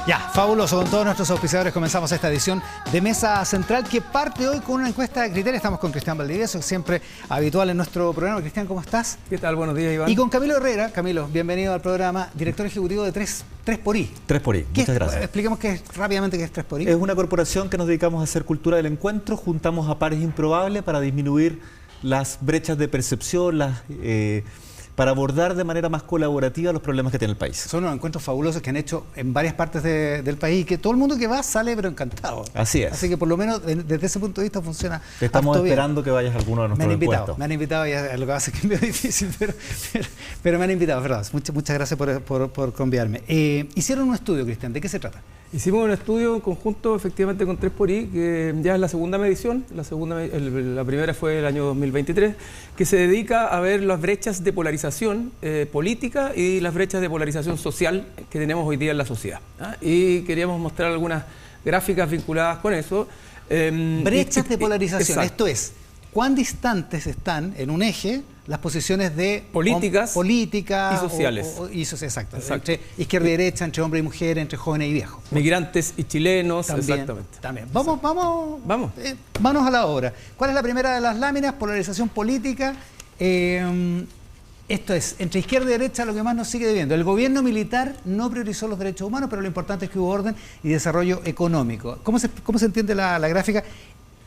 Ya, fabuloso. Con todos nuestros auspiciadores comenzamos esta edición de Mesa Central que parte hoy con una encuesta de criterios. Estamos con Cristian Valdivieso, siempre habitual en nuestro programa. Cristian, ¿cómo estás? ¿Qué tal? Buenos días, Iván. Y con Camilo Herrera. Camilo, bienvenido al programa, director ejecutivo de 3xI. 3xI, muchas gracias. Expliquemos rápidamente qué es 3xI. Es una corporación que nos dedicamos a hacer cultura del encuentro. Juntamos a pares improbables para disminuir las brechas de percepción, para abordar de manera más colaborativa los problemas que tiene el país. Son unos encuentros fabulosos que han hecho en varias partes del país y que todo el mundo que va sale pero encantado. Así es. Así que por lo menos desde ese punto de vista funciona. Te estamos esperando que vayas a alguno de nuestros encuentros. Me han invitado y lo que pasa es que es medio difícil, pero me han invitado, verdad. Muchas gracias por convidarme. Hicieron un estudio, Cristian, ¿de qué se trata? Hicimos un estudio en conjunto efectivamente con 3xI, que ya es la segunda medición, la primera fue el año 2023, que se dedica a ver las brechas de polarización política y las brechas de polarización social que tenemos hoy día en la sociedad. Y queríamos mostrar algunas gráficas vinculadas con eso. Brechas de polarización, exacto. Esto es, ¿cuán distantes están en un eje las posiciones de política y sociales? Exacto. Entre izquierda y derecha, entre hombre y mujer, entre jóvenes y viejos. Migrantes y chilenos, exactamente. También. Vamos. Manos a la obra. ¿Cuál es la primera de las láminas? Polarización política. Esto es, entre izquierda y derecha lo que más nos sigue debiendo. El gobierno militar no priorizó los derechos humanos, pero lo importante es que hubo orden y desarrollo económico. ¿Cómo se entiende la gráfica?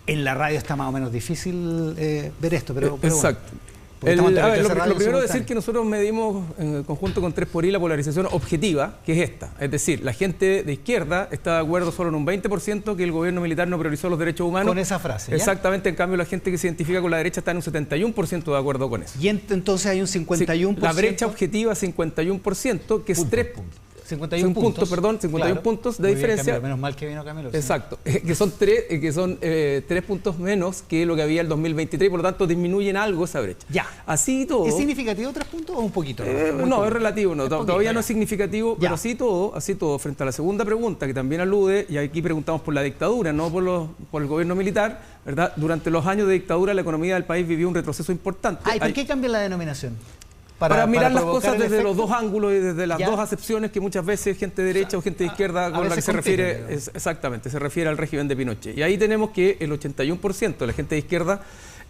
En la radio está más o menos difícil ver esto, pero exacto. Bueno, lo primero es decir que nosotros medimos en conjunto con 3xI la polarización objetiva, que es esta. Es decir, la gente de izquierda está de acuerdo solo en un 20% que el gobierno militar no priorizó los derechos humanos. Con esa frase, ¿ya? Exactamente, en cambio la gente que se identifica con la derecha está en un 71% de acuerdo con eso. Y entonces hay un 51%. La brecha objetiva 51%, que es 51 puntos de diferencia. Camilo, menos mal que vino Camilo. Exacto, que son 3 puntos menos que lo que había el 2023 y por lo tanto disminuyen algo esa brecha. Ya. Así todo. ¿Es significativo 3 puntos o un poquito? No, es relativo, no. Todavía no es significativo, ya. Pero así todo, frente a la segunda pregunta que también alude, y aquí preguntamos por la dictadura, no por el gobierno militar, ¿verdad? Durante los años de dictadura la economía del país vivió un retroceso importante. ¿Y por qué cambia la denominación? Para mirar las cosas desde los dos ángulos y desde las dos acepciones que muchas veces gente de derecha o gente de izquierda con la que se refiere, exactamente, se refiere al régimen de Pinochet. Y ahí tenemos que el 81% de la gente de izquierda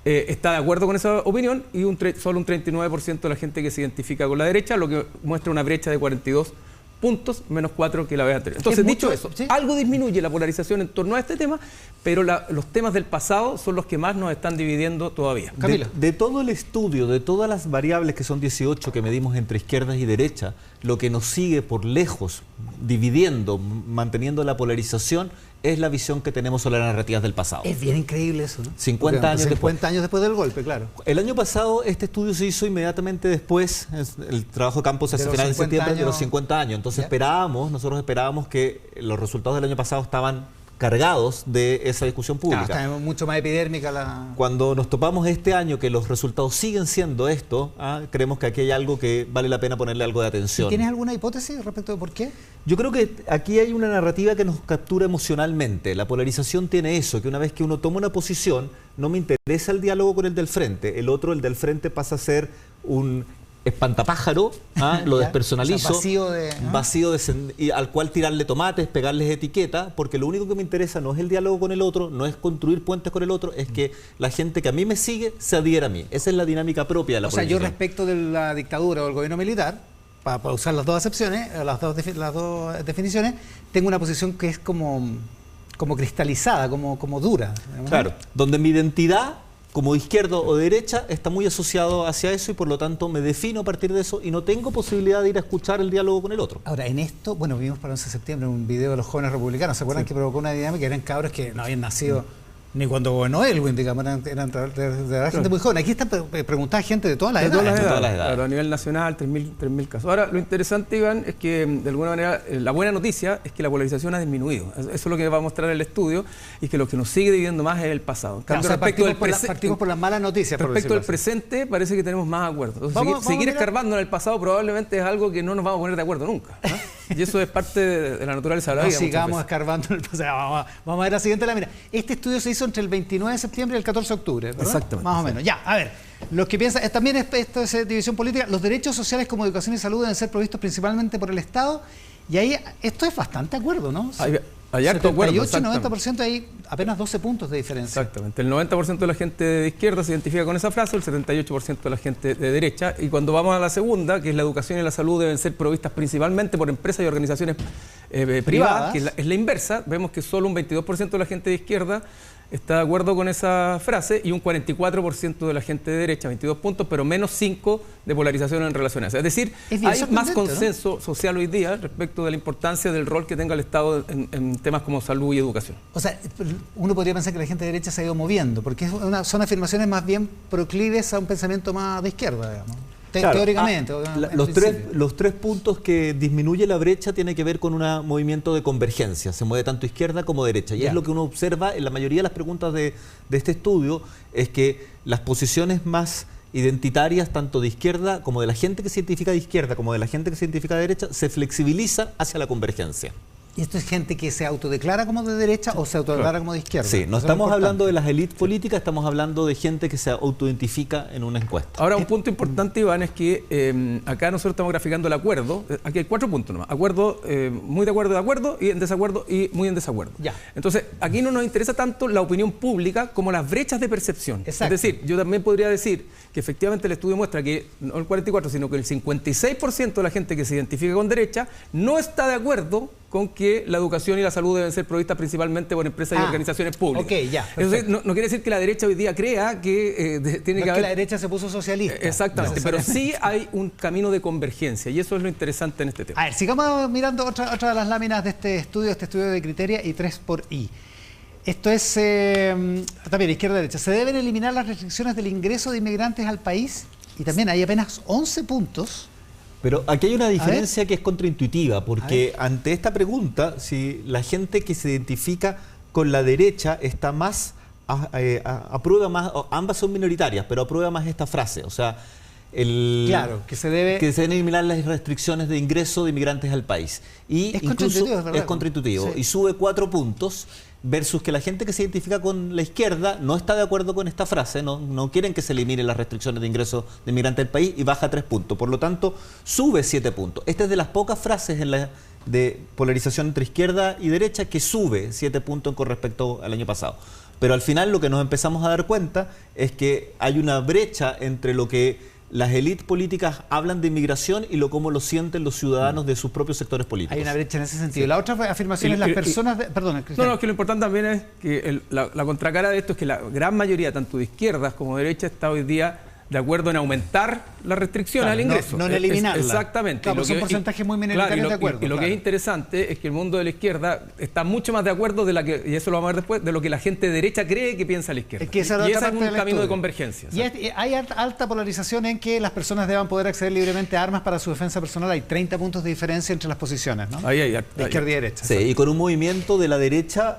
está de acuerdo con esa opinión y solo un 39% de la gente que se identifica con la derecha, lo que muestra una brecha de 42 puntos, menos 4 que la vez anterior. Entonces, dicho eso, ¿sí? Algo disminuye la polarización en torno a este tema, pero los temas del pasado son los que más nos están dividiendo todavía. Camilo. De todo el estudio, de todas las variables que son 18 que medimos entre izquierdas y derecha, lo que nos sigue por lejos, dividiendo, manteniendo la polarización, es la visión que tenemos sobre las narrativas del pasado. Es bien increíble eso, ¿no? 50 años después del golpe, claro. El año pasado este estudio se hizo inmediatamente después, el trabajo de campo se hace a finales de septiembre de los 50 años. Entonces nosotros esperábamos que los resultados del año pasado estaban cargados de esa discusión pública. Está mucho más epidérmica Cuando nos topamos este año que los resultados siguen siendo esto, creemos que aquí hay algo que vale la pena ponerle algo de atención. ¿Tienes alguna hipótesis respecto de por qué? Yo creo que aquí hay una narrativa que nos captura emocionalmente. La polarización tiene eso, que una vez que uno toma una posición, no me interesa el diálogo con el del frente. El frente pasa a ser un espantapájaro, lo despersonalizo, o sea, vacío y al cual tirarle tomates, pegarles etiqueta, porque lo único que me interesa no es el diálogo con el otro, no es construir puentes con el otro, es que la gente que a mí me sigue se adhiera a mí. Esa es la dinámica propia de la política. O sea, yo respecto de la dictadura o el gobierno militar, para usar las dos acepciones, las dos definiciones, tengo una posición que es como cristalizada, como dura. Claro, donde mi identidad como izquierda o derecha está muy asociado hacia eso y por lo tanto me defino a partir de eso y no tengo posibilidad de ir a escuchar el diálogo con el otro. Ahora, en esto, vimos para el 11 de septiembre un video de los jóvenes republicanos, ¿se acuerdan? Sí. Que provocó una dinámica, eran cabros que no habían nacido ni cuando gobernó Elwin, digamos, eran de gente muy joven. Aquí está preguntada gente de todas las edades. Claro, a nivel nacional, 3.000 casos. Ahora, lo interesante, Iván, es que de alguna manera la buena noticia es que la polarización ha disminuido. Eso es lo que va a mostrar el estudio y que lo que nos sigue dividiendo más es el pasado. En cambio, partimos por las malas noticias. Respecto al presente, parece que tenemos más acuerdos. Entonces, seguir escarbando en el pasado probablemente es algo que no nos vamos a poner de acuerdo nunca. Y eso es parte de la naturaleza de la vida. No sigamos escarbando en el pasado. Vamos a ver la siguiente lámina. Este estudio se hizo entre el 29 de septiembre y el 14 de octubre, ¿verdad? Exactamente. Más o menos. Ya, a ver. Los que piensan, esto es división política, los derechos sociales como educación y salud deben ser provistos principalmente por el Estado Y ahí esto es bastante acuerdo, ¿no? Hay harto acuerdo. 78-90% hay apenas 12 puntos de diferencia. Exactamente. El 90% de la gente de izquierda se identifica con esa frase, el 78% de la gente de derecha. Y cuando vamos a la segunda, que es la educación y la salud deben ser provistas principalmente por empresas y organizaciones privadas, que es la inversa, vemos que solo un 22% de la gente de izquierda está de acuerdo con esa frase y un 44% de la gente de derecha, 22 puntos, pero menos 5 de polarización en relación a eso. Es decir, hay más consenso social hoy día respecto de la importancia del rol que tenga el Estado en temas como salud y educación. O sea, uno podría pensar que la gente de derecha se ha ido moviendo, porque son afirmaciones más bien proclives a un pensamiento más de izquierda, digamos. Claro, teóricamente. Los tres puntos que disminuye la brecha tiene que ver con un movimiento de convergencia. Se mueve tanto izquierda como derecha. Y es lo que uno observa en la mayoría de las preguntas de este estudio, es que las posiciones más identitarias, tanto de izquierda como de la gente que se identifica de izquierda, como de la gente que se identifica de derecha, se flexibilizan hacia la convergencia. ¿Y esto es gente que se autodeclara como de derecha o se autodeclara como de izquierda? Sí, no estamos hablando de las élites políticas, estamos hablando de gente que se autoidentifica en una encuesta. Ahora, un punto importante, Iván, es que acá nosotros estamos graficando el acuerdo. Aquí hay 4 puntos nomás. Acuerdo, muy de acuerdo, y en desacuerdo, y muy en desacuerdo. Ya. Entonces, aquí no nos interesa tanto la opinión pública como las brechas de percepción. Exacto. Es decir, yo también podría decir que efectivamente el estudio muestra que no el 44, sino que el 56% de la gente que se identifica con derecha no está de acuerdo con que la educación y la salud deben ser provistas principalmente por empresas y organizaciones públicas. Ok, ya. Entonces, no quiere decir que la derecha hoy día crea que tiene que haber... que la derecha se puso socialista. Exactamente, pero sí hay un camino de convergencia y eso es lo interesante en este tema. A ver, sigamos mirando otra de las láminas de este estudio de Criteria y 3xI. Esto es también izquierda-derecha. ¿Se deben eliminar las restricciones del ingreso de inmigrantes al país? Y también hay apenas 11 puntos. Pero aquí hay una diferencia que es contraintuitiva, porque ante esta pregunta, si la gente que se identifica con la derecha está más, aprueba más, ambas son minoritarias, pero aprueba más esta frase, o sea, claro, que se deben eliminar las restricciones de ingreso de inmigrantes al país. Y es contraintuitivo, es verdad. Es contraintuitivo, sí. Y sube 4 puntos, versus que la gente que se identifica con la izquierda no está de acuerdo con esta frase, no quieren que se eliminen las restricciones de ingreso de inmigrantes del país y baja 3 puntos. Por lo tanto, sube 7 puntos. Esta es de las pocas frases de polarización entre izquierda y derecha que sube 7 puntos con respecto al año pasado. Pero al final lo que nos empezamos a dar cuenta es que hay una brecha entre lo que las élites políticas hablan de inmigración y cómo lo sienten los ciudadanos de sus propios sectores políticos. Hay una brecha en ese sentido. La otra afirmación es las personas... Perdón, Cristian. No, es que lo importante también es que la contracara de esto es que la gran mayoría, tanto de izquierdas como de derecha, está hoy día de acuerdo en aumentar la restricción al ingreso. No en eliminarla. Exactamente. Claro, son porcentajes muy minoritarios de acuerdo. Y lo que es interesante es que el mundo de la izquierda está mucho más de acuerdo y eso lo vamos a ver después, de lo que la gente de derecha cree que piensa la izquierda. Y ese es un camino de convergencia. Y hay alta polarización en que las personas deban poder acceder libremente a armas para su defensa personal. Hay 30 puntos de diferencia entre las posiciones, ¿no? Ahí de izquierda y derecha. Sí, y con un movimiento de la derecha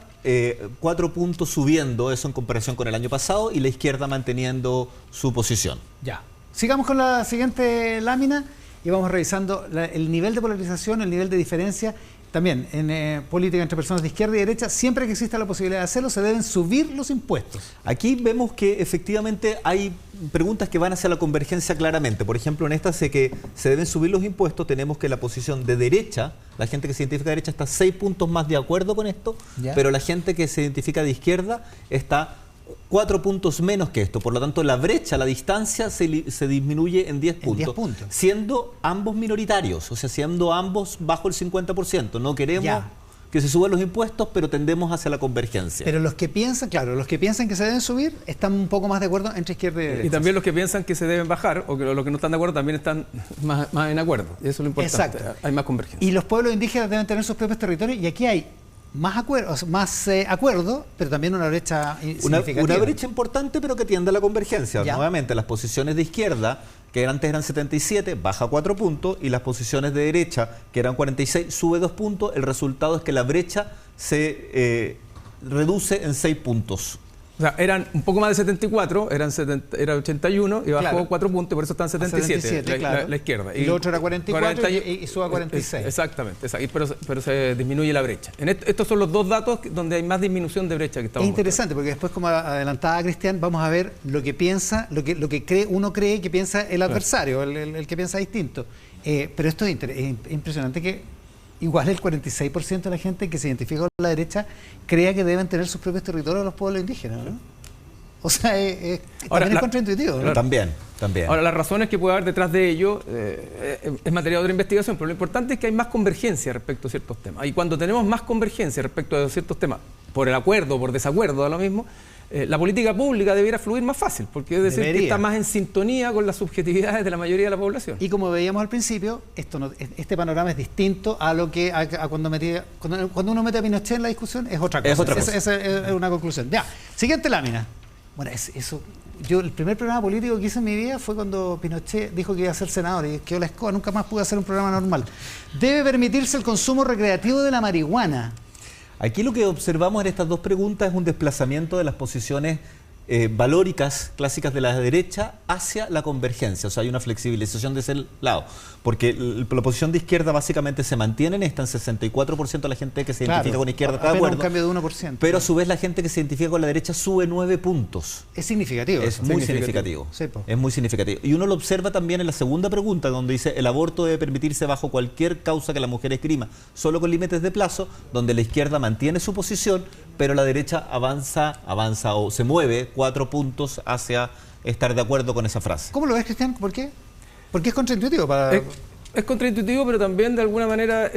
4 puntos subiendo, eso en comparación con el año pasado, y la izquierda manteniendo su posición. Ya. Sigamos con la siguiente lámina y vamos revisando el nivel de polarización, el nivel de diferencia. También en política entre personas de izquierda y derecha, siempre que exista la posibilidad de hacerlo, se deben subir los impuestos. Aquí vemos que efectivamente hay preguntas que van hacia la convergencia claramente. Por ejemplo, en esta sé que se deben subir los impuestos, tenemos que la posición de derecha, la gente que se identifica de derecha está 6 puntos más de acuerdo con esto, pero la gente que se identifica de izquierda está 4 puntos menos que esto. Por lo tanto, la brecha, la distancia se disminuye en 10 puntos, siendo ambos minoritarios, o sea, siendo ambos bajo el 50%. No queremos que se suban los impuestos, pero tendemos hacia la convergencia. Pero los que piensan, claro, los que piensan que se deben subir están un poco más de acuerdo entre izquierda y derecha. Y también los que piensan que se deben bajar, o que los que no están de acuerdo también están más en acuerdo. Y eso es lo importante. Exacto. Hay más convergencia. Y los pueblos indígenas deben tener sus propios territorios, y aquí hay más acuerdo, pero también una brecha significativa. Una brecha importante, pero que tiende a la convergencia. Nuevamente, las posiciones de izquierda, que antes eran 77, baja 4 puntos, y las posiciones de derecha, que eran 46, sube 2 puntos. El resultado es que la brecha se reduce en 6 puntos. O sea, eran un poco más de 74, era 81 y bajó 4 puntos, por eso están 77, la izquierda. Y lo otro era 44 y sube a 46. Exactamente, pero se disminuye la brecha. Estos son los dos datos donde hay más disminución de brecha que estamos Es interesante porque después, como adelantaba Cristian, vamos a ver lo que piensa, lo que uno cree que piensa el adversario, el que piensa distinto. Pero esto es impresionante que igual el 46% de la gente que se identifica con la derecha crea que deben tener sus propios territorios los pueblos indígenas, ¿no? O sea, también es contraintuitivo, ¿no? También. Ahora, las razones que puede haber detrás de ello es materia de otra investigación, pero lo importante es que hay más convergencia respecto a ciertos temas. Y cuando tenemos más convergencia respecto a ciertos temas, por el acuerdo o por desacuerdo, da lo mismo, la política pública debiera fluir más fácil, porque es decir, que está más en sintonía con las subjetividades de la mayoría de la población. Y como veíamos al principio, este panorama es distinto a lo que cuando uno mete a Pinochet en la discusión, es otra cosa. Esa es una conclusión. Ya, siguiente lámina. Bueno, el primer programa político que hice en mi vida fue cuando Pinochet dijo que iba a ser senador y quedó la escoba, nunca más pude hacer un programa normal. Debe permitirse el consumo recreativo de la marihuana. Aquí lo que observamos en estas dos preguntas es un desplazamiento de las posiciones valóricas clásicas de la derecha hacia la convergencia, o sea, hay una flexibilización de ese lado, porque la posición de izquierda básicamente se mantiene, está en 64% de la gente que se identifica con izquierda está de acuerdo, un cambio de 1%. Pero a su vez la gente que se identifica con la derecha sube 9 puntos. Es significativo. Es muy significativo. Sí, es muy significativo. Y uno lo observa también en la segunda pregunta, donde dice el aborto debe permitirse bajo cualquier causa que la mujer esgrima, solo con límites de plazo, donde la izquierda mantiene su posición, pero la derecha avanza o se mueve 4 puntos hacia estar de acuerdo con esa frase. ¿Cómo lo ves, Cristian? ¿Por qué? Porque es contraintuitivo. Es contraintuitivo, pero también de alguna manera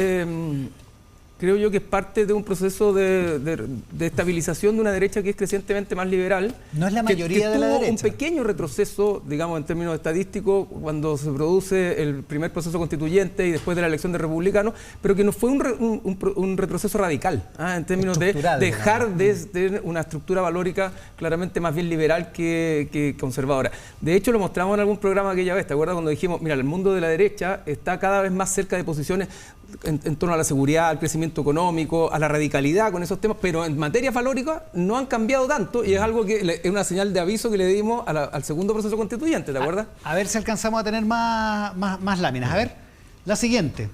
creo yo que es parte de un proceso de estabilización de una derecha que es crecientemente más liberal. No es la mayoría de la derecha. Un pequeño retroceso, digamos, en términos estadísticos, cuando se produce el primer proceso constituyente y después de la elección de republicanos, pero que no fue un retroceso radical, en términos de dejar de una estructura valórica claramente más bien liberal que conservadora. De hecho, lo mostramos en algún programa aquella vez, ¿te acuerdas? Cuando dijimos, mira, el mundo de la derecha está cada vez más cerca de posiciones en torno a la seguridad, al crecimiento económico, a la radicalidad con esos temas, pero en materia valórica no han cambiado tanto y es algo que es una señal de aviso que le dimos al segundo proceso constituyente, ¿te acuerdas? A ver si alcanzamos a tener más láminas. A ver, la siguiente.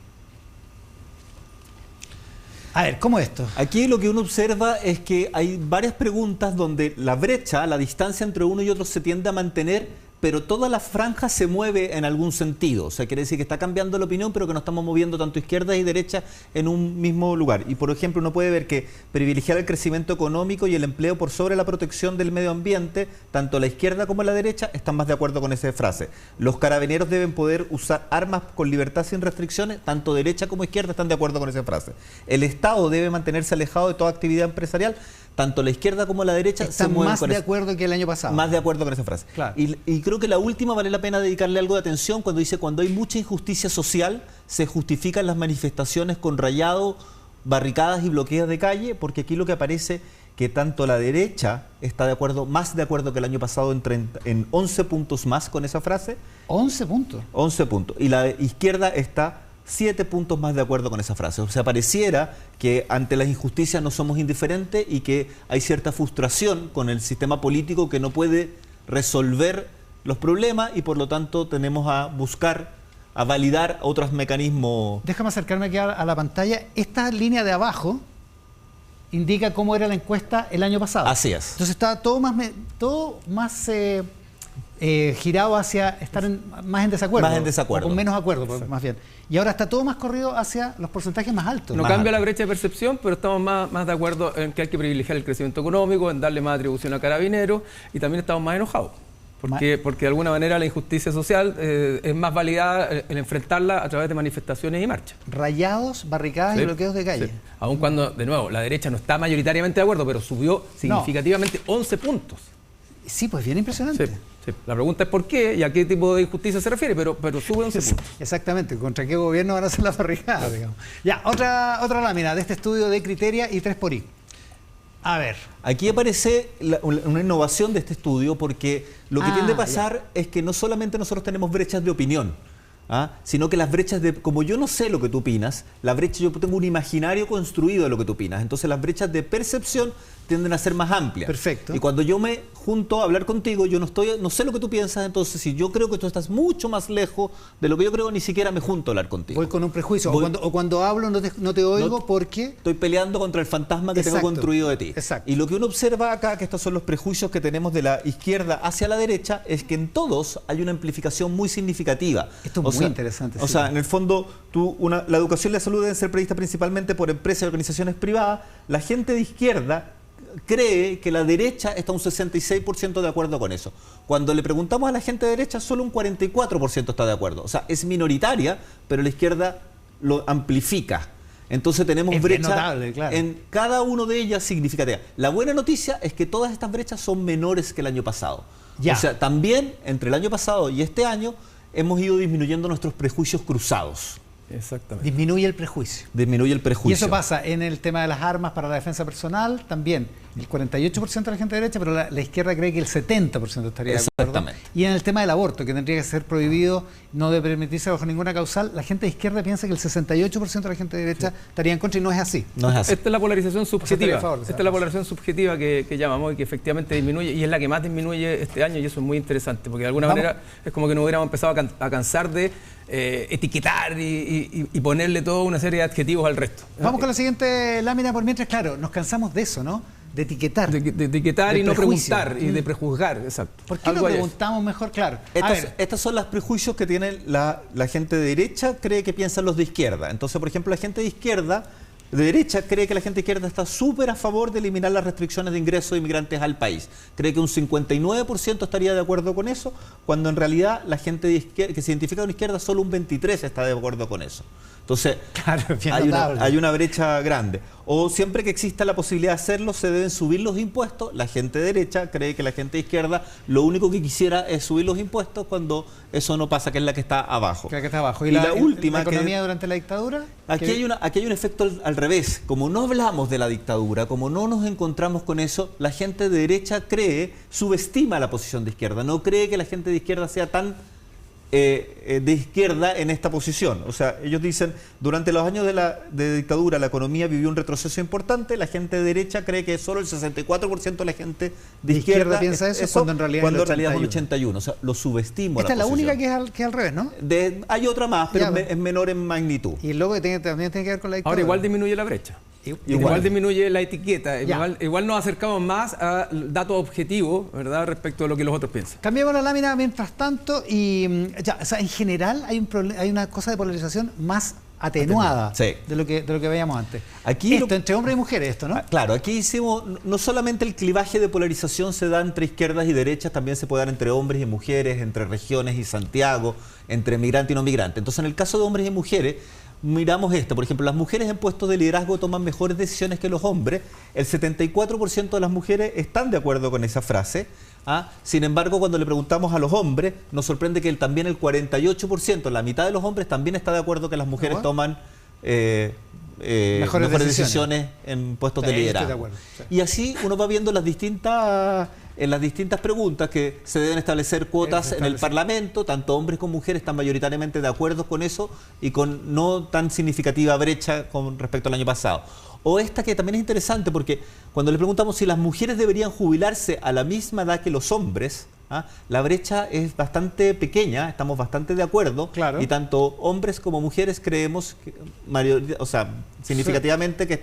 A ver, ¿cómo esto? Aquí lo que uno observa es que hay varias preguntas donde la brecha, la distancia entre uno y otro se tiende a mantener, pero toda la franja se mueve en algún sentido. O sea, quiere decir que está cambiando la opinión, pero que no estamos moviendo tanto izquierda y derecha en un mismo lugar. Y, por ejemplo, uno puede ver que privilegiar el crecimiento económico y el empleo por sobre la protección del medio ambiente, tanto la izquierda como la derecha están más de acuerdo con esa frase. Los carabineros deben poder usar armas con libertad sin restricciones, tanto derecha como izquierda están de acuerdo con esa frase. El Estado debe mantenerse alejado de toda actividad empresarial, tanto la izquierda como la derecha están más de acuerdo que el año pasado. Más de acuerdo con esa frase. Claro. Y creo que la última vale la pena dedicarle algo de atención cuando dice cuando hay mucha injusticia social se justifican las manifestaciones con rayado, barricadas y bloqueos de calle, porque aquí lo que aparece que tanto la derecha está de acuerdo, más de acuerdo que el año pasado en 11 puntos más con esa frase. 11 puntos. 11 puntos. Y la izquierda está 7 puntos más de acuerdo con esa frase. O sea, pareciera que ante las injusticias no somos indiferentes y que hay cierta frustración con el sistema político que no puede resolver los problemas y por lo tanto tenemos a buscar, a validar otros mecanismos. Déjame acercarme aquí a la pantalla. Esta línea de abajo indica cómo era la encuesta el año pasado. Así es. Entonces estaba todo más girado hacia estar más en desacuerdo. Más en desacuerdo. O con menos acuerdo, más bien. Y ahora está todo más corrido hacia los porcentajes más altos. No cambia la brecha de percepción, pero estamos más de acuerdo en que hay que privilegiar el crecimiento económico, en darle más atribución a carabineros y también estamos más enojados. Porque de alguna manera la injusticia social es más validada el enfrentarla a través de manifestaciones y marchas. Rayados, barricadas y bloqueos de calle. Sí. Aun cuando, de nuevo, la derecha no está mayoritariamente de acuerdo, pero subió significativamente 11 puntos. Sí, pues bien impresionante. Sí. La pregunta es por qué y a qué tipo de injusticia se refiere, pero sube 11 puntos. Exactamente, ¿contra qué gobierno van a hacer las barricadas? Digamos. Ya, otra lámina de este estudio de Criteria y 3xI. A ver. Aquí aparece una innovación de este estudio porque lo que tiende a pasar es que no solamente nosotros tenemos brechas de opinión, sino que las brechas de... Como yo no sé lo que tú opinas, yo tengo un imaginario construido de lo que tú opinas. Entonces las brechas de percepción tienden a ser más amplias. Perfecto. Y cuando yo me junto a hablar contigo, yo no sé lo que tú piensas, entonces si yo creo que tú estás mucho más lejos de lo que yo creo, ni siquiera me junto a hablar contigo. Voy con un prejuicio. O cuando hablo no te oigo porque... Estoy peleando contra el fantasma que tengo construido de ti. Exacto. Y lo que uno observa acá, que estos son los prejuicios que tenemos de la izquierda hacia la derecha, es que en todos hay una amplificación muy significativa. Esto es muy interesante. O sea, en el fondo, la educación y la salud deben ser previstas principalmente por empresas y organizaciones privadas. La gente de izquierda cree que la derecha está un 66% de acuerdo con eso. Cuando le preguntamos a la gente de derecha, solo un 44% está de acuerdo. O sea, es minoritaria, pero la izquierda lo amplifica. Entonces tenemos brechas en cada uno de ellas significativas. La buena noticia es que todas estas brechas son menores que el año pasado. O sea, también entre el año pasado y este año hemos ido disminuyendo nuestros prejuicios cruzados. Exactamente. Disminuye el prejuicio. Disminuye el prejuicio. Y eso pasa en el tema de las armas para la defensa personal, también. El 48% de la gente de derecha, pero la izquierda cree que el 70% estaría de acuerdo. Exactamente. Y en el tema del aborto, que tendría que ser prohibido, no debe permitirse bajo ninguna causal, la gente de izquierda piensa que el 68% de la gente de derecha estaría en contra y no es así. No es así. Esta es la polarización subjetiva. Esta es la polarización subjetiva que llamamos y que efectivamente disminuye, y es la que más disminuye este año, y eso es muy interesante, porque de alguna manera es como que nos hubiéramos empezado a cansar de etiquetar y ponerle toda una serie de adjetivos al resto. Vamos con la siguiente lámina, por mientras, claro, nos cansamos de eso, ¿no? De etiquetar. De etiquetar y no preguntar y de prejuzgar, exacto. ¿Por qué no preguntamos mejor? Claro. Estos son los prejuicios que tiene la gente de derecha, cree que piensan los de izquierda. Entonces, por ejemplo, la gente de derecha cree que la gente de izquierda está súper a favor de eliminar las restricciones de ingreso de inmigrantes al país. Cree que un 59% estaría de acuerdo con eso, cuando en realidad la gente de izquierda, que se identifica con izquierda, solo un 23% está de acuerdo con eso. Entonces, claro, hay una brecha grande. O siempre que exista la posibilidad de hacerlo, se deben subir los impuestos. La gente derecha cree que la gente de izquierda lo único que quisiera es subir los impuestos cuando eso no pasa, que es la que está abajo. Que está abajo. ¿Y la última, la economía durante la dictadura? Aquí hay un efecto al revés. Como no hablamos de la dictadura, como no nos encontramos con eso, la gente de derecha subestima la posición de izquierda. No cree que la gente de izquierda sea tan de izquierda en esta posición. O sea, ellos dicen, durante los años de dictadura la economía vivió un retroceso importante, la gente de derecha cree que solo el 64% de la gente de izquierda piensa eso cuando en realidad es un 81%. O sea, lo subestimo. Esta es la única que es al revés, ¿no? Hay otra más, pero es menor en magnitud. Y luego también tiene que ver con la dictadura. Ahora igual disminuye la brecha. Igual disminuye la etiqueta, igual nos acercamos más a datos objetivos, ¿verdad?, respecto a lo que los otros piensan. Cambiamos la lámina mientras tanto y o sea, en general hay una cosa de polarización más atenuada de lo que veíamos antes. Aquí entre hombres y mujeres, ¿no? Claro, aquí hicimos, no solamente el clivaje de polarización se da entre izquierdas y derechas, también se puede dar entre hombres y mujeres, entre regiones y Santiago, entre migrante y no migrante. Entonces, en el caso de hombres y mujeres, miramos por ejemplo, las mujeres en puestos de liderazgo toman mejores decisiones que los hombres. El 74% de las mujeres están de acuerdo con esa frase. Sin embargo, cuando le preguntamos a los hombres, nos sorprende que también el 48%, la mitad de los hombres también está de acuerdo que las mujeres toman mejores decisiones en puestos de liderazgo. Y así uno va viendo las distintas preguntas que se deben establecer cuotas en el Parlamento, tanto hombres como mujeres están mayoritariamente de acuerdo con eso y con no tan significativa brecha con respecto al año pasado. O esta que también es interesante porque cuando le preguntamos si las mujeres deberían jubilarse a la misma edad que los hombres, la brecha es bastante pequeña, estamos bastante de acuerdo, y tanto hombres como mujeres creemos, significativamente que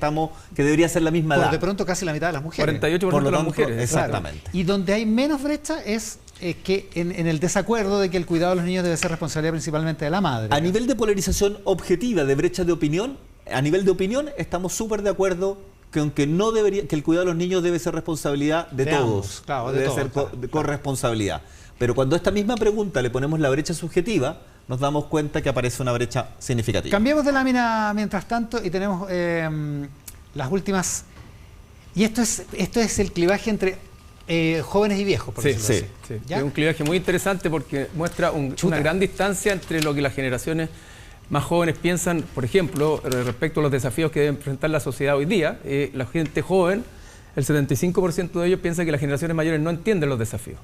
debería ser la misma edad. De pronto casi la mitad de las mujeres. 48% de las mujeres. Exactamente. Claro. Y donde hay menos brecha es que en el desacuerdo de que el cuidado de los niños debe ser responsabilidad principalmente de la madre. A nivel de polarización objetiva, de brecha de opinión, a nivel de opinión estamos súper de acuerdo que aunque no debería, que el cuidado de los niños debe ser responsabilidad de todos, debe ser corresponsabilidad. Pero cuando a esta misma pregunta le ponemos la brecha subjetiva, nos damos cuenta que aparece una brecha significativa. Cambiemos de lámina mientras tanto y tenemos las últimas. Y esto es el clivaje entre jóvenes y viejos, por decirlo así. Sí. Es un clivaje muy interesante porque muestra una gran distancia entre lo que las generaciones más jóvenes piensan, por ejemplo, respecto a los desafíos que debe enfrentar la sociedad hoy día. La gente joven, el 75% de ellos piensa que las generaciones mayores no entienden los desafíos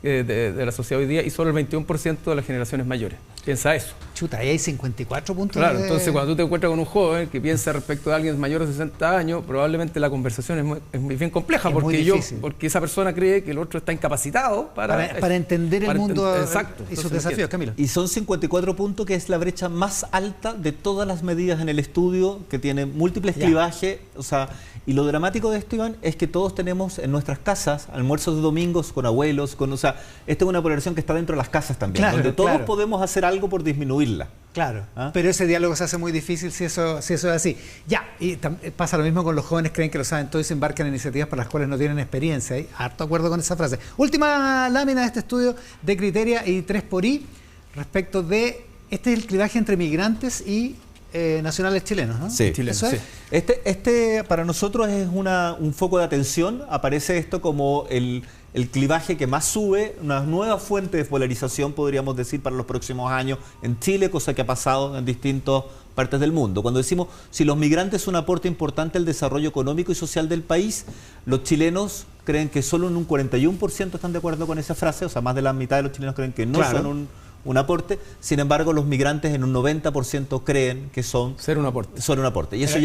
de la sociedad hoy día y solo el 21% de las generaciones mayores. piensa eso. Chuta, ahí hay 54 puntos. Claro, entonces cuando tú te encuentras con un joven que piensa respecto a alguien mayor de 60 años, probablemente la conversación es muy bien compleja, porque esa persona cree que el otro está incapacitado para entender el mundo exacto, y sus desafíos, Camilo. Y son 54 puntos, que es la brecha más alta de todas las medidas en el estudio, que tiene múltiples clivajes, o sea, y lo dramático de esto, Iván, es que todos tenemos en nuestras casas almuerzos de domingos con abuelos, o sea, esta es una polarización que está dentro de las casas también, donde todos podemos hacer algo por disminuirla. Claro, pero ese diálogo se hace muy difícil si eso es así. Ya, y pasa lo mismo con los jóvenes, creen que lo saben todo y se embarcan en iniciativas para las cuales no tienen experiencia. ¿Eh? Harto acuerdo con esa frase. Última lámina de este estudio de Criteria y 3xI respecto de, este es el clivaje entre migrantes y nacionales chilenos, ¿no? Sí, chilenos, ¿Eso es? sí. Este para nosotros es un foco de atención. Aparece esto como el clivaje que más sube, una nueva fuente de polarización, podríamos decir, para los próximos años en Chile, cosa que ha pasado en distintas partes del mundo. Cuando decimos si los migrantes son un aporte importante al desarrollo económico y social del país, los chilenos creen que solo en un 41% están de acuerdo con esa frase, o sea, más de la mitad de los chilenos creen que no son un aporte. Sin embargo, los migrantes en un 90% creen que son un aporte. Y eso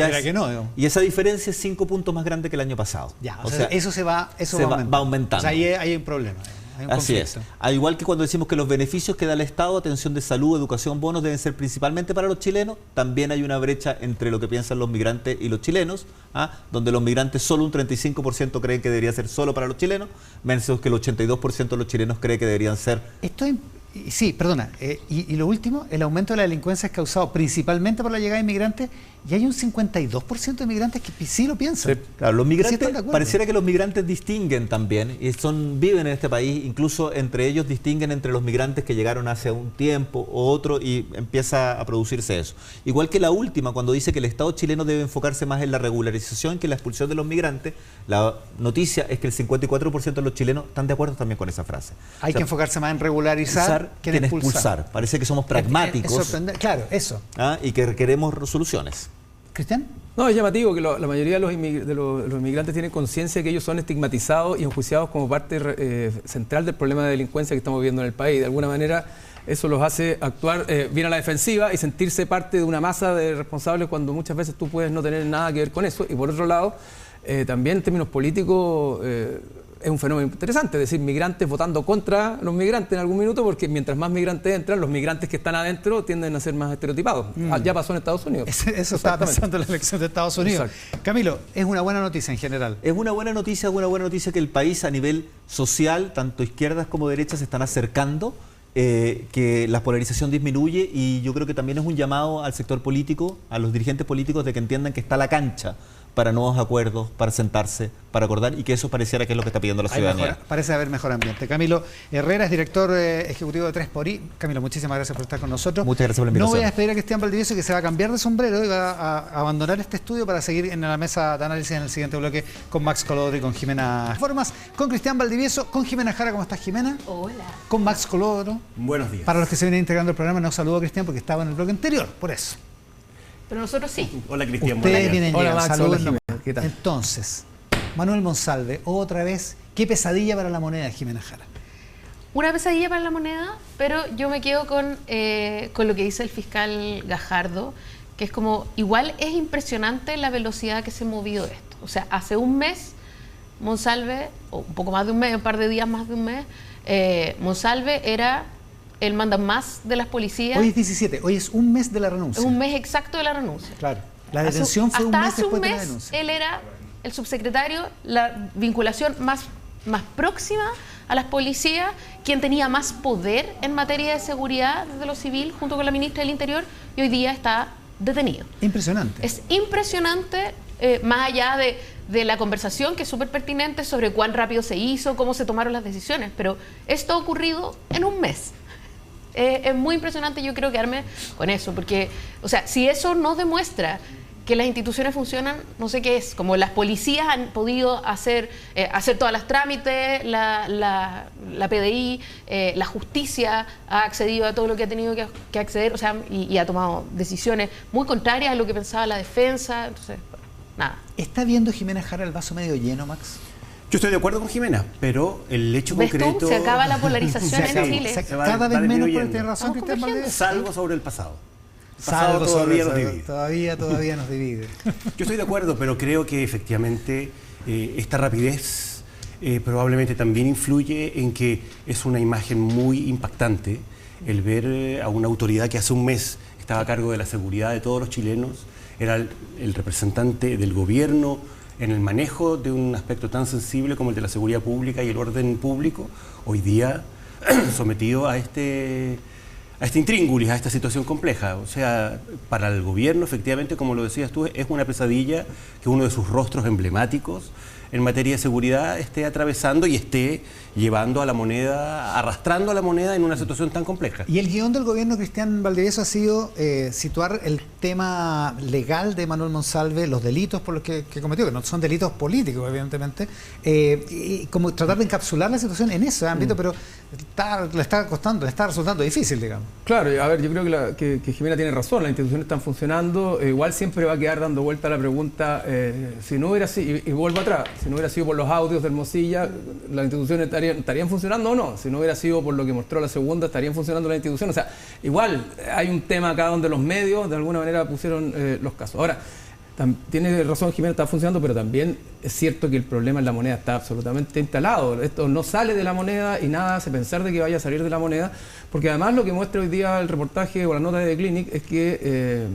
y esa diferencia es 5 puntos más grande que el año pasado. Ya, o sea, eso va aumentando. O sea, ahí hay un problema. Así es. Al igual que cuando decimos que los beneficios que da el Estado, atención de salud, educación, bonos, deben ser principalmente para los chilenos, también hay una brecha entre lo que piensan los migrantes y los chilenos, donde los migrantes solo un 35% creen que debería ser solo para los chilenos, menos que el 82% de los chilenos cree que deberían ser... Sí, perdona. Y lo último, el aumento de la delincuencia es causado principalmente por la llegada de inmigrantes, y hay un 52% de migrantes que sí lo piensan. Sí, claro, los migrantes, pareciera que los migrantes distinguen también, y viven en este país, incluso entre ellos distinguen entre los migrantes que llegaron hace un tiempo o otro, y empieza a producirse eso. Igual que la última, cuando dice que el Estado chileno debe enfocarse más en la regularización que en la expulsión de los migrantes, la noticia es que el 54% de los chilenos están de acuerdo también con esa frase. Hay que enfocarse más en regularizar que en expulsar. Parece que somos pragmáticos. Claro, eso. Y que queremos soluciones. ¿Cristian? No, es llamativo que la mayoría de los inmigrantes tienen conciencia de que ellos son estigmatizados y enjuiciados como parte central del problema de delincuencia que estamos viviendo en el país. De alguna manera eso los hace actuar bien a la defensiva y sentirse parte de una masa de responsables cuando muchas veces tú puedes no tener nada que ver con eso. Y por otro lado, también en términos políticos... es un fenómeno interesante, es decir, migrantes votando contra los migrantes en algún minuto, porque mientras más migrantes entran, los migrantes que están adentro tienden a ser más estereotipados. Ya pasó en Estados Unidos. Eso estaba pasando en la elección de Estados Unidos. Exacto. Camilo, es una buena noticia en general. Es una buena noticia que el país a nivel social, tanto izquierdas como derechas, se están acercando, que la polarización disminuye, y yo creo que también es un llamado al sector político, a los dirigentes políticos, de que entiendan que está la cancha para nuevos acuerdos, para sentarse, para acordar, y que eso pareciera que es lo que está pidiendo la ciudadanía. Parece haber mejor ambiente. Camilo Herrera es director ejecutivo de 3xI. Camilo, muchísimas gracias por estar con nosotros. Muchas gracias por la invitación. No voy a despedir a Cristian Valdivieso, que se va a cambiar de sombrero y va a abandonar este estudio para seguir en la mesa de análisis en el siguiente bloque con Max Colodro y con Jimena Formas. Con Cristian Valdivieso, con Jimena Jara. ¿Cómo estás, Jimena? Hola. Con Max Colodro. Buenos días. Para los que se vienen integrando el programa, no saludo a Cristian porque estaba en el bloque anterior, por eso. Pero nosotros sí. Hola, Cristian. Ustedes vienen hola, Max. Saludos. ¿Qué tal? Entonces, Manuel Monsalve, otra vez, qué pesadilla para la moneda, Jimena Jara. Una pesadilla para la moneda, pero yo me quedo con lo que dice el fiscal Gajardo, que es como, igual es impresionante la velocidad que se movió esto. O sea, hace un mes, Monsalve, o un poco más de un mes, un par de días más de un mes, Monsalve era el mandamás de las policías. Hoy es 17, hoy es un mes de la renuncia. Es un mes exacto de la renuncia. Claro, la detención fue un mes después de la denuncia. Hasta hace un mes él era el subsecretario, la vinculación más próxima a las policías, quien tenía más poder en materia de seguridad de lo civil, junto con la ministra del Interior, y hoy día está detenido. Impresionante. Es impresionante, más allá de la conversación, que es súper pertinente, sobre cuán rápido se hizo, cómo se tomaron las decisiones, pero esto ha ocurrido en un mes. Es muy impresionante, yo creo quedarme con eso, porque, o sea, si eso no demuestra que las instituciones funcionan, no sé qué es, como las policías han podido hacer todas las trámites, la PDI, la justicia ha accedido a todo lo que ha tenido que acceder, o sea, y ha tomado decisiones muy contrarias a lo que pensaba la defensa, entonces, nada. ¿Está viendo Jimena Jara el vaso medio lleno, Max? Yo estoy de acuerdo con Jimena, pero el hecho concreto... Se acaba la polarización en Chile. Cada vez menos, por tener razón, Cristian Valdés. Salvo sobre el pasado. Salvo todavía nos divide. Todavía nos divide. Yo estoy de acuerdo, pero creo que efectivamente esta rapidez probablemente también influye en que es una imagen muy impactante el ver a una autoridad que hace un mes estaba a cargo de la seguridad de todos los chilenos, era el representante del gobierno en el manejo de un aspecto tan sensible como el de la seguridad pública y el orden público, hoy día sometido a este intríngulis, a esta situación compleja. O sea, para el gobierno, efectivamente, como lo decías tú, es una pesadilla que uno de sus rostros emblemáticos en materia de seguridad esté atravesando y esté llevando a la moneda, arrastrando a la moneda en una situación tan compleja. Y el guión del gobierno, Cristian Valdivieso, ha sido situar el tema legal de Manuel Monsalve, los delitos por los que cometió, que no son delitos políticos, evidentemente, y como tratar de encapsular la situación en ese ámbito, pero le está resultando difícil, digamos. Claro, a ver, yo creo que Jimena tiene razón, las instituciones están funcionando, igual siempre va a quedar dando vuelta la pregunta, si no hubiera sido, y vuelvo atrás, si no hubiera sido por los audios de Hermosilla, las instituciones estarían funcionando o no. Si no hubiera sido por lo que mostró la segunda, estarían funcionando las instituciones. O sea, igual hay un tema acá donde los medios de alguna manera pusieron los casos. Ahora, tiene razón Jimena, está funcionando, pero también es cierto que el problema en la moneda está absolutamente instalado. Esto no sale de la moneda y nada hace pensar de que vaya a salir de la moneda, porque además lo que muestra hoy día el reportaje o la nota de The Clinic es que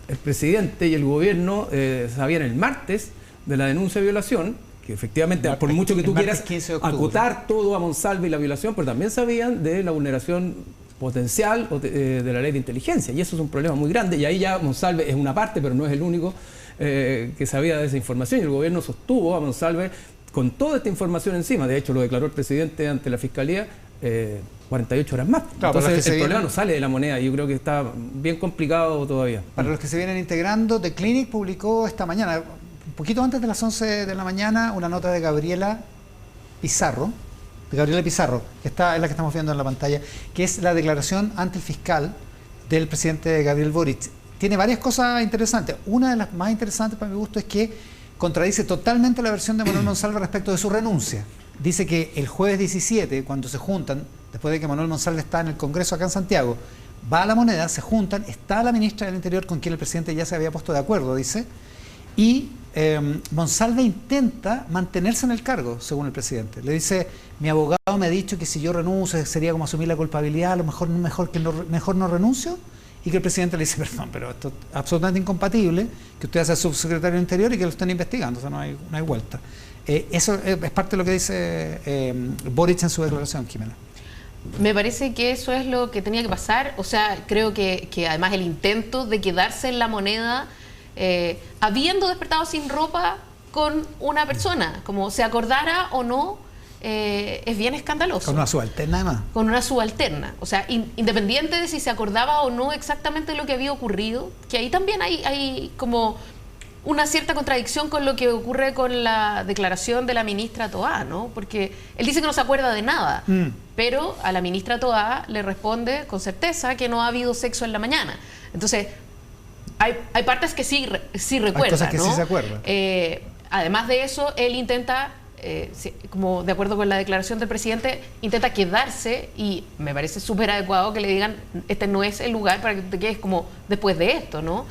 el presidente y el gobierno sabían el martes de la denuncia de violación, que efectivamente, por mucho que tú quieras acotar todo a Monsalve y la violación, pero también sabían de la vulneración potencial de la ley de inteligencia, y eso es un problema muy grande, y ahí ya Monsalve es una parte, pero no es el único que sabía de esa información, y el gobierno sostuvo a Monsalve con toda esta información encima. De hecho, lo declaró el presidente ante la Fiscalía 48 horas más. Claro, entonces el problema no sale de la moneda, y yo creo que está bien complicado todavía. Para los que se vienen integrando, The Clinic publicó esta mañana, un poquito antes de las 11 de la mañana, una nota de Gabriela Pizarro, que es la que estamos viendo en la pantalla, que es la declaración ante el fiscal del presidente Gabriel Boric. Tiene varias cosas interesantes. Una de las más interesantes para mi gusto es que contradice totalmente la versión de Manuel Monsalve respecto de su renuncia. Dice que el jueves 17, cuando se juntan, después de que Manuel Monsalve está en el Congreso acá en Santiago, va a La Moneda, se juntan, está la ministra del Interior con quien el presidente ya se había puesto de acuerdo, dice, y Monsalve intenta mantenerse en el cargo, según el presidente. Le dice, mi abogado me ha dicho que si yo renuncio sería como asumir la culpabilidad, a lo mejor no renuncio, y que el presidente le dice, perdón, pero esto es absolutamente incompatible, que usted sea subsecretario del Interior y que lo estén investigando, o sea, no hay vuelta. Eso es parte de lo que dice Boric en su declaración, Jimena. Me parece que eso es lo que tenía que pasar, o sea, creo que además el intento de quedarse en La Moneda, habiendo despertado sin ropa con una persona, como se acordara o no, es bien escandaloso. Con una subalterna además. Con una subalterna, o sea, independiente de si se acordaba o no exactamente lo que había ocurrido, que ahí también hay como una cierta contradicción con lo que ocurre con la declaración de la ministra Toá, ¿no? Porque él dice que no se acuerda de nada, pero a la ministra Toá le responde con certeza que no ha habido sexo en la mañana. Entonces, hay partes que sí recuerda, hay cosas que sí se acuerda. Además de eso, él intenta, como de acuerdo con la declaración del presidente, intenta quedarse, y me parece súper adecuado que le digan, este no es el lugar para que te quedes como después de esto, ¿no?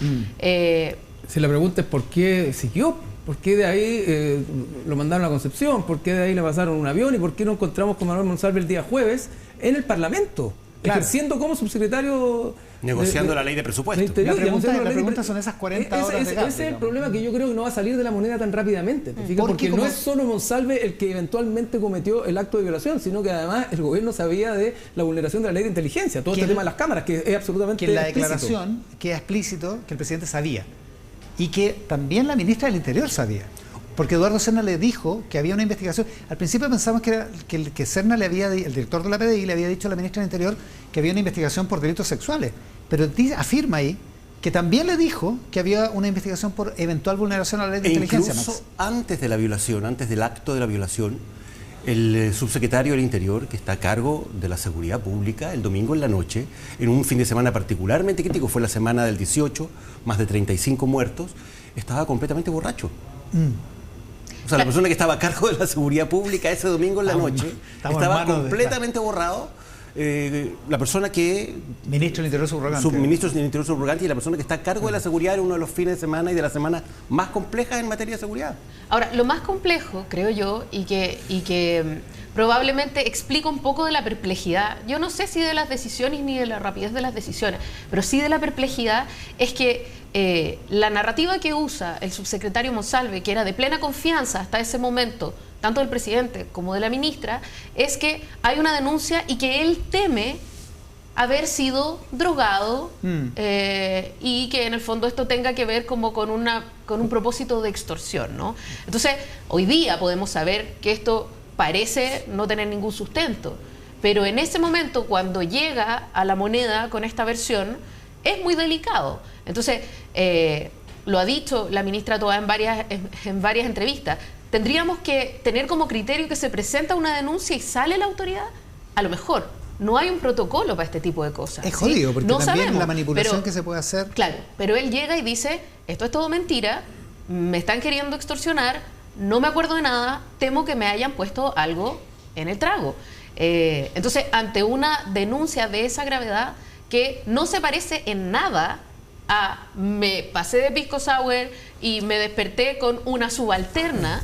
Si la pregunta es por qué siguió, por qué de ahí lo mandaron a Concepción, por qué de ahí le pasaron un avión, y por qué nos encontramos con Manuel Monsalve el día jueves en el Parlamento, claro, ejerciendo como subsecretario, negociando la ley de presupuesto. La pregunta son esas 40 horas de gas. Ese es el problema, que yo creo que no va a salir de La Moneda tan rápidamente, porque no es solo Monsalve el que eventualmente cometió el acto de violación, sino que además el gobierno sabía de la vulneración de la ley de inteligencia, todo este tema de las cámaras, que es absolutamente explícito. Que en la declaración queda explícito que el presidente sabía, y que también la ministra del Interior sabía, porque Eduardo Serna le dijo que había una investigación. Al principio pensamos que Serna el director de la PDI le había dicho a la ministra del Interior que había una investigación por delitos sexuales, pero afirma ahí que también le dijo que había una investigación por eventual vulneración a la ley de inteligencia. Incluso antes de la violación, antes del acto de la violación, el subsecretario del Interior, que está a cargo de la seguridad pública, el domingo en la noche, en un fin de semana particularmente crítico, fue la semana del 18, más de 35 muertos, estaba completamente borracho. O sea, la persona que estaba a cargo de la seguridad pública ese domingo en la noche estaba completamente borrado. La persona que... Ministro del Interior subrogante. Subministro del Interior subrogante, y la persona que está a cargo de la seguridad era uno de los fines de semana y de la semana más complejas en materia de seguridad. Ahora, lo más complejo, creo yo, y que probablemente explica un poco de la perplejidad, yo no sé si de las decisiones ni de la rapidez de las decisiones, pero sí de la perplejidad, es que la narrativa que usa el subsecretario Monsalve, que era de plena confianza hasta ese momento, tanto del presidente como de la ministra, es que hay una denuncia y que él teme haber sido drogado y que en el fondo esto tenga que ver como con un propósito de extorsión, ¿no? Entonces, hoy día podemos saber que esto parece no tener ningún sustento, pero en ese momento, cuando llega a La Moneda con esta versión, es muy delicado. Entonces, lo ha dicho la ministra Toá en varias entrevistas, tendríamos que tener como criterio que se presenta una denuncia y sale la autoridad. A lo mejor no hay un protocolo para este tipo de cosas. Es jodido, porque no también sabemos, la manipulación que se puede hacer. Claro, pero él llega y dice, esto es todo mentira, me están queriendo extorsionar, no me acuerdo de nada, temo que me hayan puesto algo en el trago. Entonces, ante una denuncia de esa gravedad, que no se parece en nada a me pasé de pisco sour y me desperté con una subalterna,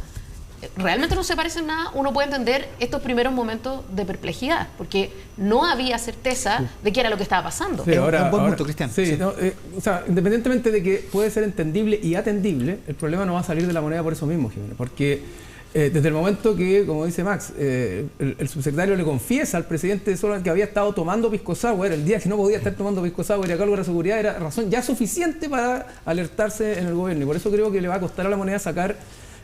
realmente no se parece en nada, uno puede entender estos primeros momentos de perplejidad, porque no había certeza de qué era lo que estaba pasando. Sí, ahora, un buen punto, Cristian. Sí, sí. No, o sea, independientemente de que puede ser entendible y atendible, el problema no va a salir de La Moneda por eso mismo, Jimena, porque desde el momento que, como dice Max, el subsecretario le confiesa al presidente de Sola que había estado tomando pisco sour, el día que no podía estar tomando pisco sour y a cargo de la seguridad, era razón ya suficiente para alertarse en el gobierno, y por eso creo que le va a costar a La Moneda sacar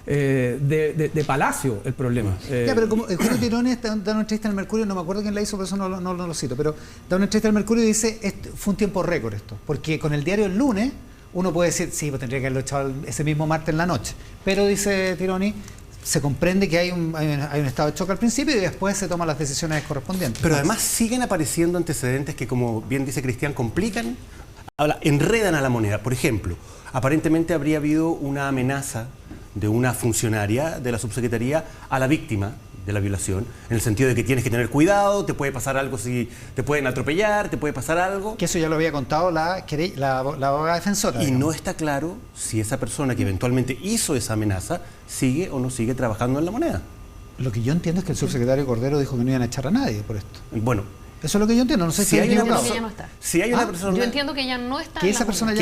de Palacio el problema. Ya, pero como Julio Tironi da una entrevista en el Mercurio, no me acuerdo quién la hizo, por eso no lo cito, pero da una entrevista en el Mercurio y dice, fue un tiempo récord esto, porque con el diario El Lunes uno puede decir, sí, pues tendría que haberlo echado ese mismo martes en la noche, pero dice Tironi, se comprende que hay un estado de choque al principio y después se toman las decisiones correspondientes. Pero además siguen apareciendo antecedentes que, como bien dice Cristian, complican, enredan a La Moneda. Por ejemplo, aparentemente habría habido una amenaza de una funcionaria de la subsecretaría a la víctima de la violación, en el sentido de que tienes que tener cuidado, te puede pasar algo si te pueden atropellar, te puede pasar algo. Que eso ya lo había contado la abogada defensora. Y digamos. no está claro si esa persona que eventualmente hizo esa amenaza sigue o no sigue trabajando en La Moneda. Lo que yo entiendo es que el subsecretario Cordero dijo que no iban a echar a nadie por esto. Bueno, eso es lo que yo entiendo, no sé si hay una persona que ya no está. Si hay una persona, yo entiendo que ya no está. Que esa persona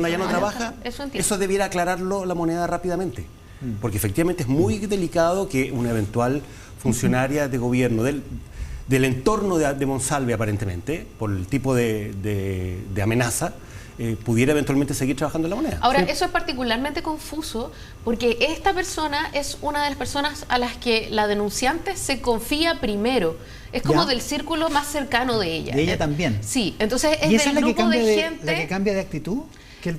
ya no trabaja, eso debiera aclararlo La Moneda rápidamente. Porque efectivamente es muy delicado que una eventual funcionaria de gobierno del entorno de Monsalve, aparentemente, por el tipo de amenaza, pudiera eventualmente seguir trabajando en La Moneda. Ahora, eso es particularmente confuso porque esta persona es una de las personas a las que la denunciante se confía primero. Es como del círculo más cercano de ella. De ella también. Sí, entonces ¿Y esa del es grupo de gente... ¿La que cambia de actitud?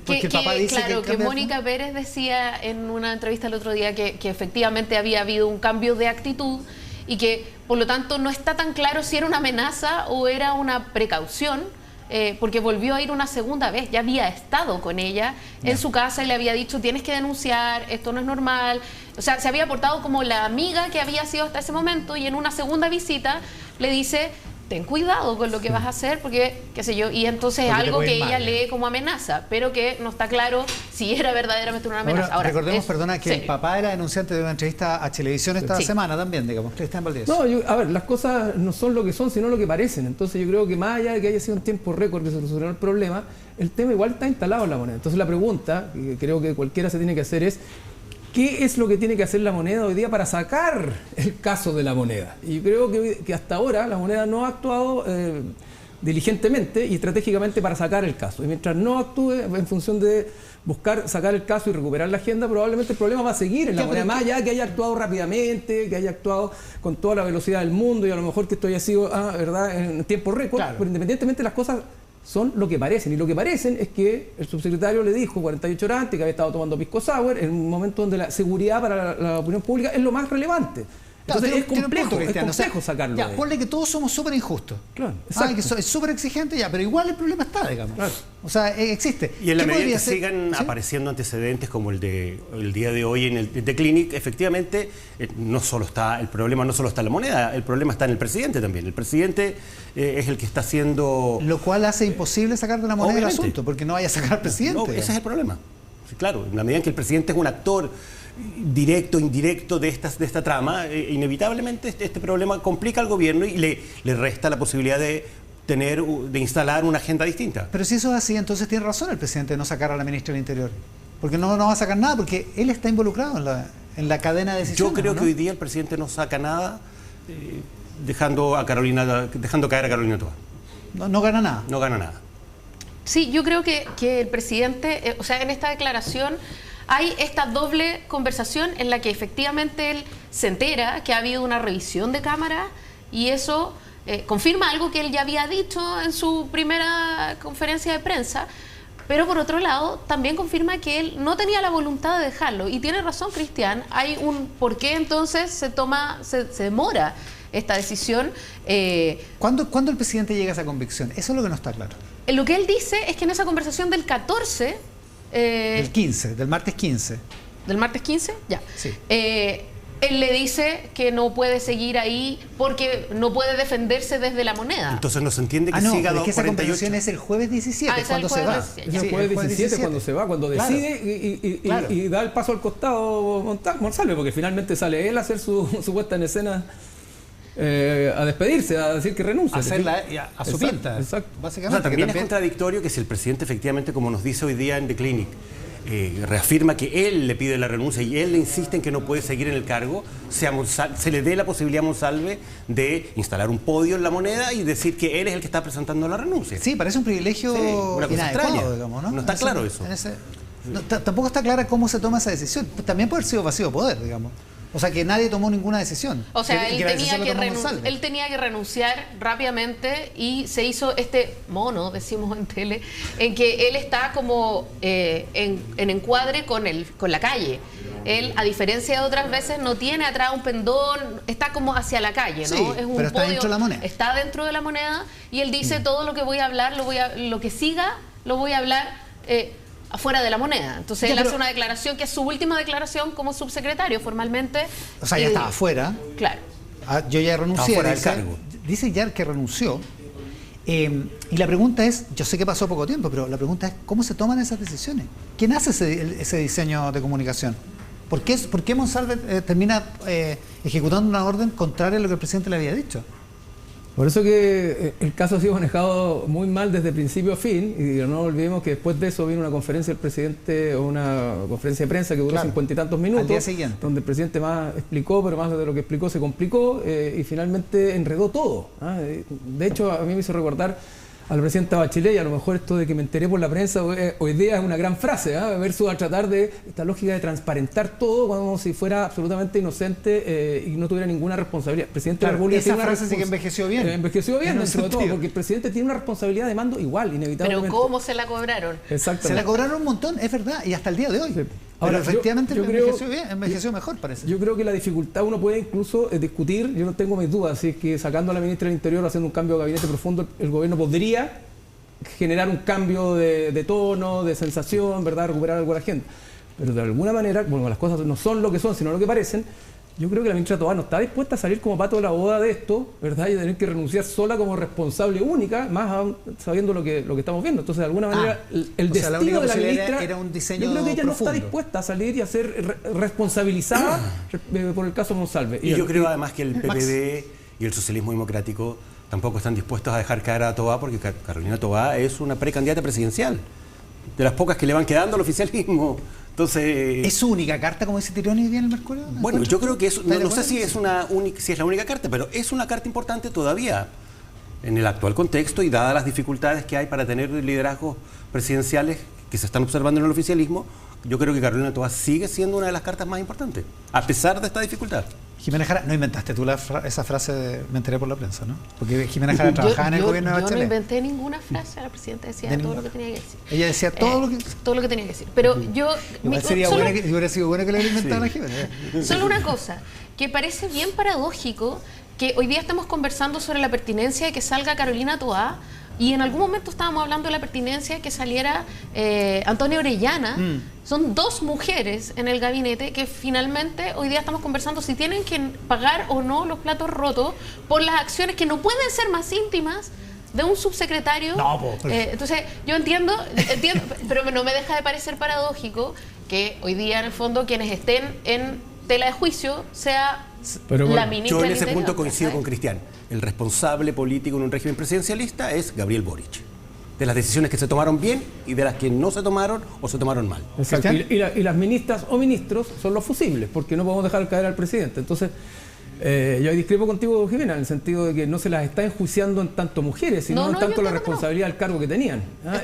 Porque el papá dice claro, que Mónica Pérez decía en una entrevista el otro día que efectivamente había habido un cambio de actitud y que por lo tanto no está tan claro si era una amenaza o era una precaución, porque volvió a ir una segunda vez, ya había estado con ella en su casa y le había dicho tienes que denunciar, esto no es normal, o sea, se había portado como la amiga que había sido hasta ese momento y en una segunda visita le dice ten cuidado con lo que vas a hacer porque, qué sé yo, y entonces porque algo que ella lee como amenaza, pero que no está claro si era verdaderamente una amenaza. Ahora recordemos, que el papá era denunciante de una entrevista a Televisión esta semana también, digamos, Cristian Valdés. No, a ver, las cosas no son lo que son, sino lo que parecen. Entonces yo creo que más allá de que haya sido un tiempo récord que se solucionó el problema, el tema igual está instalado en La Moneda. Entonces la pregunta, que creo que cualquiera se tiene que hacer es, ¿qué es lo que tiene que hacer La Moneda hoy día para sacar el caso de La Moneda? Y yo creo que hasta ahora La Moneda no ha actuado diligentemente y estratégicamente para sacar el caso. Y mientras no actúe en función de buscar sacar el caso y recuperar la agenda, probablemente el problema va a seguir en La Moneda. Más allá que haya actuado rápidamente, que haya actuado con toda la velocidad del mundo y a lo mejor que esto haya sido ¿verdad? En tiempo récord, pero independientemente las cosas son lo que parecen, y lo que parecen es que el subsecretario le dijo 48 horas antes que había estado tomando pisco sour en un momento donde la seguridad para la opinión pública es lo más relevante. Entonces es complejo sacarlo. Ya, ponle que todos somos súper injustos. Claro, que es súper exigente, ya, pero igual el problema está, digamos. Claro. O sea, existe. Y en la medida que sigan apareciendo antecedentes como el día de hoy en el The Clinic, efectivamente, el problema no solo está en la moneda, el problema está en el presidente también. El presidente es el que está haciendo... Lo cual hace imposible sacar de la moneda el asunto, porque no vaya a sacar al presidente. No, ese es el problema. Sí, claro, en la medida en que el presidente es un actor directo, indirecto de esta trama, inevitablemente este problema complica al gobierno y le resta la posibilidad de instalar una agenda distinta. Pero si eso es así, entonces tiene razón el presidente de no sacar a la ministra del Interior, porque no va a sacar nada, porque él está involucrado en la cadena de decisiones. Yo creo que hoy día el presidente no saca nada dejando caer a Carolina Toa. No gana nada. No gana nada. Sí, yo creo que el presidente, en esta declaración hay esta doble conversación en la que efectivamente él se entera que ha habido una revisión de cámara y eso confirma algo que él ya había dicho en su primera conferencia de prensa, pero por otro lado también confirma que él no tenía la voluntad de dejarlo. Y tiene razón Cristian, hay un por qué entonces se demora esta decisión. ¿Cuándo el presidente llega a esa convicción? Eso es lo que no está claro. Lo que él dice es que en esa conversación del 14... del martes 15. ¿Del martes 15? Ya. Sí. Él le dice que no puede seguir ahí porque no puede defenderse desde la moneda. Entonces no se entiende que siga siga es que esa conversación es el jueves 17, cuando se va. Es el jueves 17 cuando se va, cuando decide y da el paso al costado Monsalve, porque finalmente sale él a hacer su puesta en escena, a despedirse, a decir que renuncia. A su pinta. Exacto. Básicamente. O sea, también es contradictorio que si el presidente efectivamente, como nos dice hoy día en The Clinic, reafirma que él le pide la renuncia y él le insiste en que no puede seguir en el cargo, se le dé la posibilidad a Monsalve de instalar un podio en la moneda y decir que él es el que está presentando la renuncia. Sí, parece un privilegio una cosa extraña, digamos, ¿no? No está claro eso. Tampoco está clara cómo se toma esa decisión. También puede haber sido vacío de poder, digamos. O sea, que nadie tomó ninguna decisión. O sea, él tenía que renunciar rápidamente y se hizo este mono, decimos en tele, en que él está como en encuadre con la calle. Él, a diferencia de otras veces, no tiene atrás un pendón, está como hacia la calle, ¿no? Sí, es un pero está dentro de la moneda. Está dentro de la moneda y él dice todo lo que voy a hablar, lo que siga, lo voy a hablar afuera de la moneda. Entonces él hace una declaración que es su última declaración como subsecretario formalmente. O sea, ya estaba afuera. Claro. Yo ya renuncié. Fuera del cargo. Dice ya que renunció. Y la pregunta es, yo sé que pasó poco tiempo, pero la pregunta es, ¿cómo se toman esas decisiones? ¿Quién hace ese diseño de comunicación? ¿Por qué Monsalve termina ejecutando una orden contraria a lo que el presidente le había dicho? Por eso que el caso ha sido manejado muy mal desde principio a fin, y no olvidemos que después de eso vino una conferencia del presidente, o una conferencia de prensa que duró 50 y tantos minutos, al día siguiente, donde el presidente más explicó, pero más de lo que explicó se complicó, y finalmente enredó todo. De hecho, a mí me hizo recordar al presidente Bachelet, y a lo mejor esto de que me enteré por la prensa hoy día es una gran frase, versus a tratar de esta lógica de transparentar todo como si fuera absolutamente inocente y no tuviera ninguna responsabilidad. El presidente de la República esa frase sí que envejeció bien. Envejeció bien dentro de todo, porque el presidente tiene una responsabilidad de mando igual, inevitablemente. Pero ¿cómo se la cobraron? Exactamente. Se la cobraron un montón, es verdad, y hasta el día de hoy. Sí. Ahora, pero efectivamente envejeció mejor, parece. Yo creo que la dificultad uno puede incluso discutir, yo no tengo mis dudas, si es que sacando a la ministra del Interior, haciendo un cambio de gabinete profundo, el gobierno podría generar un cambio de tono, de sensación, ¿verdad? Recuperar algo a la gente. Pero de alguna manera, bueno, las cosas no son lo que son, sino lo que parecen. Yo creo que la ministra Toá no está dispuesta a salir como pato de la boda de esto, ¿verdad? Y tener que renunciar sola como responsable única, más aún sabiendo lo que estamos viendo. Entonces, de alguna manera, el destino de la ministra era un diseño yo creo que ella profundo. no está dispuesta a salir y a ser responsabilizada por el caso Monsalve. Y yo creo además que el PPD y el socialismo democrático tampoco están dispuestos a dejar caer a Toá, porque Carolina Toá es una precandidata presidencial, de las pocas que le van quedando al oficialismo. Entonces, ¿es su única carta, como dice Tironi hoy día en el Mercurio? Bueno, yo creo que no sé si es la única carta, pero es una carta importante todavía en el actual contexto y dadas las dificultades que hay para tener liderazgos presidenciales que se están observando en el oficialismo. Yo creo que Carolina Toá sigue siendo una de las cartas más importantes, a pesar de esta dificultad. Jimena Jara, no inventaste tú esa frase me enteré por la prensa, ¿no? Porque Jimena Jara trabajaba en el gobierno de Bachelet. Yo no inventé ninguna frase, la presidenta decía todo lo que tenía que decir. Ella decía todo lo que tenía que decir. Pero yo... Igual hubiera sido bueno que le hubiera inventado a Jimena. Solo una cosa, que parece bien paradójico que hoy día estamos conversando sobre la pertinencia de que salga Carolina Toá, y en algún momento estábamos hablando de la pertinencia de que saliera Antonia Orellana. Son dos mujeres en el gabinete que finalmente hoy día estamos conversando si tienen que pagar o no los platos rotos por las acciones que no pueden ser más íntimas de un subsecretario. Entonces, yo entiendo, pero no me deja de parecer paradójico que hoy día, en el fondo, quienes estén en tela de juicio sea la ministra. Yo en ese punto coincido con Cristian. El responsable político en un régimen presidencialista es Gabriel Boric. De las decisiones que se tomaron bien y de las que no se tomaron o se tomaron mal. Exacto. Y las ministras o ministros son los fusibles, porque no podemos dejar caer al presidente. Entonces, yo discrepo contigo, Jimena, en el sentido de que no se las está enjuiciando en tanto mujeres, sino en tanto la responsabilidad del cargo que tenían.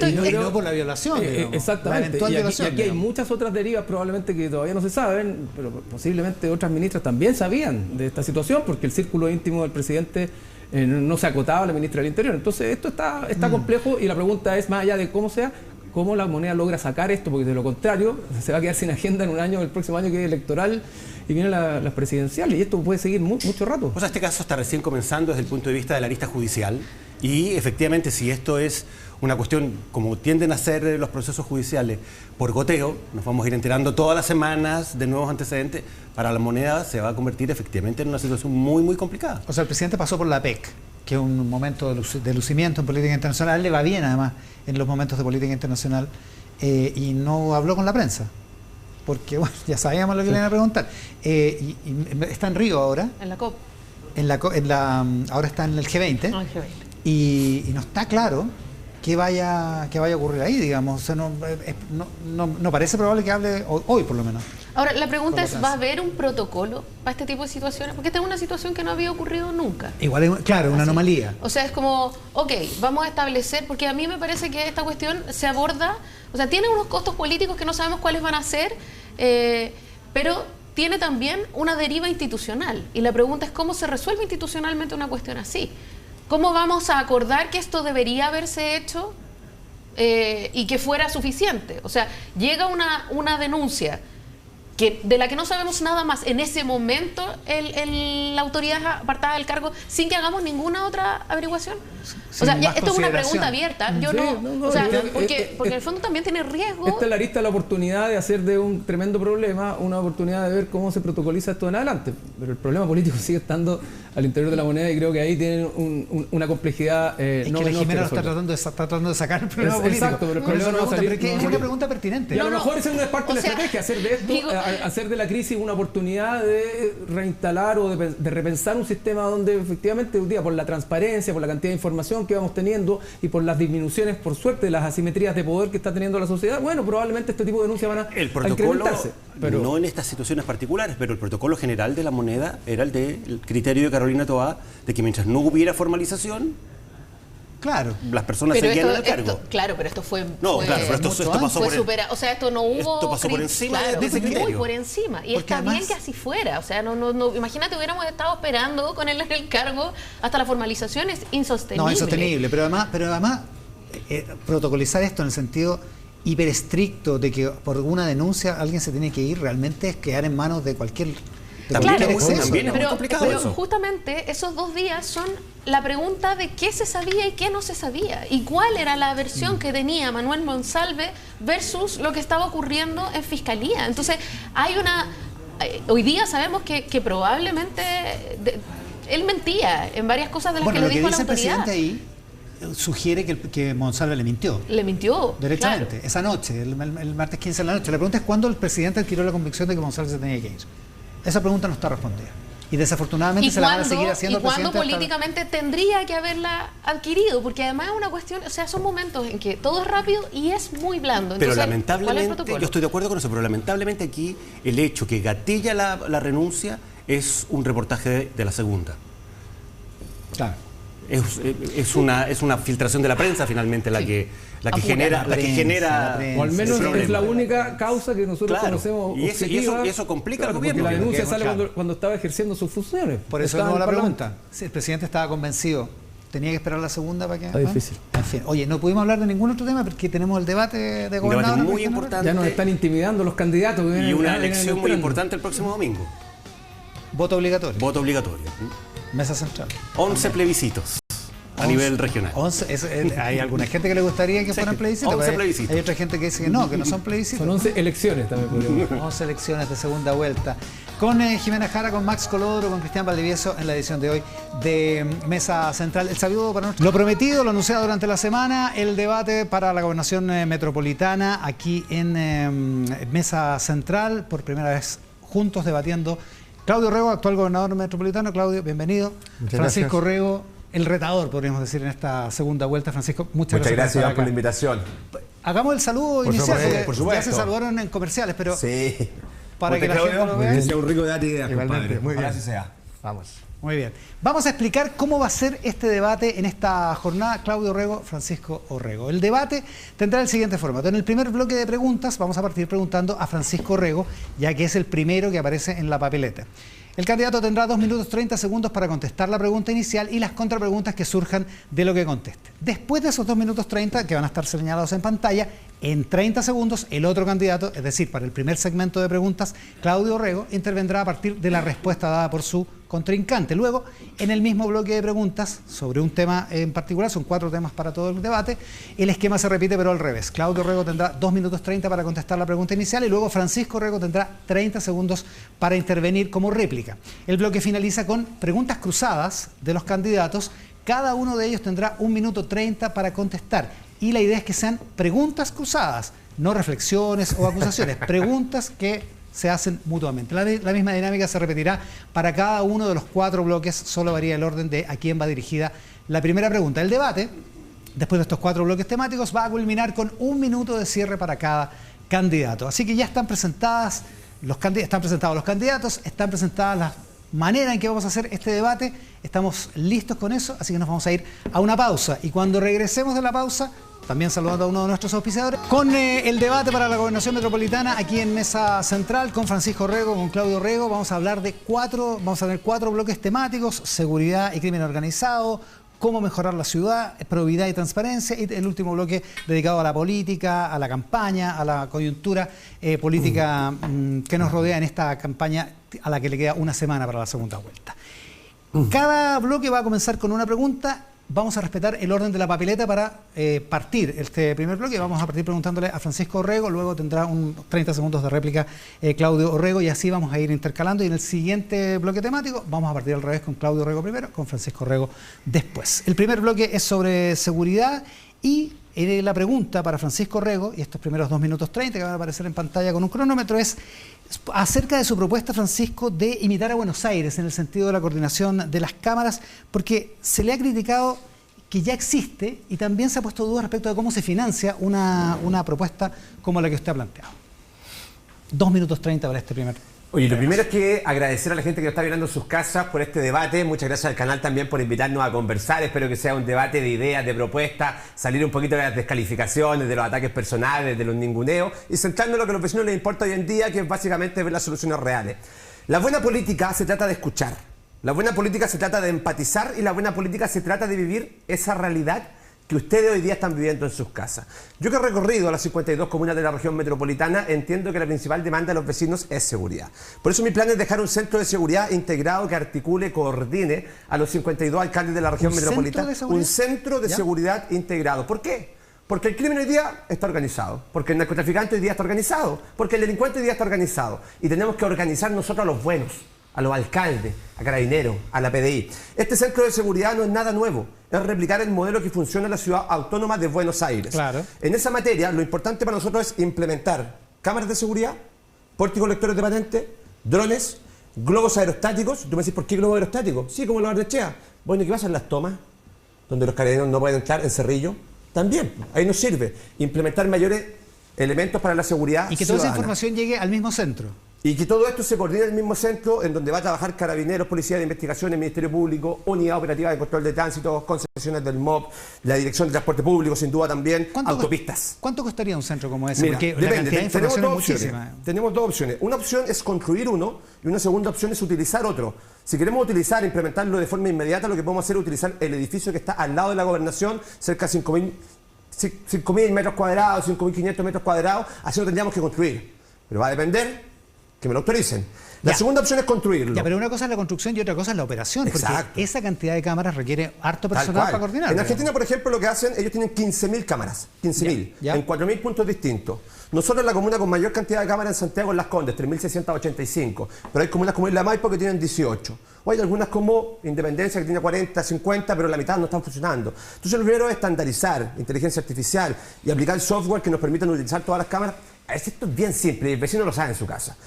Y no por la violación. Exactamente. Y aquí hay muchas otras derivas probablemente que todavía no se saben, pero posiblemente otras ministras también sabían de esta situación, porque el círculo íntimo del presidente no se acotaba a la ministra del Interior. Entonces esto está complejo, y la pregunta es, más allá de cómo sea, cómo la moneda logra sacar esto, porque de lo contrario se va a quedar sin agenda en un año, el próximo año que es electoral, y vienen las presidenciales, y esto puede seguir mucho rato. O sea, este caso está recién comenzando desde el punto de vista de la arista judicial, y efectivamente, si esto es una cuestión, como tienden a ser los procesos judiciales, por goteo, nos vamos a ir enterando todas las semanas de nuevos antecedentes, para la moneda se va a convertir efectivamente en una situación muy, muy complicada. O sea, el presidente pasó por la PEC, que es un momento de lucimiento en política internacional, le va bien además en los momentos de política internacional, y no habló con la prensa. Porque, bueno, ya sabíamos lo que le iban a preguntar. Y está en Río ahora. En la COP. Ahora está en el G20. No, el G20. Y no está claro qué vaya a ocurrir ahí, digamos. O sea, no parece probable que hable hoy, por lo menos. Ahora, la pregunta es, ¿va a haber un protocolo para este tipo de situaciones? Porque esta es una situación que no había ocurrido nunca. Igual, claro, una anomalía. O sea, es como, ok, vamos a establecer, porque a mí me parece que esta cuestión se aborda, o sea, tiene unos costos políticos que no sabemos cuáles van a ser, pero tiene también una deriva institucional. Y la pregunta es, ¿cómo se resuelve institucionalmente una cuestión así? ¿Cómo vamos a acordar que esto debería haberse hecho y que fuera suficiente? O sea, llega una denuncia de la que no sabemos nada más en ese momento, la autoridad es apartada del cargo sin que hagamos ninguna otra averiguación. O sea, esto es una pregunta abierta. Yo porque en el fondo también tiene riesgo. Esta es la arista de la oportunidad de hacer de un tremendo problema una oportunidad de ver cómo se protocoliza esto en adelante. Pero el problema político sigue estando al interior de la moneda, y creo que ahí tienen una complejidad no menor. Jimena está tratando de sacar el problema político. Exacto, pero el problema no va a salir. Es una pregunta pertinente. Y a lo mejor esa no es parte de la estrategia, hacer de esto, hacer de la crisis una oportunidad de reinstalar o de repensar un sistema donde efectivamente un día, por la transparencia, por la cantidad de información que vamos teniendo y por las disminuciones, por suerte, de las asimetrías de poder que está teniendo la sociedad, bueno, probablemente este tipo de denuncias van a incrementarse. Pero no en estas situaciones particulares, pero el protocolo general de la moneda era el del criterio de Carolina Toá, de que mientras no hubiera formalización, claro, las personas seguían en el cargo. Claro, pero esto fue... pero esto pasó por o sea, esto no hubo... Esto pasó por encima de ese criterio. Muy por encima. Y porque está además, bien que así fuera. O sea, imagínate, hubiéramos estado esperando con él en el cargo hasta la formalización. Es insostenible. No, insostenible. Pero además protocolizar esto en el sentido hiper estricto de que por una denuncia alguien se tiene que ir, realmente es quedar en manos de cualquier... También es muy complicado pero eso. Justamente esos 2 días son la pregunta de qué se sabía y qué no se sabía, y cuál era la versión que tenía Manuel Monsalve versus lo que estaba ocurriendo en Fiscalía. Entonces, hoy día sabemos que probablemente él mentía en varias cosas de las que le dijo a la autoridad. Bueno, lo que dice el presidente ahí sugiere que Monsalve le mintió. Le mintió. Derechamente, claro. Esa noche, el martes 15 de la noche. La pregunta es cuándo el presidente adquirió la convicción de que Monsalve se tenía que ir. Esa pregunta no está respondida. Y desafortunadamente se la van a seguir haciendo. ¿Y cuándo políticamente tendría que haberla adquirido? Porque además es una cuestión, o sea, son momentos en que todo es rápido y es muy blando. Pero entonces, lamentablemente, yo estoy de acuerdo con eso, pero lamentablemente aquí el hecho que gatilla la renuncia es un reportaje de la segunda. Claro. es una filtración de la prensa finalmente la que genera o al menos es la única causa que nosotros conocemos y eso complica al gobierno, porque la denuncia sale cuando estaba ejerciendo sus funciones. Por eso no la pregunta. Si el presidente estaba convencido, tenía que esperar la segunda para que... Está difícil. En fin, oye, no pudimos hablar de ningún otro tema porque tenemos el debate de gobernador. Un debate muy importante. Ya nos están intimidando los candidatos. Y una elección muy importante el próximo domingo. Voto obligatorio. Voto obligatorio. Mesa central. 11 plebiscitos a nivel regional. 11, hay alguna gente que le gustaría que fueran plebiscitos. 11 plebiscitos. Hay otra gente que dice que no son plebiscitos. Son 11 elecciones también. Podríamos. 11 elecciones de segunda vuelta. Con Jimena Jara, con Max Colodro, con Cristian Valdivieso en la edición de hoy de Mesa Central. El saludo para nosotros. Lo prometido, lo anunciado durante la semana, el debate para la gobernación metropolitana aquí en Mesa Central, por primera vez juntos debatiendo. Claudio Rego, actual gobernador metropolitano. Claudio, bienvenido. Muchas Francisco gracias. Rego, el retador, podríamos decir, en esta segunda vuelta. Francisco, muchas gracias por por la invitación. Hagamos el saludo inicial, supuesto, porque por supuesto. ya se saludaron en comerciales, pero Sí. para que la gente lo vea. Que sea un rico debate de ideas, Igualmente, compadre. muy Ojalá bien. así sea. Vamos. Muy bien. Vamos a explicar cómo va a ser este debate en esta jornada. Claudio Rego, Francisco Orrego. El debate tendrá el siguiente formato. En el primer bloque de preguntas vamos a partir preguntando a Francisco Orrego, ya que es el primero que aparece en la papeleta. El candidato tendrá 2 minutos 30 segundos para contestar la pregunta inicial y las contrapreguntas que surjan de lo que conteste. Después de esos 2 minutos 30, que van a estar señalados en pantalla, en 30 segundos el otro candidato, es decir, para el primer segmento de preguntas, Claudio Orrego, intervendrá a partir de la respuesta dada por su contrincante. Luego, en el mismo bloque de preguntas sobre un tema en particular, son 4 temas para todo el debate, el esquema se repite pero al revés. Claudio Orrego tendrá 2 minutos 30 para contestar la pregunta inicial y luego Francisco Orrego tendrá 30 segundos para intervenir como réplica. El bloque finaliza con preguntas cruzadas de los candidatos. Cada uno de ellos tendrá 1 minuto 30 para contestar. Y la idea es que sean preguntas cruzadas, no reflexiones o acusaciones, preguntas que se hacen mutuamente. La misma dinámica se repetirá para cada uno de los 4 bloques, solo varía el orden de a quién va dirigida la primera pregunta. El debate, después de estos 4 bloques temáticos, va a culminar con 1 minuto de cierre para cada candidato. Así que ya están presentados los candidatos, están presentadas las maneras en que vamos a hacer este debate, estamos listos con eso, así que nos vamos a ir a una pausa. Y cuando regresemos de la pausa, también saludando a uno de nuestros auspiciadores, con el debate para la gobernación metropolitana aquí en Mesa Central, con Francisco Orrego, con Claudio Orrego, vamos a hablar de vamos a tener 4 bloques temáticos: seguridad y crimen organizado, cómo mejorar la ciudad, probidad y transparencia, y el último bloque dedicado a la política, a la campaña, a la coyuntura política que nos rodea en esta campaña a la que le queda una semana para la segunda vuelta. Cada bloque va a comenzar con una pregunta. Vamos a respetar el orden de la papeleta para partir este primer bloque. Vamos a partir preguntándole a Francisco Orrego, luego tendrá 30 segundos de réplica Claudio Orrego, y así vamos a ir intercalando. Y en el siguiente bloque temático vamos a partir al revés, con Claudio Orrego primero, con Francisco Orrego después. El primer bloque es sobre seguridad y la pregunta para Francisco Orrego, y estos primeros 2 minutos 30 que van a aparecer en pantalla con un cronómetro, es acerca de su propuesta, Francisco, de imitar a Buenos Aires en el sentido de la coordinación de las cámaras, porque se le ha criticado que ya existe y también se ha puesto dudas respecto de cómo se financia una propuesta como la que usted ha planteado. 2 minutos 30 para este primer. Oye, lo primero es que agradecer a la gente que nos está mirando en sus casas por este debate. Muchas gracias al canal también por invitarnos a conversar. Espero que sea un debate de ideas, de propuestas, salir un poquito de las descalificaciones, de los ataques personales, de los ninguneos y centrarnos en lo que a los vecinos les importa hoy en día, que es básicamente ver las soluciones reales. La buena política se trata de escuchar, la buena política se trata de empatizar y la buena política se trata de vivir esa realidad que ustedes hoy día están viviendo en sus casas. Yo que he recorrido las 52 comunas de la región metropolitana, entiendo que la principal demanda de los vecinos es seguridad. Por eso mi plan es dejar un centro de seguridad integrado que articule, coordine a los 52 alcaldes de la región metropolitana. Un centro de seguridad integrado. ¿Por qué? Porque el crimen hoy día está organizado, porque el narcotraficante hoy día está organizado, porque el delincuente hoy día está organizado. Y tenemos que organizar nosotros a los buenos, a los alcaldes, a Carabineros, a la PDI. Este centro de seguridad no es nada nuevo, es replicar el modelo que funciona en la ciudad autónoma de Buenos Aires. Claro. En esa materia, lo importante para nosotros es implementar cámaras de seguridad, pórticos lectores de patente, drones, globos aerostáticos. Tú me decís, ¿por qué globos aerostáticos? Sí, como los Barnechea. Bueno, ¿y qué pasa en las tomas? Donde los carabineros no pueden entrar, en Cerrillo. También, ahí nos sirve. Implementar mayores elementos para la seguridad y que toda esa ciudadana. información llegue al mismo centro. Y que todo esto se coordine en el mismo centro en donde va a trabajar Carabineros, Policía de Investigaciones, Ministerio Público, Unidad Operativa de Control de Tránsito, concesiones del MOP, la Dirección de Transporte Público, sin duda también, autopistas. ¿Cuánto costaría un centro como ese? Mira, porque depende, la cantidad de información es muchísima. Tenemos dos opciones. Una opción es construir uno y una segunda opción es utilizar otro. Si queremos utilizar, implementarlo de forma inmediata, lo que podemos hacer es utilizar el edificio que está al lado de la gobernación, cerca de 5.000 metros cuadrados, 5.500 metros cuadrados, así lo tendríamos que construir. Pero va a depender que me lo autoricen. La segunda opción es construirlo. Ya, pero una cosa es la construcción y otra cosa es la operación. Exacto. Porque esa cantidad de cámaras requiere harto personal para coordinar. En Argentina, por ejemplo, lo que hacen, ellos tienen 15.000 cámaras. 15.000. En 4.000 puntos distintos. Nosotros, la comuna con mayor cantidad de cámaras en Santiago, en Las Condes, 3.685. Pero hay comunas como Isla Maipo que tienen 18. O hay algunas como Independencia que tiene 40, 50, pero la mitad no están funcionando. Entonces, lo primero es estandarizar inteligencia artificial y aplicar software que nos permitan utilizar todas las cámaras. Esto es bien simple y el vecino lo sabe en su casa.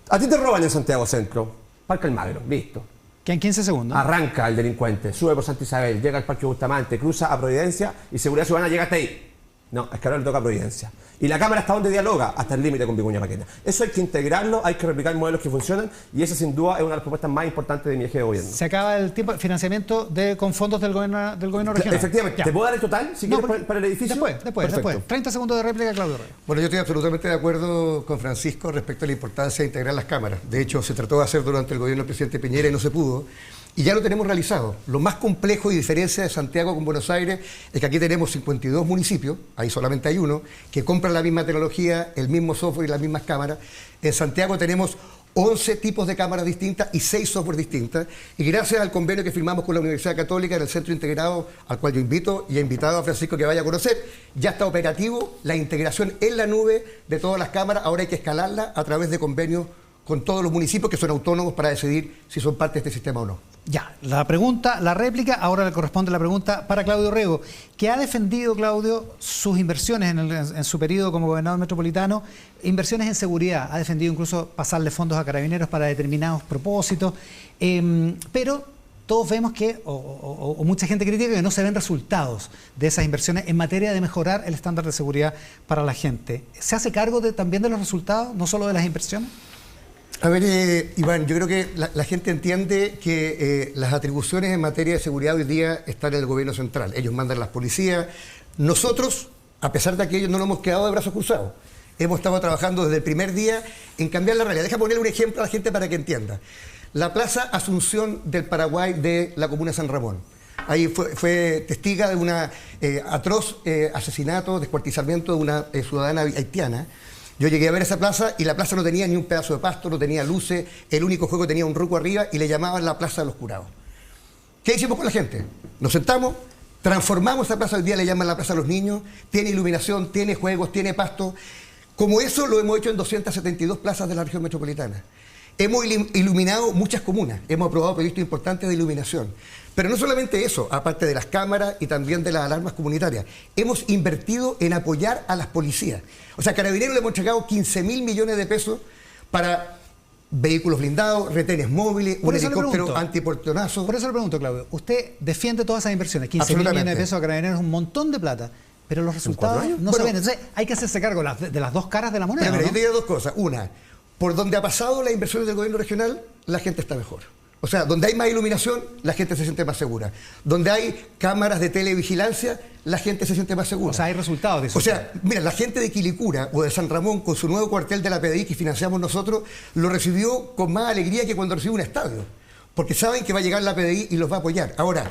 A ti te roban en Santiago Centro, Parque Almagro, listo. Que en 15 segundos. Arranca el delincuente, sube por Santa Isabel, llega al Parque Bustamante, cruza a Providencia y Seguridad Ciudadana llega hasta ahí. No, es que ahora le toca a Providencia. Y la cámara hasta donde dialoga, hasta el límite con Vicuña Maquena. Eso hay que integrarlo, hay que replicar modelos que funcionan y esa sin duda es una de las propuestas más importantes de mi eje de gobierno. Se acaba el tiempo de financiamiento con fondos del gobierno regional. Efectivamente. Ya. ¿Te puedo dar el total si quieres para el edificio? Después. 30 segundos de réplica, Claudio Rego. Bueno, yo estoy absolutamente de acuerdo con Francisco respecto a la importancia de integrar las cámaras. De hecho, se trató de hacer durante el gobierno del presidente Piñera y no se pudo. Y ya lo tenemos realizado. Lo más complejo y diferencia de Santiago con Buenos Aires es que aquí tenemos 52 municipios, ahí solamente hay uno, que compran la misma tecnología, el mismo software y las mismas cámaras. En Santiago tenemos 11 tipos de cámaras distintas y 6 software distintas. Y gracias al convenio que firmamos con la Universidad Católica en el Centro Integrado, al cual yo invito y he invitado a Francisco que vaya a conocer, ya está operativo la integración en la nube de todas las cámaras. Ahora hay que escalarla a través de convenios con todos los municipios que son autónomos para decidir si son parte de este sistema o no. Ya, la réplica, ahora le corresponde la pregunta para Claudio Rego, que ha defendido, Claudio, sus inversiones en su periodo como gobernador metropolitano, inversiones en seguridad, ha defendido incluso pasarle fondos a Carabineros para determinados propósitos, pero todos vemos que, o mucha gente critica que no se ven resultados de esas inversiones en materia de mejorar el estándar de seguridad para la gente. ¿Se hace cargo también de los resultados, no solo de las inversiones? A ver, Iván, yo creo que la gente entiende que las atribuciones en materia de seguridad hoy día están en el gobierno central. Ellos mandan las policías. Nosotros, a pesar de que ellos no nos hemos quedado de brazos cruzados, hemos estado trabajando desde el primer día en cambiar la realidad. Deja ponerle un ejemplo a la gente para que entienda. La Plaza Asunción del Paraguay de la comuna de San Ramón. Ahí fue testiga de un atroz asesinato, descuartizamiento de una ciudadana haitiana. Yo llegué a ver esa plaza y la plaza no tenía ni un pedazo de pasto, no tenía luces, el único juego tenía un ruco arriba y le llamaban la Plaza de los Curados. ¿Qué hicimos con la gente? Nos sentamos, transformamos esa plaza, hoy día le llaman la Plaza de los Niños, tiene iluminación, tiene juegos, tiene pasto. Como eso lo hemos hecho en 272 plazas de la región metropolitana. Hemos iluminado muchas comunas, hemos aprobado proyectos importantes de iluminación. Pero no solamente eso, aparte de las cámaras y también de las alarmas comunitarias, hemos invertido en apoyar a las policías. O sea, a Carabineros le hemos entregado 15.000 millones de pesos para vehículos blindados, retenes móviles, un helicóptero antiportonazo. Por eso le pregunto, Claudio, usted defiende todas esas inversiones, 15.000 millones de pesos a Carabineros, un montón de plata, pero los resultados no se ven. Entonces hay que hacerse cargo de las dos caras de la moneda. Mira, ¿no? yo te digo dos cosas. Una, por donde ha pasado las inversiones del gobierno regional, la gente está mejor. O sea, donde hay más iluminación, la gente se siente más segura. Donde hay cámaras de televigilancia, la gente se siente más segura. O sea, hay resultados de eso. O sea, mira, la gente de Quilicura o de San Ramón, con su nuevo cuartel de la PDI que financiamos nosotros, lo recibió con más alegría que cuando recibió un estadio. Porque saben que va a llegar la PDI y los va a apoyar. Ahora,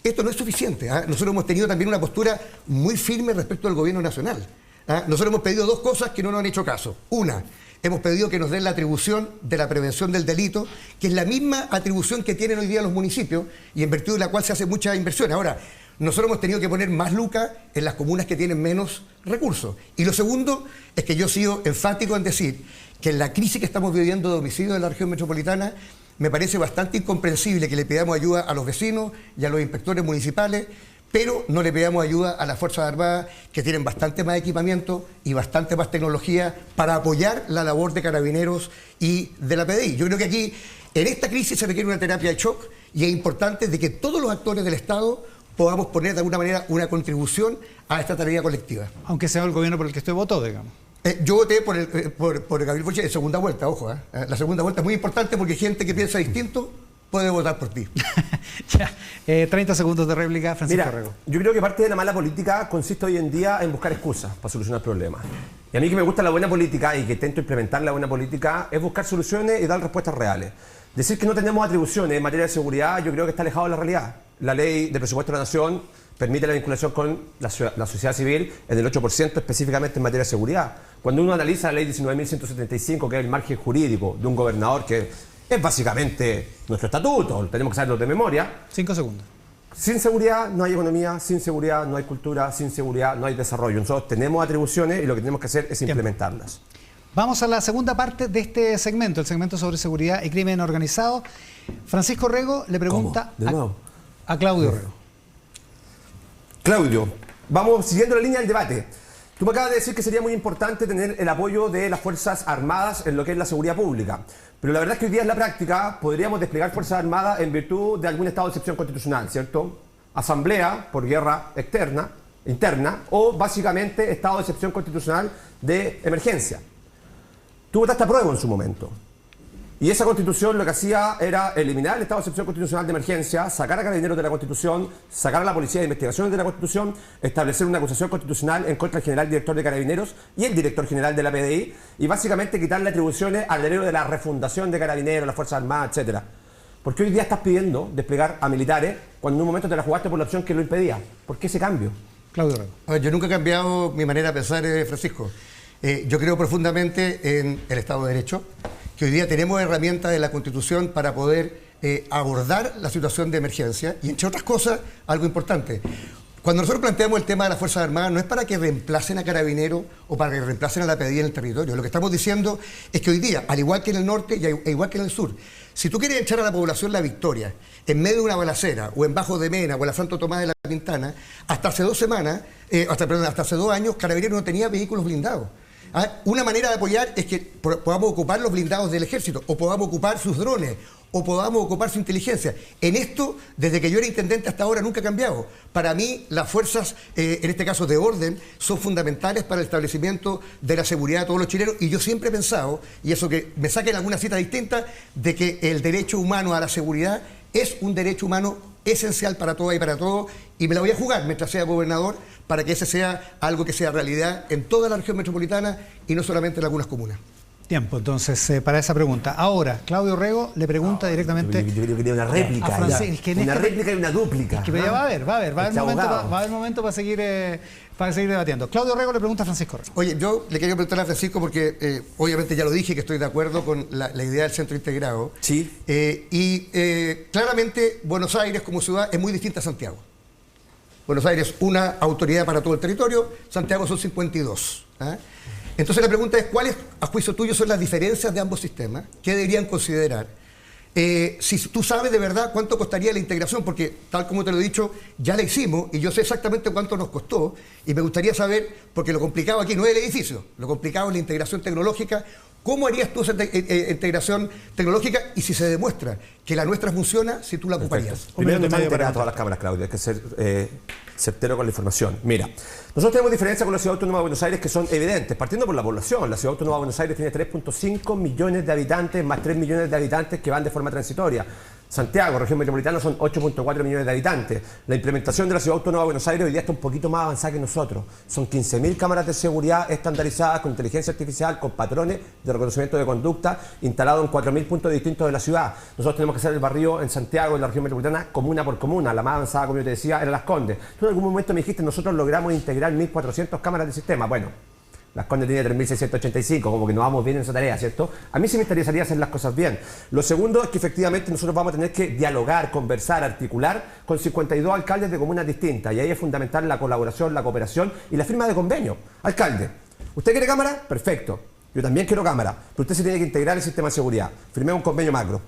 esto no es suficiente. Nosotros hemos tenido también una postura muy firme respecto al gobierno nacional. Nosotros hemos pedido dos cosas que no nos han hecho caso. Una, hemos pedido que nos den la atribución de la prevención del delito, que es la misma atribución que tienen hoy día los municipios y en virtud de la cual se hace mucha inversión. Ahora, nosotros hemos tenido que poner más lucas en las comunas que tienen menos recursos. Y lo segundo es que yo he sido enfático en decir que en la crisis que estamos viviendo de homicidios en la región metropolitana, me parece bastante incomprensible que le pidamos ayuda a los vecinos y a los inspectores municipales, pero no le pidamos ayuda a las Fuerzas Armadas, que tienen bastante más equipamiento y bastante más tecnología para apoyar la labor de Carabineros y de la PDI. Yo creo que aquí, en esta crisis, se requiere una terapia de shock y es importante de que todos los actores del Estado podamos poner de alguna manera una contribución a esta tarea colectiva. Aunque sea el gobierno por el que usted votó, digamos. Yo voté por Gabriel Boric en segunda vuelta, ojo. La segunda vuelta es muy importante porque gente que piensa distinto puede votar por ti. Ya, 30 segundos de réplica, Francisco Rego. Yo creo que parte de la mala política consiste hoy en día en buscar excusas para solucionar problemas. Y a mí que me gusta la buena política y que intento implementar la buena política es buscar soluciones y dar respuestas reales. Decir que no tenemos atribuciones en materia de seguridad yo creo que está alejado de la realidad. La ley de presupuesto de la Nación permite la vinculación con la sociedad civil en el 8% específicamente en materia de seguridad. Cuando uno analiza la ley 19.175, que es el margen jurídico de un gobernador que es básicamente nuestro estatuto, tenemos que saberlo de memoria. 5 segundos. Sin seguridad no hay economía, sin seguridad no hay cultura, sin seguridad no hay desarrollo. Nosotros tenemos atribuciones y lo que tenemos que hacer es implementarlas. Vamos a la segunda parte de este segmento, el segmento sobre seguridad y crimen organizado. Francisco Rego le pregunta a Claudio Rego. Claudio, vamos siguiendo la línea del debate. Tú me acabas de decir que sería muy importante tener el apoyo de las Fuerzas Armadas en lo que es la seguridad pública. Pero la verdad es que hoy día en la práctica podríamos desplegar Fuerzas Armadas en virtud de algún estado de excepción constitucional, ¿cierto? Asamblea por guerra interna o básicamente estado de excepción constitucional de emergencia. Tú votaste a prueba en su momento. Y esa constitución lo que hacía era eliminar el estado de excepción constitucional de emergencia, sacar a Carabineros de la Constitución, sacar a la Policía de Investigaciones de la Constitución, establecer una acusación constitucional en contra del general director de Carabineros y el director general de la PDI y básicamente quitarle atribuciones al derecho de la refundación de Carabineros, las Fuerzas Armadas, etc. ¿Por qué hoy día estás pidiendo desplegar a militares cuando en un momento te la jugaste por la opción que lo impedía? ¿Por qué ese cambio? Claudio Rego. A ver, yo nunca he cambiado mi manera de pensar, Francisco. Yo creo profundamente en el Estado de Derecho, que hoy día tenemos herramientas de la Constitución para poder abordar la situación de emergencia y, entre otras cosas, algo importante. Cuando nosotros planteamos el tema de las Fuerzas Armadas, no es para que reemplacen a Carabineros o para que reemplacen a la PDI en el territorio. Lo que estamos diciendo es que hoy día, al igual que en el norte e igual que en el sur, si tú quieres echar a la población La Victoria en medio de una balacera, o en Bajo de Mena, o en la Santo Tomás de la Pintana, hasta hace 2 años, Carabineros no tenía vehículos blindados. Una manera de apoyar es que podamos ocupar los blindados del ejército, o podamos ocupar sus drones, o podamos ocupar su inteligencia. En esto, desde que yo era intendente hasta ahora, nunca ha cambiado. Para mí, las fuerzas, en este caso de orden, son fundamentales para el establecimiento de la seguridad de todos los chilenos, y yo siempre he pensado, y eso que me saquen alguna cita distinta, de que el derecho humano a la seguridad es un derecho humano esencial para todas y para todos, y me la voy a jugar mientras sea gobernador para que ese sea algo que sea realidad en toda la región metropolitana y no solamente en algunas comunas. Tiempo, entonces, para esa pregunta. Ahora, Claudio Rego le pregunta directamente... Yo creo que tiene una réplica. Una réplica y una dúplica. Es que ya va a haber momento para seguir debatiendo. Claudio Rego le pregunta a Francisco Rego. Oye, yo le quería preguntar a Francisco porque obviamente ya lo dije que estoy de acuerdo con la idea del centro integrado. Sí. Claramente Buenos Aires como ciudad es muy distinta a Santiago. Buenos Aires es una autoridad para todo el territorio, Santiago son 52. Entonces la pregunta es, ¿cuáles, a juicio tuyo, son las diferencias de ambos sistemas? ¿Qué deberían considerar? Si tú sabes de verdad cuánto costaría la integración, porque tal como te lo he dicho, ya la hicimos y yo sé exactamente cuánto nos costó y me gustaría saber, porque lo complicado aquí no es el edificio, lo complicado es la integración tecnológica. ¿Cómo harías tú esa integración tecnológica? Y si se demuestra que la nuestra funciona, si tú la ocuparías. Primero no me integrar a todas las cámaras, Claudia, hay que ser certero con la información. Mira, nosotros tenemos diferencias con la Ciudad Autónoma de Buenos Aires que son evidentes, partiendo por la población. La Ciudad Autónoma de Buenos Aires tiene 3.5 millones de habitantes, más 3 millones de habitantes que van de forma transitoria. Santiago, región metropolitana, son 8.4 millones de habitantes. La implementación de la Ciudad Autónoma de Buenos Aires hoy día está un poquito más avanzada que nosotros. Son 15.000 cámaras de seguridad estandarizadas con inteligencia artificial, con patrones de reconocimiento de conducta, instalados en 4.000 puntos distintos de la ciudad. Nosotros tenemos que hacer el barrio en Santiago, en la región metropolitana, comuna por comuna. La más avanzada, como yo te decía, era Las Condes. Tú en algún momento me dijiste, nosotros logramos integrar 1.400 cámaras de sistema. Bueno, Las Condes tiene 3.685, como que no vamos bien en esa tarea, ¿cierto? A mí sí me interesaría hacer las cosas bien. Lo segundo es que efectivamente nosotros vamos a tener que dialogar, conversar, articular con 52 alcaldes de comunas distintas. Y ahí es fundamental la colaboración, la cooperación y la firma de convenio. Alcalde, ¿usted quiere cámara? Perfecto. Yo también quiero cámara, pero usted se tiene que integrar el sistema de seguridad. Firmemos un convenio macro.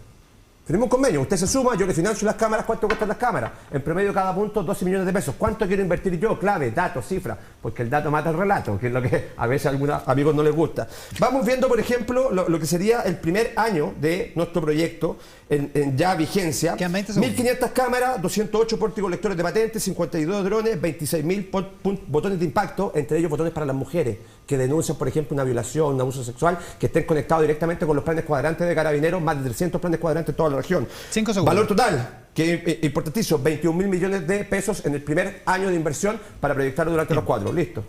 Firmemos un convenio, usted se suma, yo le financio las cámaras, ¿cuánto cuestan las cámaras? En promedio cada punto 12 millones de pesos. ¿Cuánto quiero invertir yo? Clave, datos, cifras, porque el dato mata el relato, que es lo que a veces a algunos amigos no les gusta. Vamos viendo, por ejemplo, lo que sería el primer año de nuestro proyecto en ya vigencia. 1.500 cámaras, 208 pórticos lectores de patentes, 52 drones, 26.000 botones de impacto, entre ellos botones para las mujeres, que denuncian, por ejemplo, una violación, un abuso sexual, que estén conectados directamente con los planes cuadrantes de Carabineros, más de 300 planes cuadrantes en toda la región. 5 segundos. Valor total, que es importantísimo, 21.000 millones de pesos en el primer año de inversión para proyectarlo durante los 4. Listo.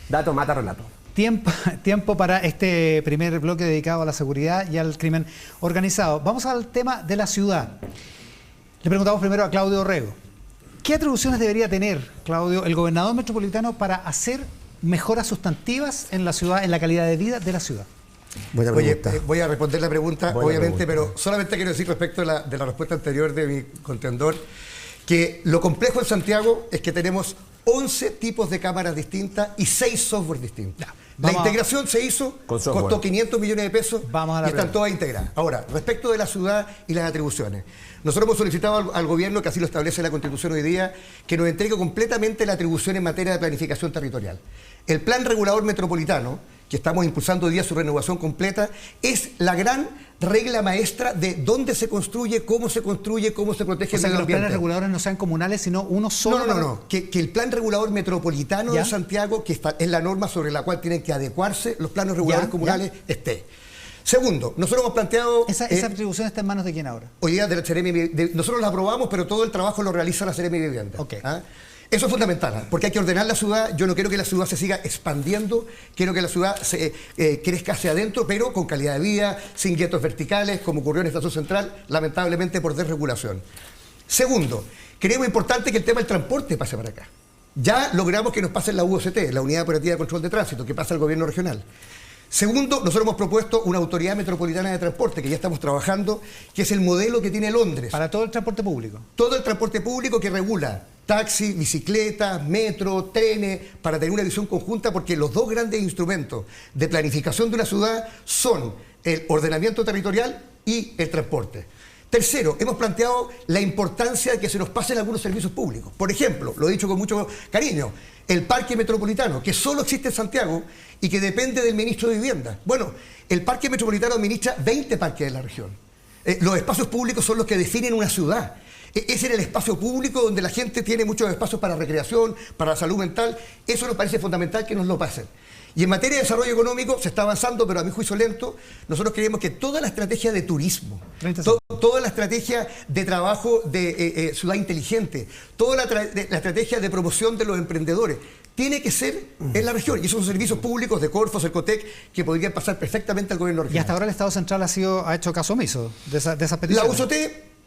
Dato mata relato. Tiempo para este primer bloque dedicado a la seguridad y al crimen organizado. Vamos al tema de la ciudad. Le preguntamos primero a Claudio Orrego. ¿Qué atribuciones debería tener, Claudio, el gobernador metropolitano para hacer mejoras sustantivas en la ciudad, en la calidad de vida de la ciudad? Oye, voy a responder la pregunta, obviamente, pero solamente quiero decir respecto de la respuesta anterior de mi contendor, que lo complejo en Santiago es que tenemos 11 tipos de cámaras distintas y 6 software distintos. La integración se hizo, costó 500 millones de pesos y están todas integradas. Ahora, respecto de la ciudad y las atribuciones, nosotros hemos solicitado al gobierno, que así lo establece la Constitución hoy día, que nos entregue completamente la atribución en materia de planificación territorial. El Plan Regulador Metropolitano, que estamos impulsando hoy día su renovación completa, es la gran regla maestra de dónde se construye, cómo se protege el medio ambiente. O sea, que los planes reguladores no sean comunales, sino uno solo. No. Que el Plan Regulador Metropolitano de Santiago, que es la norma sobre la cual tienen que adecuarse los planes reguladores comunales, esté. Segundo, nosotros hemos planteado... ¿Esa atribución está en manos de quién ahora? Hoy día de la Seremi, nosotros la aprobamos, pero todo el trabajo lo realiza la Seremi Vivienda. Okay. Eso es fundamental, porque hay que ordenar la ciudad. Yo no quiero que la ciudad se siga expandiendo, quiero que la ciudad crezca hacia adentro, pero con calidad de vida, sin guetos verticales, como ocurrió en Estación Central, lamentablemente por desregulación. Segundo, creemos importante que el tema del transporte pase para acá. Ya logramos que nos pase la UOCT, la Unidad Operativa de Control de Tránsito, que pasa al gobierno regional. Segundo, nosotros hemos propuesto una autoridad metropolitana de transporte, que ya estamos trabajando, que es el modelo que tiene Londres. Para todo el transporte público. Todo el transporte público que regula taxi, bicicletas, metro, trenes, para tener una visión conjunta, porque los dos grandes instrumentos de planificación de una ciudad son el ordenamiento territorial y el transporte. Tercero, hemos planteado la importancia de que se nos pasen algunos servicios públicos. Por ejemplo, lo he dicho con mucho cariño, el parque metropolitano, que solo existe en Santiago y que depende del ministro de Vivienda. Bueno, el parque metropolitano administra 20 parques de la región. Los espacios públicos son los que definen una ciudad. Es en el espacio público donde la gente tiene muchos espacios para recreación, para la salud mental. Eso nos parece fundamental que nos lo pasen. Y en materia de desarrollo económico se está avanzando, pero a mi juicio lento. Nosotros creemos que toda la estrategia de turismo, toda la estrategia de trabajo de ciudad inteligente, toda la estrategia de promoción de los emprendedores, tiene que ser en la región. Y esos son servicios públicos de Corfo, Cercotec, que podrían pasar perfectamente al gobierno regional. Y hasta ahora el Estado Central ha hecho caso omiso de esas peticiones. La UOCT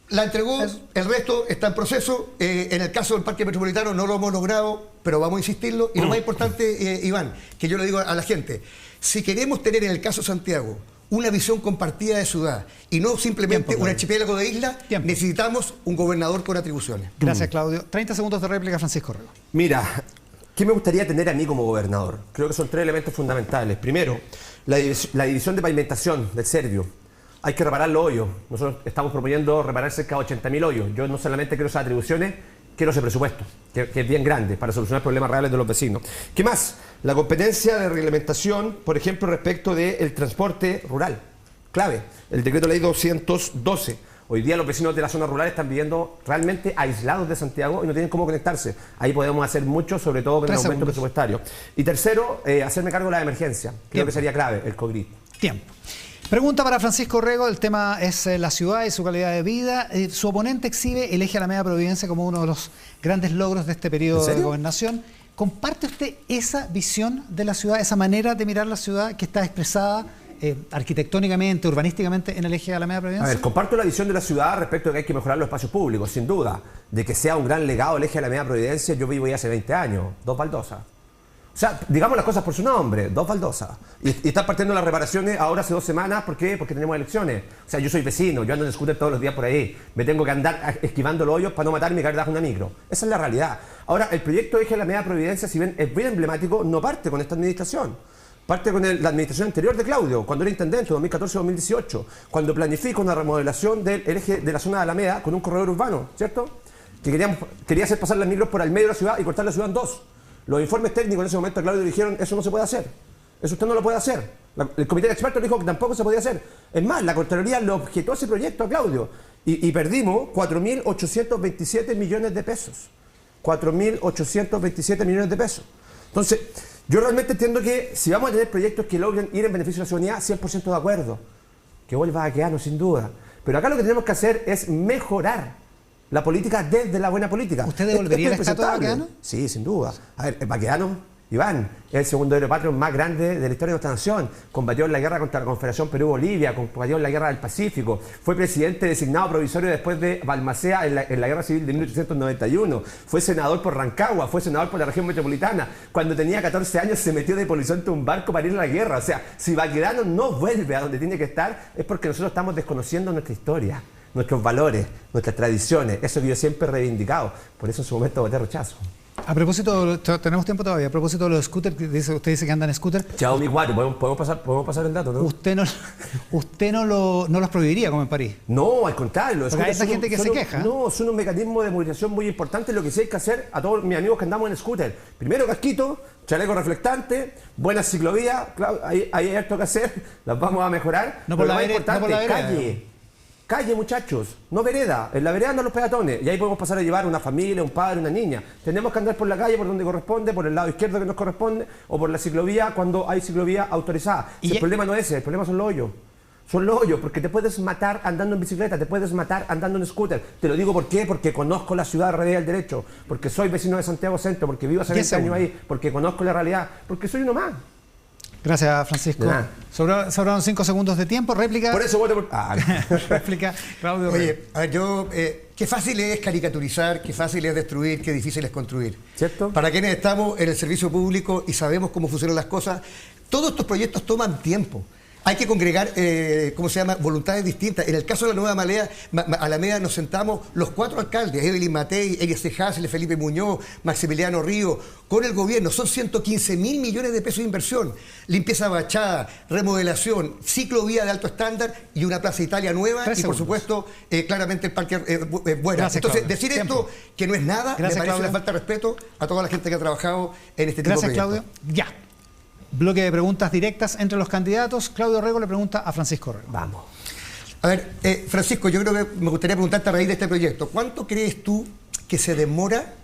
la entregó, el resto está en proceso. En el caso del Parque Metropolitano no lo hemos logrado, pero vamos a insistirlo. Y lo más importante, Iván, que yo le digo a la gente, si queremos tener en el caso Santiago una visión compartida de ciudad y no simplemente un archipiélago de islas, necesitamos un gobernador con atribuciones. Gracias, Claudio. 30 segundos de réplica, Francisco Orrego. Mira, ¿qué me gustaría tener a mí como gobernador? Creo que son 3 elementos fundamentales. Primero, la división de pavimentación del Servio. Hay que reparar los hoyos. Nosotros estamos proponiendo reparar cerca de 80.000 hoyos. Yo no solamente quiero esas atribuciones, quiero ese presupuesto, que es bien grande, para solucionar problemas reales de los vecinos. ¿Qué más? La competencia de reglamentación, por ejemplo, respecto del transporte rural. Clave, el decreto ley 212. Hoy día los vecinos de las zonas rurales están viviendo realmente aislados de Santiago y no tienen cómo conectarse. Ahí podemos hacer mucho, sobre todo con el aumento presupuestario. Y tercero, hacerme cargo de la emergencia. Creo que sería clave, el COGRID. Tiempo. Pregunta para Francisco Orrego, el tema es la ciudad y su calidad de vida. Su oponente exhibe el eje Alameda Providencia como uno de los grandes logros de este periodo de gobernación. ¿Comparte usted esa visión de la ciudad, esa manera de mirar la ciudad que está expresada arquitectónicamente, urbanísticamente en el eje Alameda Providencia? A ver, comparto la visión de la ciudad respecto de que hay que mejorar los espacios públicos, sin duda. De que sea un gran legado el eje Alameda Providencia, yo vivo ya hace 20 años, 2 baldosas. O sea, digamos las cosas por su nombre, 2 baldosas. Y están partiendo las reparaciones ahora hace 2 semanas, ¿por qué? Porque tenemos elecciones. O sea, yo soy vecino, yo ando en scooter todos los días por ahí. Me tengo que andar esquivando los hoyos para no matarme y caer debajo de una micro. Esa es la realidad. Ahora, el proyecto Eje Alameda Providencia, si bien es bien emblemático, no parte con esta administración. Parte con la administración anterior de Claudio, cuando era intendente, 2014-2018, cuando planifica una remodelación del eje de la zona de Alameda con un corredor urbano, ¿cierto? Que quería hacer pasar las micros por el medio de la ciudad y cortar la ciudad en 2. Los informes técnicos en ese momento de Claudio dijeron, eso no se puede hacer, eso usted no lo puede hacer. El comité de expertos dijo que tampoco se podía hacer. Es más, la Contraloría le objetó ese proyecto a Claudio y perdimos 4.827 millones de pesos. 4.827 millones de pesos. Entonces, Yo realmente entiendo que si vamos a tener proyectos que logren ir en beneficio de la ciudadanía, 100% de acuerdo. Que vuelva a quedarnos sin duda. Pero acá lo que tenemos que hacer es mejorar la política desde la buena política. ¿Usted devolvería el estatus de Baquedano? Sí, sin duda. A ver, Baquedano, Iván, es el segundo héroe patrio más grande de la historia de nuestra nación. Combatió en la guerra contra la Confederación Perú-Bolivia, combatió en la guerra del Pacífico, fue presidente designado provisorio después de Balmaceda en la guerra civil de 1891, fue senador por Rancagua, fue senador por la región metropolitana. Cuando tenía 14 años se metió de polizonte a un barco para ir a la guerra. O sea, si Baquedano no vuelve a donde tiene que estar, es porque nosotros estamos desconociendo nuestra historia, nuestros valores, nuestras tradiciones. Eso que yo siempre he reivindicado. Por eso en su momento voté rechazo. A propósito, tenemos tiempo todavía, a propósito de los scooters, usted dice que andan en scooter. Xiaomi 4, podemos pasar el dato, ¿no? Usted no los prohibiría como en París. No, al contrario. Porque hay esa gente que se queja. No, son un mecanismo de movilización muy importante. Lo que sí hay que hacer a todos mis amigos que andamos en scooter. Primero, casquito, chaleco reflectante, buena ciclovía. Claro, hay harto que hacer, las vamos a mejorar. No por la vereda, Calle, muchachos, no vereda. En la vereda andan los peatones. Y ahí podemos pasar a llevar una familia, un padre, una niña. Tenemos que andar por la calle por donde corresponde, por el lado izquierdo que nos corresponde, o por la ciclovía cuando hay ciclovía autorizada. El problema no es ese, el problema son los hoyos. Son los hoyos, porque te puedes matar andando en bicicleta, te puedes matar andando en scooter. Te lo digo ¿por qué? Porque conozco la ciudad alrededor del derecho, porque soy vecino de Santiago Centro, porque vivo hace 20 años ahí, porque conozco la realidad, porque soy uno más. Gracias, Francisco. Sobraron 5 segundos de tiempo. Réplica. Por eso voto por... Réplica, Claudio. Oye, a ver, qué fácil es caricaturizar, qué fácil es destruir, qué difícil es construir. ¿Cierto? Para quienes estamos en el servicio público y sabemos cómo funcionan las cosas, todos estos proyectos toman tiempo. Hay que congregar, voluntades distintas. En el caso de la Nueva Alameda nos sentamos los 4 alcaldes, Evelyn Matei, Eliezer Hasle, Felipe Muñoz, Maximiliano Río, con el gobierno. Son 115.000 millones de pesos de inversión. Limpieza bachada, remodelación, ciclovía de alto estándar y una Plaza Italia nueva y, por supuesto, claramente el parque bueno. Entonces, Claudio. Decir esto, que no es nada, me parece una falta de respeto a toda la gente que ha trabajado en este tipo de proyectos. Gracias, Claudio. Ya. Bloque de preguntas directas entre los candidatos. Claudio Rego le pregunta a Francisco Rego. Vamos. A ver, Francisco, yo creo que me gustaría preguntarte a raíz de este proyecto. ¿Cuánto crees tú que se demora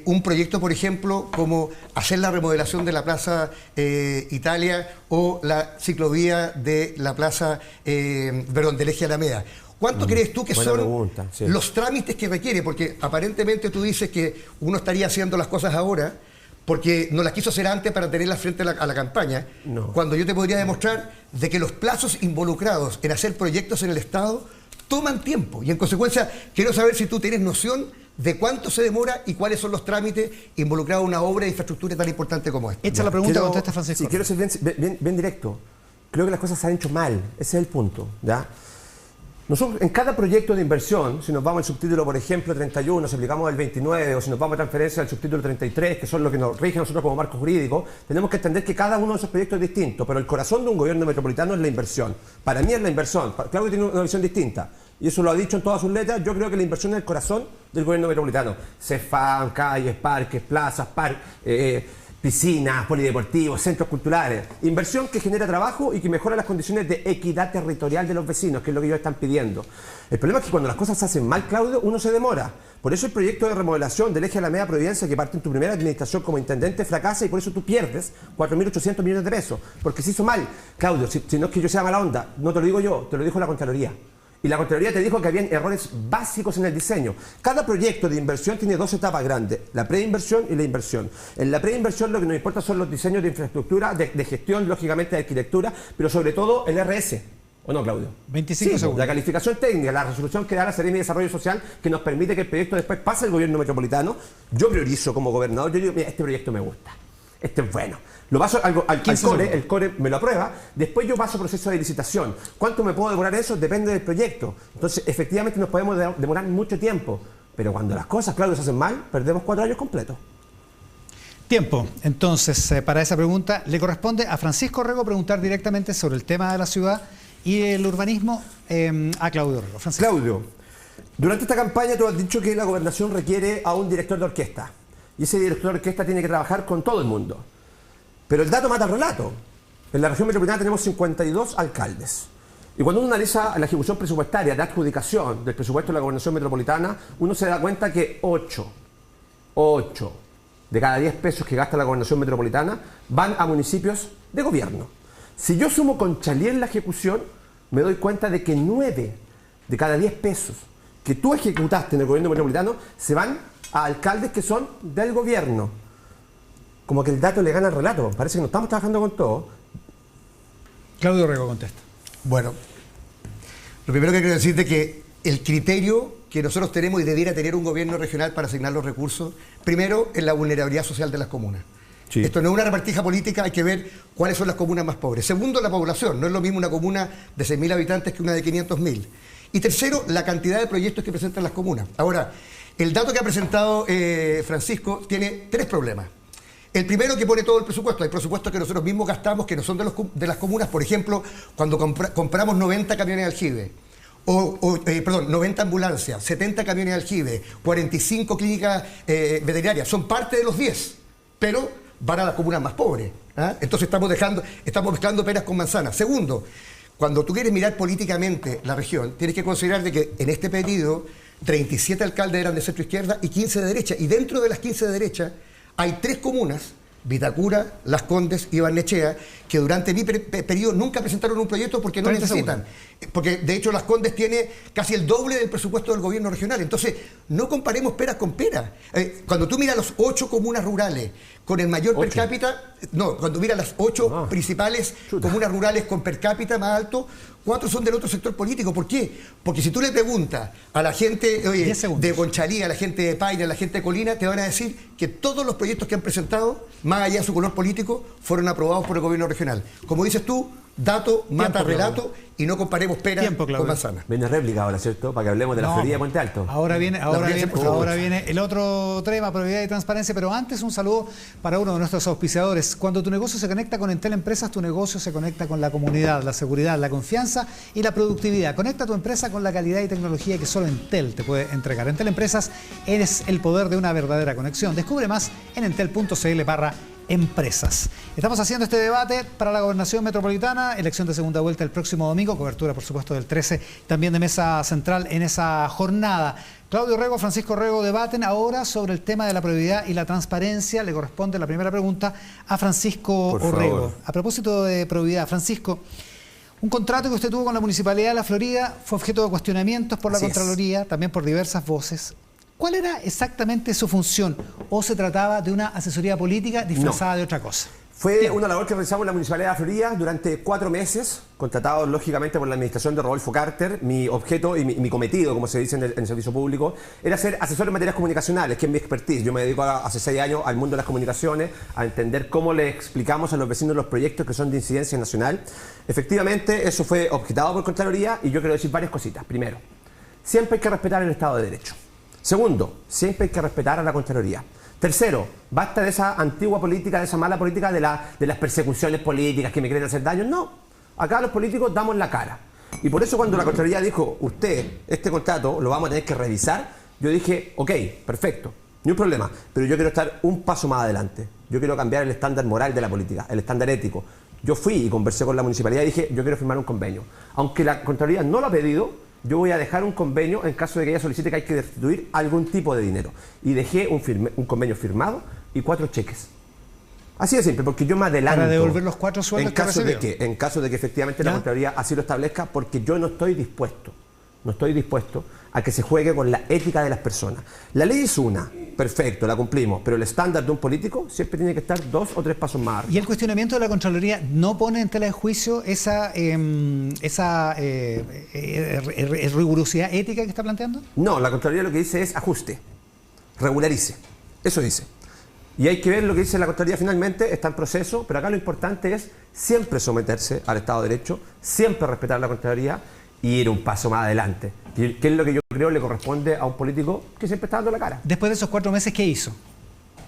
un proyecto, por ejemplo, como hacer la remodelación de la Plaza Italia o la ciclovía de la Plaza, del Eje Alameda? ¿Cuánto crees tú que son los trámites que requiere? Porque aparentemente tú dices que uno estaría haciendo las cosas ahora porque no las quiso hacer antes para tenerlas frente a la campaña, cuando yo te podría demostrar de que los plazos involucrados en hacer proyectos en el Estado toman tiempo. Y en consecuencia, quiero saber si tú tienes noción de cuánto se demora y cuáles son los trámites involucrados en una obra de infraestructura tan importante como esta. Echa la pregunta, contesta Francisco. Sí, quiero ser bien directo. Creo que las cosas se han hecho mal. Ese es el punto, ¿ya? Nosotros, en cada proyecto de inversión, si nos vamos al subtítulo, por ejemplo, 31, si aplicamos el 29, o si nos vamos a transferencia al subtítulo 33, que son lo que nos rige a nosotros como marco jurídico, tenemos que entender que cada uno de esos proyectos es distinto, pero el corazón de un gobierno metropolitano es la inversión. Para mí es la inversión. Claudio tiene una visión distinta, y eso lo ha dicho en todas sus letras. Yo creo que la inversión es el corazón del gobierno metropolitano. CEFAM, calles, parques, plazas, piscinas, polideportivos, centros culturales. Inversión que genera trabajo y que mejora las condiciones de equidad territorial de los vecinos, que es lo que ellos están pidiendo. El problema es que cuando las cosas se hacen mal, Claudio, uno se demora. Por eso el proyecto de remodelación del Eje Alameda Providencia, que parte en tu primera administración como intendente, fracasa y por eso tú pierdes 4.800 millones de pesos. Porque se hizo mal. Claudio, si no es que yo sea mala onda, no te lo digo yo, te lo dijo la Contraloría. Y la Contraloría te dijo que habían errores básicos en el diseño. Cada proyecto de inversión tiene 2 etapas grandes, la preinversión y la inversión. En la preinversión lo que nos importa son los diseños de infraestructura, de gestión, lógicamente de arquitectura, pero sobre todo el RS. ¿O no, Claudio? 25 segundos. La calificación técnica, la resolución que da la Seremi de Desarrollo Social, que nos permite que el proyecto después pase al gobierno metropolitano. Yo priorizo como gobernador, yo digo, mira, este proyecto me gusta. Este es bueno. Lo paso al core, el core me lo aprueba, después yo paso proceso de licitación. ¿Cuánto me puedo demorar eso? Depende del proyecto. Entonces, efectivamente nos podemos demorar mucho tiempo, pero cuando las cosas, Claudio, se hacen mal, perdemos 4 años completos. Tiempo. Entonces, para esa pregunta, le corresponde a Francisco Rego preguntar directamente sobre el tema de la ciudad y el urbanismo a Claudio Rego. Francisco. Claudio, durante esta campaña tú has dicho que la gobernación requiere a un director de orquesta. Y ese director de orquesta tiene que trabajar con todo el mundo. Pero el dato mata el relato. En la región metropolitana tenemos 52 alcaldes. Y cuando uno analiza la ejecución presupuestaria de adjudicación del presupuesto de la gobernación metropolitana, uno se da cuenta que 8 de cada 10 pesos que gasta la gobernación metropolitana van a municipios de gobierno. Si yo sumo Conchalí en la ejecución, me doy cuenta de que 9 de cada 10 pesos que tú ejecutaste en el gobierno metropolitano se van a alcaldes que son del gobierno. Como que el dato le gana al relato. Parece que no estamos trabajando con todo. Claudio Rego contesta. Bueno, lo primero que quiero decirte es que el criterio que nosotros tenemos y debiera tener un gobierno regional para asignar los recursos, primero, es la vulnerabilidad social de las comunas. Sí. Esto no es una repartija política, hay que ver cuáles son las comunas más pobres. Segundo, la población. No es lo mismo una comuna de 6.000 habitantes que una de 500.000. Y tercero, la cantidad de proyectos que presentan las comunas. Ahora, el dato que ha presentado Francisco tiene 3 problemas. El primero, que pone todo el presupuesto. Hay presupuestos que nosotros mismos gastamos que no son de las comunas. Por ejemplo, cuando compramos 90 camiones de aljibe, 90 ambulancias, 70 camiones de aljibe, 45 clínicas veterinarias. Son parte de los 10, pero van a las comunas más pobres. Entonces estamos mezclando peras con manzanas. Segundo, cuando tú quieres mirar políticamente la región, tienes que considerar de que en este periodo 37 alcaldes eran de centro izquierda y 15 de derecha. Y dentro de las 15 de derecha hay 3 comunas, Vitacura, Las Condes y Barnechea, que durante mi periodo nunca presentaron un proyecto porque no necesitan. Porque de hecho Las Condes tiene casi el doble del presupuesto del gobierno regional. Entonces, no comparemos peras con peras. Cuando tú miras las 8 comunas rurales con el mayor per cápita, cuando miras las 8 principales comunas rurales con per cápita más alto, 4 son del otro sector político. ¿Por qué? Porque si tú le preguntas a la gente de Conchalí, a la gente de Paine, a la gente de Colina, te van a decir que todos los proyectos que han presentado, más allá de su color político, fueron aprobados por el gobierno regional. Como dices tú, dato mata relato y no comparemos peras con manzanas. Viene réplica ahora, ¿cierto? Para que hablemos de la Florida de Puente Alto. Ahora viene el otro tema, probidad y transparencia, pero antes un saludo para uno de nuestros auspiciadores. Cuando tu negocio se conecta con Entel Empresas, tu negocio se conecta con la comunidad, la seguridad, la confianza y la productividad. Conecta tu empresa con la calidad y tecnología que solo Entel te puede entregar. Entel Empresas es el poder de una verdadera conexión. Descubre más en entel.cl/empresas. Estamos haciendo este debate para la gobernación metropolitana, elección de segunda vuelta el próximo domingo, cobertura por supuesto del 13, también de mesa central en esa jornada. Claudio Rego, Francisco Rego debaten ahora sobre el tema de la probidad y la transparencia. Le corresponde la primera pregunta a Francisco Orrego. A propósito de probidad, Francisco, un contrato que usted tuvo con la Municipalidad de La Florida fue objeto de cuestionamientos por la Contraloría, también por diversas voces. ¿Cuál era exactamente su función? ¿O se trataba de una asesoría política disfrazada de otra cosa? Fue una labor que realizamos en la Municipalidad de La Florida durante 4 meses, contratados lógicamente por la administración de Rodolfo Carter. Mi objeto y mi cometido, como se dice en el servicio público, era ser asesor en materias comunicacionales, que es mi expertise. Yo me dedico hace 6 años al mundo de las comunicaciones, a entender cómo le explicamos a los vecinos los proyectos que son de incidencia nacional. Efectivamente, eso fue objetado por Contraloría y yo quiero decir varias cositas. Primero, siempre hay que respetar el Estado de Derecho. Segundo, siempre hay que respetar a la Contraloría. Tercero, basta de esa antigua política, de esa mala política de las persecuciones políticas que me quieren hacer daño. No, acá los políticos damos la cara. Y por eso cuando la Contraloría dijo, usted, este contrato lo vamos a tener que revisar, yo dije, ok, perfecto, ni un problema, pero yo quiero estar un paso más adelante. Yo quiero cambiar el estándar moral de la política, el estándar ético. Yo fui y conversé con la Municipalidad y dije, yo quiero firmar un convenio. Aunque la Contraloría no lo ha pedido, yo voy a dejar un convenio en caso de que ella solicite que hay que restituir algún tipo de dinero. Y dejé un convenio firmado y 4 cheques. Así de simple, porque yo me adelanto. Para devolver los 4 sueldos que recibió. En caso de que efectivamente la Contraloría así lo establezca, porque yo no estoy dispuesto a que se juegue con la ética de las personas. La ley es una, perfecto, la cumplimos, pero el estándar de un político siempre tiene que estar 2 o 3 pasos más arriba. ¿Y el cuestionamiento de la Contraloría no pone en tela de juicio esa rigurosidad ética que está planteando? No, la Contraloría lo que dice es ajuste, regularice, eso dice. Y hay que ver lo que dice la Contraloría finalmente, está en proceso, pero acá lo importante es siempre someterse al Estado de Derecho, siempre respetar la Contraloría y ir un paso más adelante, que es lo que yo creo le corresponde a un político que siempre está dando la cara. Después de esos 4 meses, ¿qué hizo?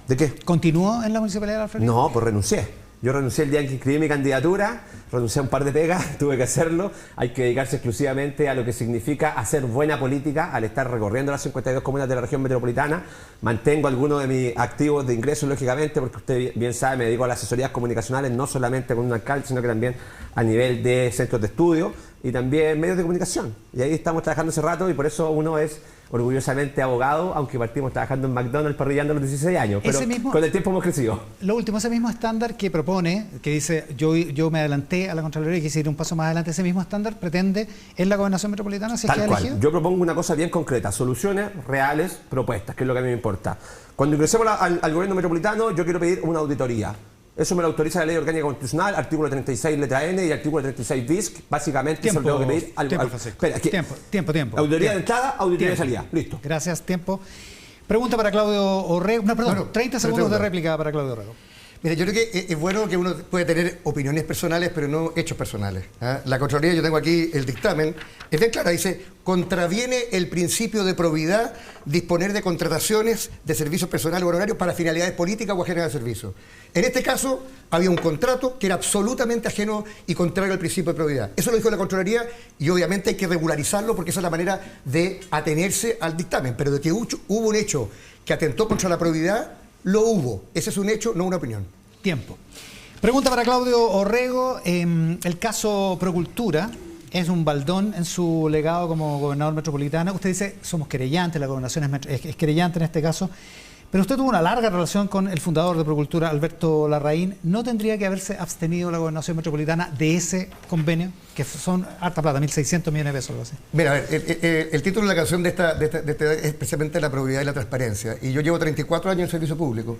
¿De qué? ¿Continuó en la Municipalidad de La Florida? No, pues renuncié. Yo renuncié el día en que inscribí mi candidatura, renuncié a un par de pegas, tuve que hacerlo. Hay que dedicarse exclusivamente a lo que significa hacer buena política al estar recorriendo las 52 comunas de la región metropolitana. Mantengo algunos de mis activos de ingresos, lógicamente, porque usted bien sabe, me dedico a las asesorías comunicacionales, no solamente con un alcalde, sino que también a nivel de centros de estudio y también medios de comunicación. Y ahí estamos trabajando hace rato y por eso uno es orgullosamente abogado, aunque partimos trabajando en McDonald's parrillando a los 16 años, pero con el tiempo hemos crecido. Lo último, ese mismo estándar que propone, que dice, yo me adelanté a la Contraloría y quise ir un paso más adelante, ese mismo estándar pretende en la Gobernación Metropolitana, si es que ha elegido. Yo propongo una cosa bien concreta, soluciones reales, propuestas, que es lo que a mí me importa. Cuando ingresemos al gobierno metropolitano, yo quiero pedir una auditoría. Eso me lo autoriza la Ley Orgánica Constitucional, artículo 36, letra N, y artículo 36 bis, básicamente se lo tengo que pedir al... Tiempo. Auditoría de entrada, auditoría de salida. Listo. Gracias, tiempo. Pregunta para Claudio Orrego. No, perdón, 30 segundos de réplica para Claudio Orrego. Mira, yo creo que es bueno que uno puede tener opiniones personales, pero no hechos personales. La Contraloría, yo tengo aquí el dictamen, es bien clara, dice, contraviene el principio de probidad disponer de contrataciones de servicios personales o honorarios para finalidades políticas o ajenas al servicio. En este caso, había un contrato que era absolutamente ajeno y contrario al principio de probidad. Eso lo dijo la Contraloría y obviamente hay que regularizarlo porque esa es la manera de atenerse al dictamen, pero de que hubo un hecho que atentó contra la probidad, lo hubo. Ese es un hecho, no una opinión. Tiempo. Pregunta para Claudio Orrego. El caso Procultura es un baldón en su legado como gobernador metropolitano. Usted dice, somos querellantes, la gobernación es querellante en este caso. Pero usted tuvo una larga relación con el fundador de Procultura, Alberto Larraín. ¿No tendría que haberse abstenido la gobernación metropolitana de ese convenio? Que son harta plata, 1.600 millones de pesos, algo así. Mira, a ver, el título de la canción de esta es precisamente la probidad y la transparencia. Y yo llevo 34 años en servicio público.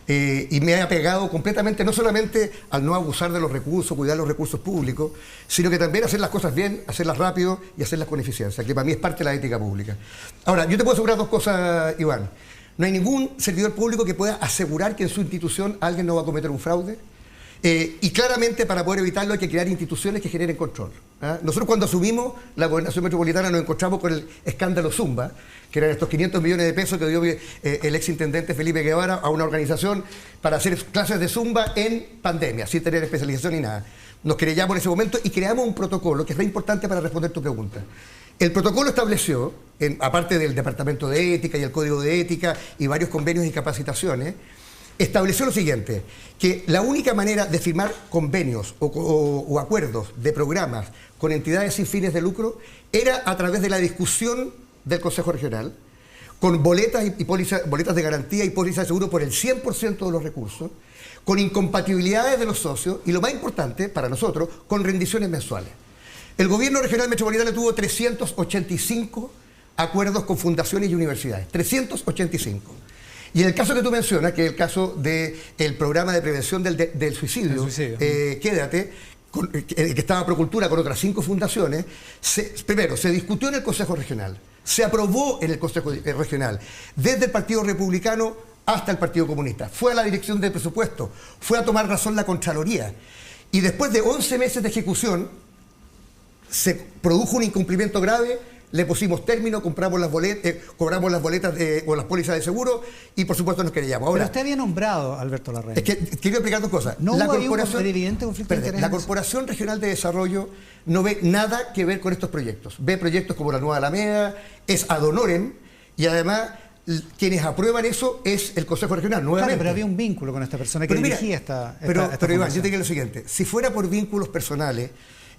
Y me he apegado completamente, no solamente al no abusar de los recursos, cuidar los recursos públicos, sino que también hacer las cosas bien, hacerlas rápido y hacerlas con eficiencia, que para mí es parte de la ética pública. Ahora, yo te puedo asegurar dos cosas, Iván. No hay ningún servidor público que pueda asegurar que en su institución alguien no va a cometer un fraude. Y claramente para poder evitarlo hay que crear instituciones que generen control. Nosotros cuando asumimos la gobernación metropolitana nos encontramos con el escándalo Zumba, que eran estos 500 millones de pesos que dio el exintendente Felipe Guevara a una organización para hacer clases de Zumba en pandemia, sin tener especialización ni nada. Nos querellamos en ese momento y creamos un protocolo que es muy importante para responder tu pregunta. El protocolo estableció, aparte del Departamento de Ética y el Código de Ética y varios convenios y capacitaciones, estableció lo siguiente, que la única manera de firmar convenios o acuerdos de programas con entidades sin fines de lucro era a través de la discusión del Consejo Regional, con boletas de garantía y pólizas de seguro por el 100% de los recursos, con incompatibilidades de los socios y, lo más importante para nosotros, con rendiciones mensuales. El gobierno regional metropolitano tuvo 385 acuerdos con fundaciones y universidades, 385. Y en el caso que tú mencionas, que es el caso del programa de prevención del suicidio, Quédate, que estaba Procultura con otras 5 fundaciones, primero se discutió en el Consejo Regional, se aprobó en el Consejo Regional, desde el Partido Republicano hasta el Partido Comunista. Fue a la dirección de presupuesto, fue a tomar razón la Contraloría. Y después de 11 meses de ejecución, se produjo un incumplimiento grave, le pusimos término, cobramos las boletas o las pólizas de seguro y por supuesto nos querellamos. Ahora, pero usted había nombrado a Alberto Larraín. Es que quiero explicar dos cosas. No hubo un evidente conflicto de interés. La Corporación Regional de Desarrollo no ve nada que ver con estos proyectos. Ve proyectos como la Nueva Alameda, es ad honorem y además quienes aprueban eso es el Consejo Regional, nuevamente. Claro, pero había un vínculo con esta persona que dirigía esta Pero Iván, yo te digo lo siguiente, si fuera por vínculos personales,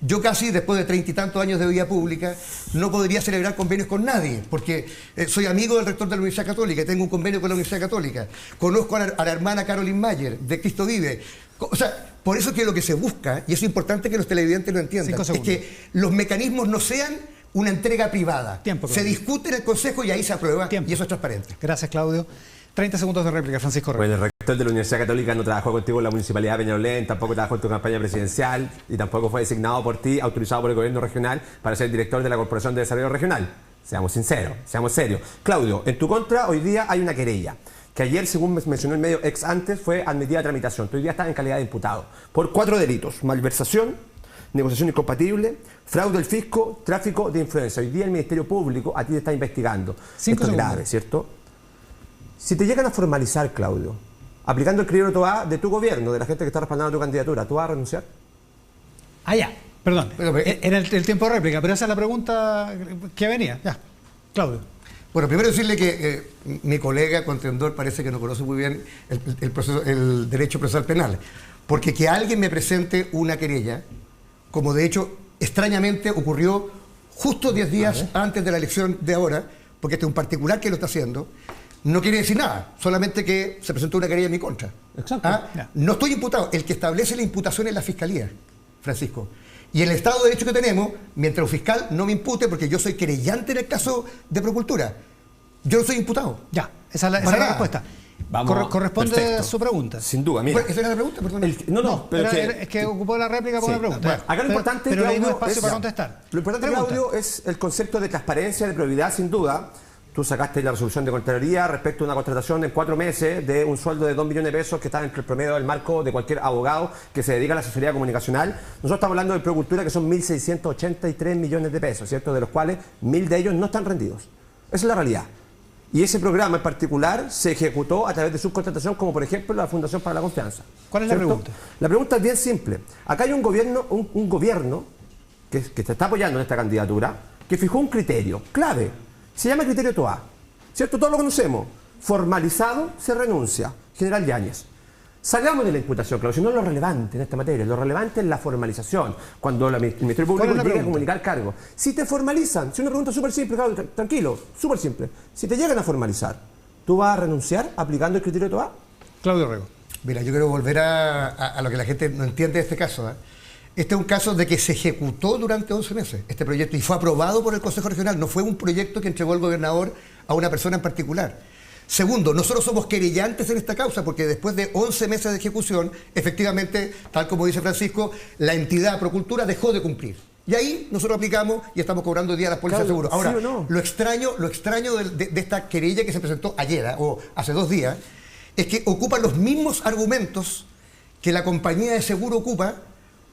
yo casi, después de 30 y tantos años de vida pública, no podría celebrar convenios con nadie, porque soy amigo del rector de la Universidad Católica, tengo un convenio con la Universidad Católica, conozco a la hermana Caroline Mayer, de Cristo Vive. O sea, por eso que lo que se busca, y es importante que los televidentes lo entiendan, es que los mecanismos no sean una entrega privada. Se discute en el Consejo y ahí se aprueba, y eso es transparente. Gracias, Claudio. 30 segundos de réplica, Francisco Reyes. Bueno, el rector de la Universidad Católica no trabajó contigo en la Municipalidad de Peñalolén, tampoco trabajó en tu campaña presidencial y tampoco fue designado por ti, autorizado por el gobierno regional para ser director de la Corporación de Desarrollo Regional. Seamos sinceros, seamos serios. Claudio, en tu contra hoy día hay una querella que ayer, según mencionó el medio ex antes, fue admitida a tramitación. Tú hoy día estás en calidad de imputado por 4 delitos: malversación, negociación incompatible, fraude al fisco, tráfico de influencia. Hoy día el Ministerio Público a ti te está investigando. Esto es grave, ¿cierto? Si te llegan a formalizar, Claudio, aplicando el criterio TOA de tu gobierno, de la gente que está respaldando tu candidatura, ¿tú vas a renunciar? Ah, ya, perdón. Era el tiempo de réplica, pero esa es la pregunta que venía. Ya, Claudio. Bueno, primero decirle que mi colega contendor parece que no conoce muy bien el derecho procesal penal, porque que alguien me presente una querella, como de hecho extrañamente ocurrió justo 10 días antes de la elección de ahora, porque este es un particular que lo está haciendo, no quiere decir nada, solamente que se presentó una querella en mi contra. Exacto. No estoy imputado. El que establece la imputación es la Fiscalía, Francisco. Y el Estado de Derecho que tenemos, mientras el fiscal no me impute, porque yo soy querellante en el caso de Procultura, yo no soy imputado. Ya, esa es la respuesta. Corresponde perfecto. a su pregunta. Sin duda, mira. ¿Esa era la pregunta? Perdón. No, pero es que ocupó la réplica por una pregunta. Bueno, acá lo importante, pero le Claudio, dimos espacio es, para contestar. Lo importante, Claudio, es el concepto de transparencia, de probidad, sin duda. Tú sacaste la resolución de Contraloría respecto a una contratación en 4 meses de un sueldo de 2 millones de pesos que está entre el promedio del marco de cualquier abogado que se dedica a la asesoría comunicacional. Nosotros estamos hablando de Procultura, que son 1.683 millones de pesos, ¿cierto? De los cuales 1.000 de ellos no están rendidos. Esa es la realidad. Y ese programa en particular se ejecutó a través de subcontratación, como por ejemplo la Fundación para la Confianza. ¿Cuál es la pregunta? La pregunta es bien simple. Acá hay un gobierno que te está apoyando en esta candidatura, que fijó un criterio clave. Se llama criterio TOA, ¿cierto? Todos lo conocemos. Formalizado, se renuncia. General Yáñez. Salgamos de la imputación, Claudio, si no es lo relevante en esta materia. Lo relevante es la formalización. Cuando el Ministerio Público llega a comunicar cargo. Si te formalizan, si una pregunta súper simple, Claudio, tranquilo, súper simple. Si te llegan a formalizar, ¿tú vas a renunciar aplicando el criterio TOA? Claudio Rego. Mira, yo quiero volver a lo que la gente no entiende de este caso. Este es un caso de que se ejecutó durante 11 meses este proyecto y fue aprobado por el Consejo Regional. No fue un proyecto que entregó el gobernador a una persona en particular. Segundo, nosotros somos querellantes en esta causa porque después de 11 meses de ejecución, efectivamente, tal como dice Francisco, la entidad Procultura dejó de cumplir. Y ahí nosotros aplicamos y estamos cobrando hoy día las pólizas de seguro. Ahora, ¿sí o no? lo extraño de esta querella que se presentó ayer o hace 2 días es que ocupa los mismos argumentos que la compañía de seguro ocupa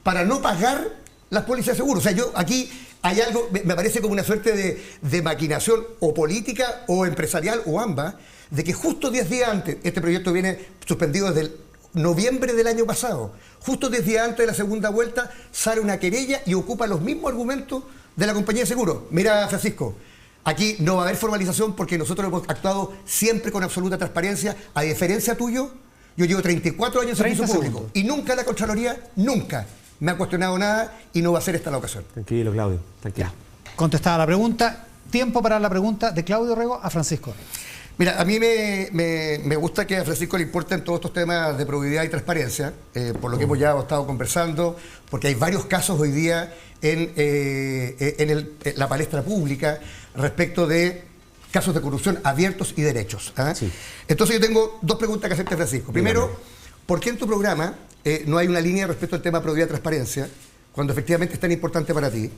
para no pagar las pólizas de seguro. O sea, aquí hay algo, me parece como una suerte de maquinación o política o empresarial o ambas, de que justo 10 días antes, este proyecto viene suspendido desde el noviembre del año pasado, justo 10 días antes de la segunda vuelta sale una querella y ocupa los mismos argumentos de la compañía de seguro. Mira, Francisco, aquí no va a haber formalización porque nosotros hemos actuado siempre con absoluta transparencia, a diferencia tuyo. Yo llevo 34 años en servicio público y nunca la Contraloría, nunca me ha cuestionado nada y no va a ser esta la ocasión. Tranquilo, Claudio, tranquilo. Contestada la pregunta, tiempo para la pregunta de Claudio Rego a Francisco. Mira, a mí me gusta que a Francisco le importen todos estos temas de probidad y transparencia, por lo que hemos ya estado conversando, porque hay varios casos hoy día en la palestra pública respecto de casos de corrupción abiertos y derechos. Sí. Entonces yo tengo 2 preguntas que hacerte, Francisco. Primero, ¿por qué en tu programa no hay una línea respecto al tema de probidad y transparencia, cuando efectivamente es tan importante para ti?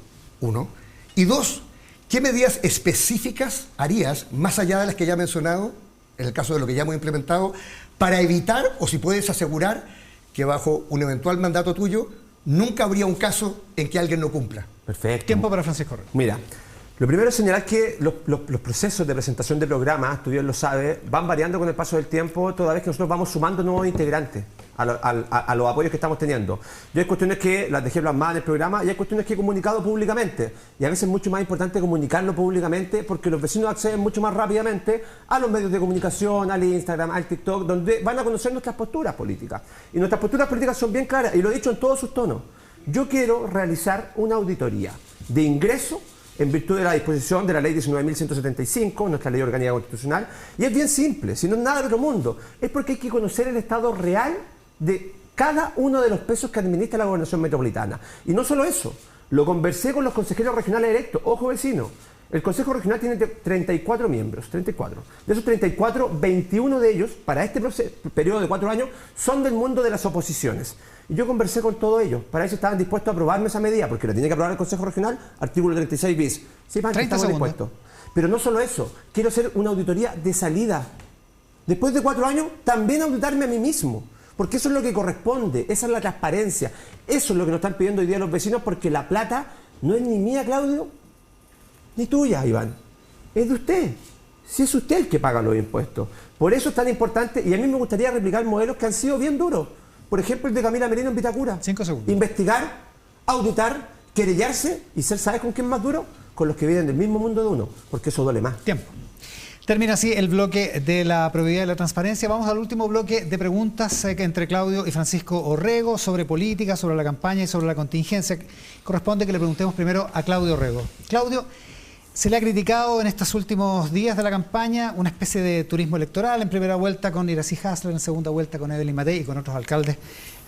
1. Y 2, ¿qué medidas específicas harías, más allá de las que ya he mencionado, en el caso de lo que ya hemos implementado, para evitar, o si puedes asegurar, que bajo un eventual mandato tuyo, nunca habría un caso en que alguien no cumpla? Perfecto. Tiempo para Francisco Rego. Mira, lo primero es señalar que los procesos de presentación de programas, tú bien lo sabes, van variando con el paso del tiempo, toda vez que nosotros vamos sumando nuevos integrantes a los apoyos que estamos teniendo. Yo hay cuestiones que las dejé plasmadas en el programa y hay cuestiones que he comunicado públicamente. Y a veces es mucho más importante comunicarlo públicamente porque los vecinos acceden mucho más rápidamente a los medios de comunicación, al Instagram, al TikTok, donde van a conocer nuestras posturas políticas. Y nuestras posturas políticas son bien claras y lo he dicho en todos sus tonos. Yo quiero realizar una auditoría de ingreso en virtud de la disposición de la ley 19.175, nuestra ley orgánica constitucional, y es bien simple, si no es nada del otro mundo, es porque hay que conocer el estado real de cada uno de los pesos que administra la gobernación metropolitana. Y no solo eso, lo conversé con los consejeros regionales electos, ojo vecino, el Consejo Regional tiene 34 miembros, 34. De esos 34, 21 de ellos, para este periodo de 4 años, son del mundo de las oposiciones. Y yo conversé con todos ellos, para eso estaban dispuestos a aprobarme esa medida, porque la tiene que aprobar el Consejo Regional, artículo 36 bis. Sí, para 30 estamos dispuestos. Pero no solo eso, quiero hacer una auditoría de salida. Después de 4 años, también auditarme a mí mismo, porque eso es lo que corresponde, esa es la transparencia. Eso es lo que nos están pidiendo hoy día los vecinos, porque la plata no es ni mía, Claudio, ni tuya, Iván, es de usted. Si es usted el que paga los impuestos. Por eso es tan importante, y a mí me gustaría replicar modelos que han sido bien duros. Por ejemplo, el de Camila Merino en Vitacura. 5 segundos. Investigar, auditar, querellarse y ser, ¿sabes con quién más duro? Con los que vienen del mismo mundo de uno, porque eso duele más. Tiempo. Termina así el bloque de la probidad y la transparencia. Vamos al último bloque de preguntas entre Claudio y Francisco Orrego sobre política, sobre la campaña y sobre la contingencia. Corresponde que le preguntemos primero a Claudio Orrego. Claudio, Se le ha criticado en estos últimos días de la campaña una especie de turismo electoral, en primera vuelta con Iracy Hasler, en segunda vuelta con Evelyn Matei y con otros alcaldes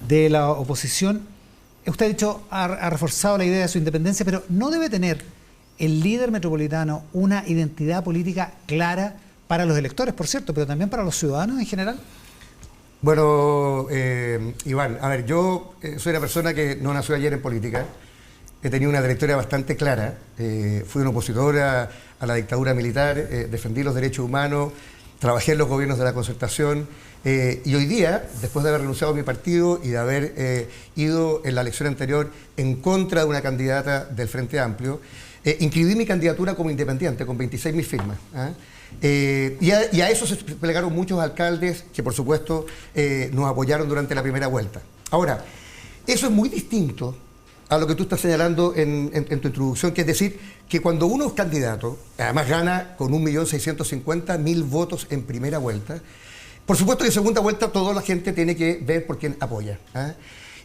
de la oposición. Usted ha dicho, ha reforzado la idea de su independencia, pero ¿no debe tener el líder metropolitano una identidad política clara para los electores, por cierto, pero también para los ciudadanos en general? Bueno, Iván, a ver, yo soy una persona que no nació ayer en política. He tenido una trayectoria bastante clara. Fui un opositor a la dictadura militar, defendí los derechos humanos, trabajé en los gobiernos de la Concertación y hoy día, después de haber renunciado a mi partido y de haber ido en la elección anterior en contra de una candidata del Frente Amplio, inscribí mi candidatura como independiente con 26.000 firmas. Y a eso se plegaron muchos alcaldes que, por supuesto, nos apoyaron durante la primera vuelta. Ahora, eso es muy distinto a lo que tú estás señalando en tu introducción, que es decir, que cuando uno es candidato, además gana con 1.650.000 votos en primera vuelta, por supuesto que en segunda vuelta toda la gente tiene que ver por quién apoya.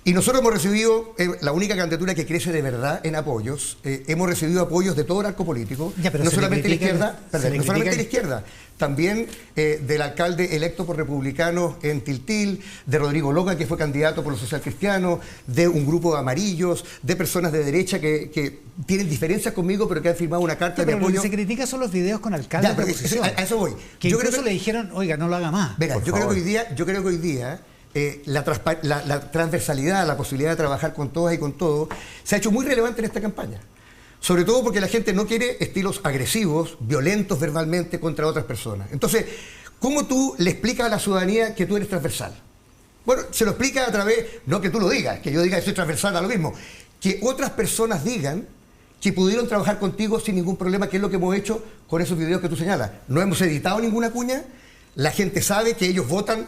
Y nosotros hemos recibido, la única candidatura que crece de verdad en apoyos, hemos recibido apoyos de todo el arco político, no solamente de la izquierda, no solamente de la izquierda, también del alcalde electo por republicanos en Tiltil, de Rodrigo Loca, que fue candidato por los socialcristianos, de un grupo de amarillos, de personas de derecha que tienen diferencias conmigo, pero que han firmado una carta de apoyo. Lo que se critica son los videos con alcaldes de oposición. A eso voy. Que yo incluso le dijeron, oiga, no lo haga más. Verá, yo creo que hoy día la transversalidad, la posibilidad de trabajar con todas y con todos, se ha hecho muy relevante en esta campaña. Sobre todo porque la gente no quiere estilos agresivos, violentos verbalmente contra otras personas. Entonces, ¿cómo tú le explicas a la ciudadanía que tú eres transversal? Bueno, se lo explica a través, no que tú lo digas, que yo diga que soy transversal a lo mismo, que otras personas digan que pudieron trabajar contigo sin ningún problema, que es lo que hemos hecho con esos videos que tú señalas. No hemos editado ninguna cuña, la gente sabe que ellos votan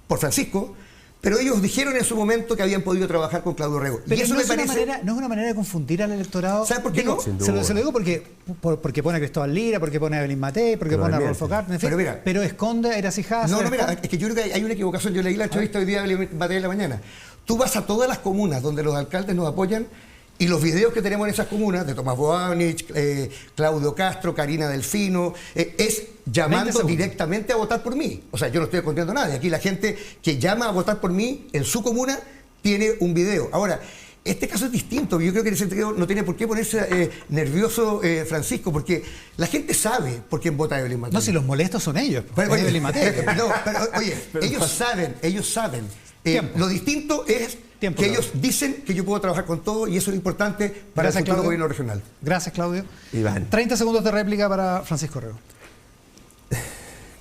por Francisco, pero ellos dijeron en su momento que habían podido trabajar con Claudio Rego. Pero y eso no, me parece... no es una manera de confundir al electorado. ¿Sabes por qué no? Se lo digo porque pone a Cristóbal Lira, porque pone a Evelyn Matei, porque pone a Rodolfo Carter, en fin, pero esconde a Iracy Hasler. No, mira, es que yo creo que hay una equivocación. Yo leí la entrevista hoy día de Evelyn Matei en la mañana. Tú vas a todas las comunas donde los alcaldes nos apoyan y los videos que tenemos en esas comunas, de Tomás Boanich, Claudio Castro, Karina Delfino, es llamando directamente a votar por mí. O sea, yo no estoy escondiendo a nadie. Aquí la gente que llama a votar por mí en su comuna tiene un video. Ahora, este caso es distinto. Yo creo que en ese sentido no tiene por qué ponerse nervioso Francisco, porque la gente sabe por quién vota Evelyn Matei. No, si los molestos son ellos. Evelyn Matei. Oye, ellos saben. Lo distinto es que ellos dicen que yo puedo trabajar con todo y eso es lo importante para el futuro gobierno regional. Gracias, Claudio. Iván. 30 segundos de réplica para Francisco Rego.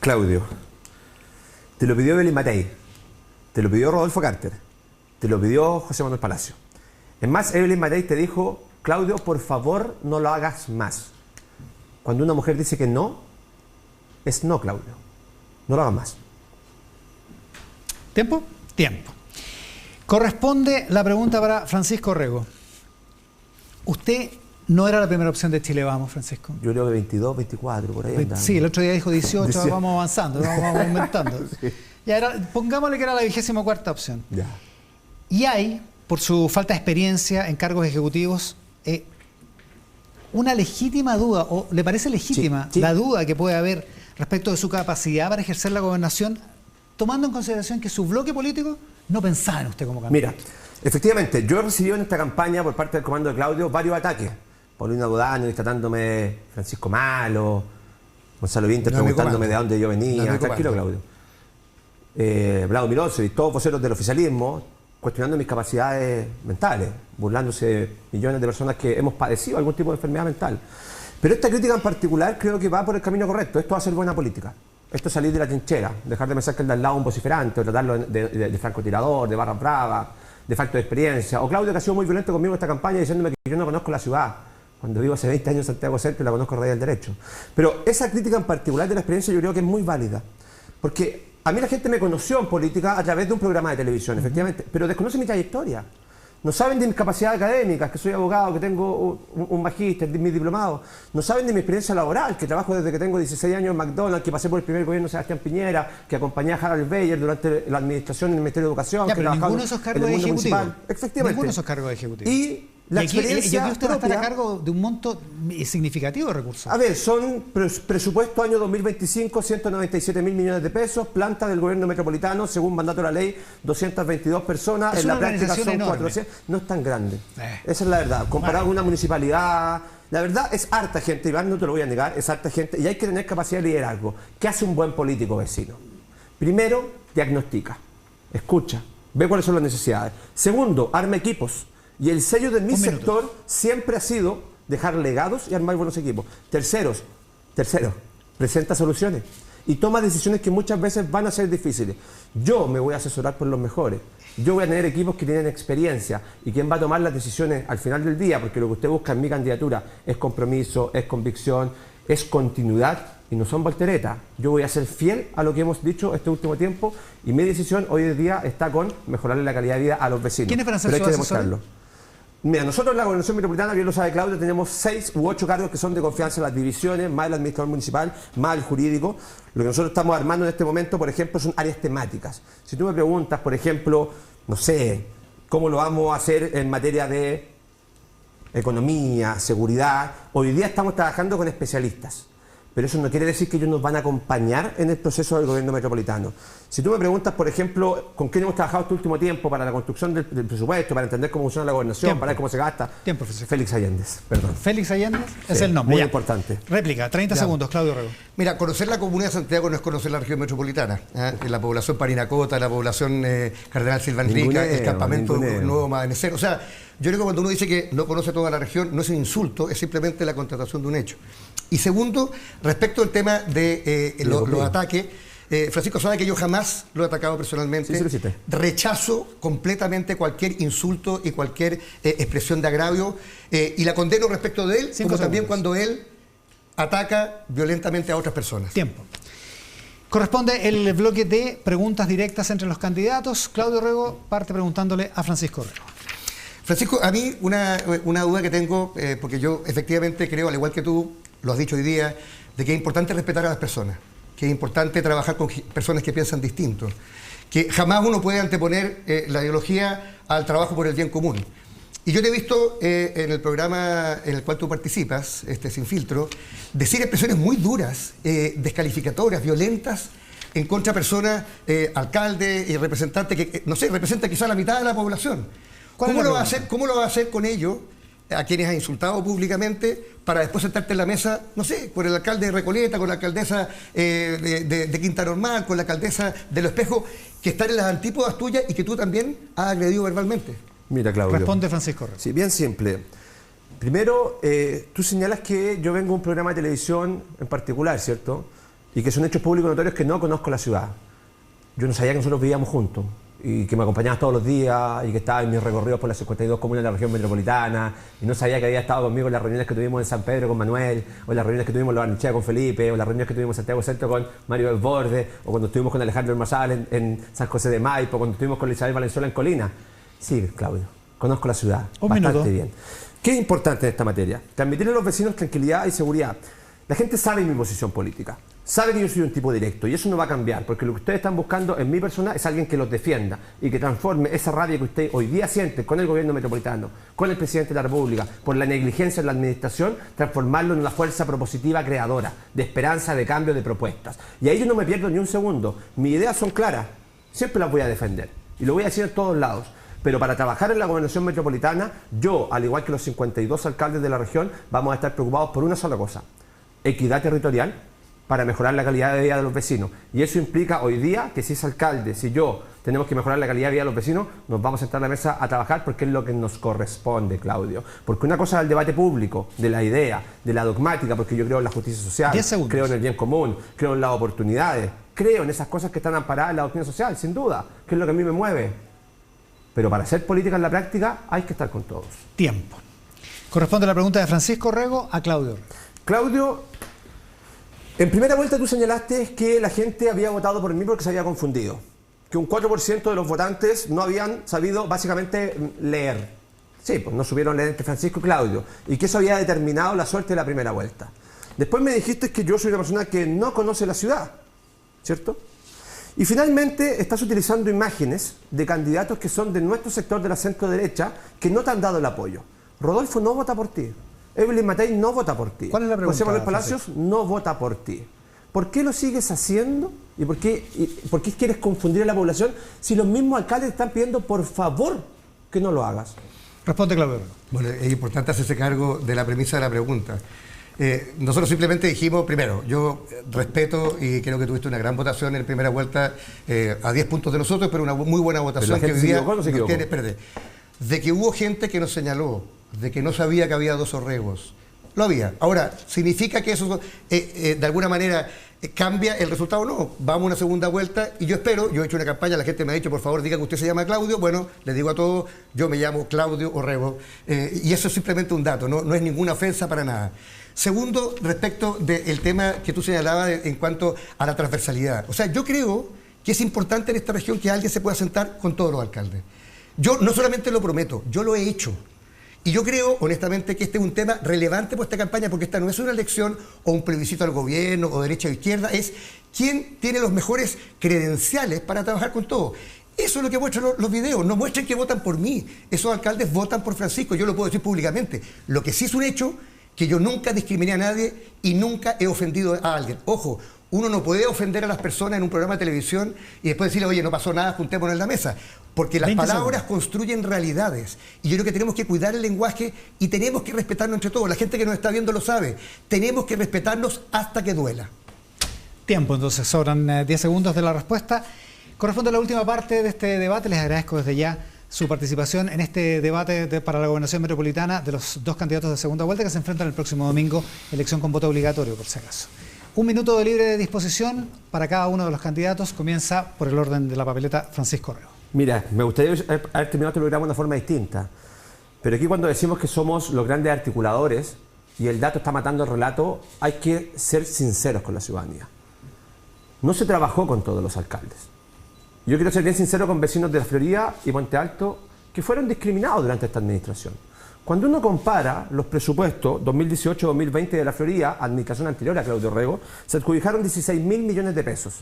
Claudio, te lo pidió Evelyn Matei, te lo pidió Rodolfo Carter, te lo pidió José Manuel Palacio. Es más, Evelyn Matei te dijo, Claudio, por favor, no lo hagas más. Cuando una mujer dice que no, es no, Claudio. No lo hagas más. ¿Tiempo? Tiempo. Corresponde la pregunta para Francisco Rego. Usted no era la primera opción de Chile Vamos, Francisco. Yo creo que 22, 24, por ahí andando. Sí, el otro día dijo 18, vamos avanzando, vamos aumentando. Sí. Pongámosle que era la 24ª opción. Ya. Y hay, por su falta de experiencia en cargos ejecutivos, una legítima duda, o le parece legítima la duda que puede haber respecto de su capacidad para ejercer la gobernación, tomando en consideración que su bloque político no pensaba en usted como candidato. Mira, efectivamente, yo he recibido en esta campaña por parte del comando de Claudio varios ataques. Paulina Budano tratándome Francisco Malo, Gonzalo Vinter preguntándome de dónde yo venía. Tranquilo, Claudio. Vlado Milosevic, todos voceros del oficialismo, cuestionando mis capacidades mentales, burlándose de millones de personas que hemos padecido algún tipo de enfermedad mental. Pero esta crítica en particular creo que va por el camino correcto. Esto va a ser buena política. Esto es salir de la trinchera, dejar de pensar que el de al lado es un vociferante, o tratarlo de francotirador, de barra brava, de falta de experiencia. O Claudio, que ha sido muy violento conmigo en esta campaña, diciéndome que yo no conozco la ciudad. Cuando vivo hace 20 años en Santiago Centro y la conozco a raíz del derecho. Pero esa crítica en particular de la experiencia yo creo que es muy válida. Porque a mí la gente me conoció en política a través de un programa de televisión, efectivamente, pero desconoce mi trayectoria. No saben de mis capacidades académicas, que soy abogado, que tengo un magíster, mi diplomado. No saben de mi experiencia laboral, que trabajo desde que tengo 16 años en McDonald's, que pasé por el primer gobierno de Sebastián Piñera, que acompañé a Harold Bayer durante la administración en el Ministerio de Educación. Ya, pero ninguno de esos cargos ejecutivos. Efectivamente. Ninguno de esos cargos ejecutivos. Y La experiencia usted va a estar a cargo de un monto significativo de recursos. A ver, son presupuesto año 2025, 197.000 millones de pesos, planta del gobierno metropolitano, según mandato de la ley, 222 personas, en la práctica son 400. No es tan grande. Esa es la verdad. Comparado con una municipalidad, la verdad es harta gente, Iván, no te lo voy a negar, es harta gente y hay que tener capacidad de liderazgo. ¿Qué hace un buen político vecino? Primero, diagnostica, escucha, ve cuáles son las necesidades. Segundo, arma equipos. Y el sello de mi sector siempre ha sido dejar legados y armar buenos equipos. Tercero, presenta soluciones y toma decisiones que muchas veces van a ser difíciles. Yo me voy a asesorar por los mejores. Yo voy a tener equipos que tienen experiencia y quién va a tomar las decisiones al final del día, porque lo que usted busca en mi candidatura es compromiso, es convicción, es continuidad y no son volteretas. Yo voy a ser fiel a lo que hemos dicho este último tiempo y mi decisión hoy en día está con mejorarle la calidad de vida a los vecinos. ¿Quiénes van a ser Pero hay que sus asesores? demostrarlo. Mira, nosotros en la Gobernación Metropolitana, bien lo sabe Claudio, tenemos 6 u 8 cargos que son de confianza en las divisiones, más el administrador municipal, más el jurídico. Lo que nosotros estamos armando en este momento, por ejemplo, son áreas temáticas. Si tú me preguntas, por ejemplo, no sé, cómo lo vamos a hacer en materia de economía, seguridad, hoy día estamos trabajando con especialistas. Pero eso no quiere decir que ellos nos van a acompañar en el proceso del gobierno metropolitano. Si tú me preguntas, por ejemplo, con quién hemos trabajado este último tiempo para la construcción del presupuesto, para entender cómo funciona la gobernación, para ver cómo se gasta. Félix Allende, perdón. Félix Allende es el nombre. Muy importante. Réplica, 30 segundos, Claudio Rego. Mira, conocer la Comunidad de Santiago no es conocer la región metropolitana. La población Parinacota, la población Cardenal Silva Enrique, el campamento Nuevo Madenecer. O sea, yo creo que cuando uno dice que no conoce toda la región, no es un insulto, es simplemente la constatación de un hecho. Y segundo, respecto al tema de los ataques, Francisco sabe que yo jamás lo he atacado personalmente. Sí, rechazo completamente cualquier insulto y cualquier expresión de agravio y la condeno respecto de él, como también cuando él ataca violentamente a otras personas. Tiempo. Corresponde el bloque de preguntas directas entre los candidatos. Claudio Rego parte preguntándole a Francisco Rego. Francisco, a mí una duda que tengo, porque yo efectivamente creo, al igual que tú, lo has dicho hoy día, de que es importante respetar a las personas, que es importante trabajar con personas que piensan distinto, que jamás uno puede anteponer la ideología al trabajo por el bien común. Y yo te he visto en el programa en el cual tú participas, Sin Filtro, decir expresiones muy duras, descalificatorias, violentas, en contra de personas, alcaldes y representantes que, no sé, representan quizá la mitad de la población. ¿Cómo lo va a hacer con ellos, a quienes ha insultado públicamente, para después sentarte en la mesa, no sé, con el alcalde de Recoleta, con la alcaldesa de Quinta Normal, con la alcaldesa de Los Espejos, que están en las antípodas tuyas y que tú también has agredido verbalmente? Mira, Claudio. Responde Francisco Rego. Sí, bien simple. Primero, tú señalas que yo vengo de un programa de televisión en particular, ¿cierto? Y que son hechos públicos notorios que no conozco la ciudad. Yo no sabía que nosotros vivíamos juntos y que me acompañabas todos los días y que estaba en mis recorridos por las 52 comunas de la región metropolitana y no sabía que había estado conmigo en las reuniones que tuvimos en San Pedro con Manuel, o en las reuniones que tuvimos en La Barnechea con Felipe, o en las reuniones que tuvimos en Santiago Centro con Mario Desbordes, o cuando estuvimos con Alejandro Hermazal en San José de Maipo, cuando estuvimos con Isabel Valenzuela en Colina. Sí, Claudio, conozco la ciudad bastante bien. ¿Qué es importante en esta materia? Transmitirle a los vecinos tranquilidad y seguridad. La gente sabe mi posición política, sabe que yo soy un tipo directo y eso no va a cambiar, porque lo que ustedes están buscando en mi persona es alguien que los defienda y que transforme esa rabia que ustedes hoy día sienten con el gobierno metropolitano, con el presidente de la República, por la negligencia en la administración, transformarlo en una fuerza propositiva creadora, de esperanza, de cambio, de propuestas. Y ahí yo no me pierdo ni un segundo. Mis ideas son claras, siempre las voy a defender y lo voy a decir en todos lados. Pero para trabajar en la gobernación metropolitana, yo, al igual que los 52 alcaldes de la región, vamos a estar preocupados por una sola cosa: equidad territorial para mejorar la calidad de vida de los vecinos. Y eso implica hoy día que si es alcalde, si yo tenemos que mejorar la calidad de vida de los vecinos, nos vamos a sentar a la mesa a trabajar porque es lo que nos corresponde, Claudio. Porque una cosa es el debate público, de la idea, de la dogmática, porque yo creo en la justicia social, creo en el bien común, creo en las oportunidades, creo en esas cosas que están amparadas en la doctrina social, sin duda, que es lo que a mí me mueve. Pero para hacer política en la práctica hay que estar con todos. Tiempo. Corresponde la pregunta de Francisco Rego a Claudio Rego. Claudio, en primera vuelta tú señalaste que la gente había votado por mí porque se había confundido, que un 4% de los votantes no habían sabido básicamente leer. Sí, pues no supieron leer entre Francisco y Claudio, y que eso había determinado la suerte de la primera vuelta. Después me dijiste que yo soy una persona que no conoce la ciudad, ¿cierto? Y finalmente estás utilizando imágenes de candidatos que son de nuestro sector de la centro derecha que no te han dado el apoyo. Rodolfo no vota por ti. Evelyn Matei no vota por ti. ¿Cuál es la pregunta, José Manuel Palacios no vota por ti. ¿Por qué lo sigues haciendo? ¿Y por qué quieres confundir a la población si los mismos alcaldes te están pidiendo por favor que no lo hagas? Responde, Claudio. Bueno, es importante hacerse cargo de la premisa de la pregunta. Nosotros simplemente dijimos, primero, yo respeto y creo que tuviste una gran votación en primera vuelta a 10 puntos de nosotros, pero una muy buena votación que hoy día espérate, de que hubo gente que nos señaló, de que no sabía que había 2 Orregos. Lo había. Ahora, ¿significa que eso de alguna manera cambia el resultado? No. Vamos a una segunda vuelta y yo espero, yo he hecho una campaña, la gente me ha dicho, por favor, diga que usted se llama Claudio. Bueno, les digo a todos, yo me llamo Claudio Orrego. Y eso es simplemente un dato, no es ninguna ofensa para nada. Segundo, respecto del tema que tú señalabas en cuanto a la transversalidad. O sea, yo creo que es importante en esta región que alguien se pueda sentar con todos los alcaldes. Yo no solamente lo prometo, yo lo he hecho. Y yo creo, honestamente, que este es un tema relevante por esta campaña, porque esta no es una elección o un plebiscito al gobierno o derecha o izquierda, es quién tiene los mejores credenciales para trabajar con todo. Eso es lo que muestran los videos, no muestren que votan por mí. Esos alcaldes votan por Francisco, yo lo puedo decir públicamente. Lo que sí es un hecho, que yo nunca discriminé a nadie y nunca he ofendido a alguien. Ojo, uno no puede ofender a las personas en un programa de televisión y después decirle, oye, no pasó nada, juntémonos en la mesa. Porque las palabras construyen realidades. Y yo creo que tenemos que cuidar el lenguaje y tenemos que respetarnos entre todos. La gente que nos está viendo lo sabe. Tenemos que respetarnos hasta que duela. Tiempo, entonces, sobran 10 segundos de la respuesta. Corresponde a la última parte de este debate. Les agradezco desde ya su participación en este debate para la gobernación metropolitana de los 2 candidatos de segunda vuelta que se enfrentan el próximo domingo, elección con voto obligatorio, por si acaso. 1 minuto de libre disposición para cada uno de los candidatos. Comienza por el orden de la papeleta Francisco Orrego. Mira, me gustaría haber terminado este programa de una forma distinta, pero aquí cuando decimos que somos los grandes articuladores y el dato está matando el relato, hay que ser sinceros con la ciudadanía. No se trabajó con todos los alcaldes. Yo quiero ser bien sincero con vecinos de La Florida y Puente Alto que fueron discriminados durante esta administración. Cuando uno compara los presupuestos 2018-2020 de La Florida, administración anterior a Claudio Orrego, se adjudicaron 16.000 millones de pesos.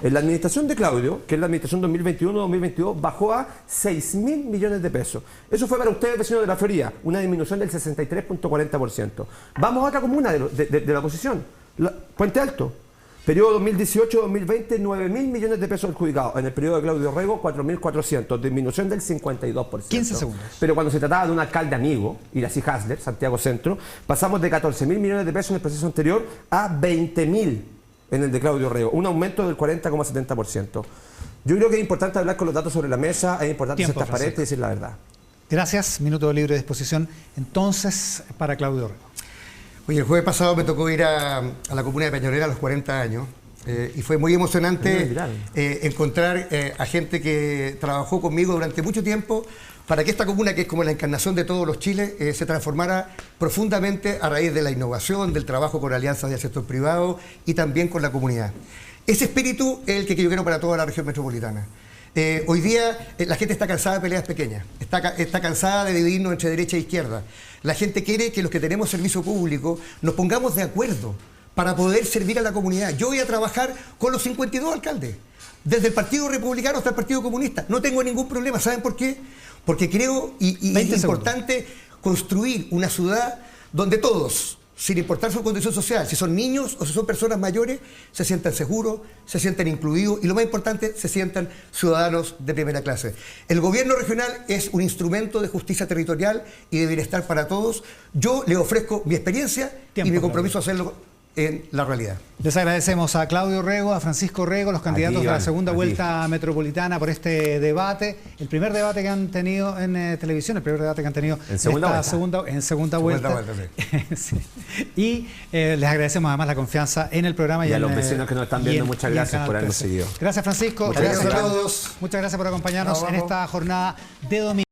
En la administración de Claudio, que es la administración 2021-2022, bajó a 6.000 millones de pesos. Eso fue para ustedes, vecinos de La Florida, una disminución del 63.40%. Vamos a otra comuna de la oposición, Puente Alto. Periodo 2018-2020, 9.000 millones de pesos adjudicados. En el periodo de Claudio Orrego, 4.400, disminución del 52%. 15 segundos. Pero cuando se trataba de un alcalde amigo, Iracy Hasler, Santiago Centro, pasamos de 14.000 millones de pesos en el proceso anterior a 20.000 en el de Claudio Orrego, un aumento del 40,70%. Yo creo que es importante hablar con los datos sobre la mesa, es importante ser transparente y decir la verdad. Gracias, minuto de libre disposición entonces para Claudio Orrego. Oye, el jueves pasado me tocó ir a la comuna de Peñolera a los 40 años y fue muy emocionante encontrar a gente que trabajó conmigo durante mucho tiempo para que esta comuna, que es como la encarnación de todos los Chiles, se transformara profundamente a raíz de la innovación, del trabajo con alianzas del sector privado y también con la comunidad. Ese espíritu es el que yo quiero para toda la región metropolitana. Hoy día la gente está cansada de peleas pequeñas, está cansada de dividirnos entre derecha e izquierda. La gente quiere que los que tenemos servicio público nos pongamos de acuerdo para poder servir a la comunidad. Yo voy a trabajar con los 52 alcaldes, desde el Partido Republicano hasta el Partido Comunista. No tengo ningún problema. ¿Saben por qué? Porque creo y es importante construir una ciudad donde todos, sin importar su condición social, si son niños o si son personas mayores, se sientan seguros, se sientan incluidos y lo más importante, se sientan ciudadanos de primera clase. El gobierno regional es un instrumento de justicia territorial y de bienestar para todos. Yo le ofrezco mi experiencia y mi compromiso a hacerlo en la realidad. Les agradecemos a Claudio Orrego, a Francisco Orrego, los candidatos de la segunda vuelta metropolitana por este debate, el primer debate que han tenido en televisión, el primer debate que han tenido en segunda vuelta. Sí. Y les agradecemos además la confianza en el programa y a los vecinos que nos están viendo, muchas gracias por habernos seguido. Gracias, Francisco. Muchas gracias a todos. Muchas gracias por acompañarnos en esta jornada de domingo.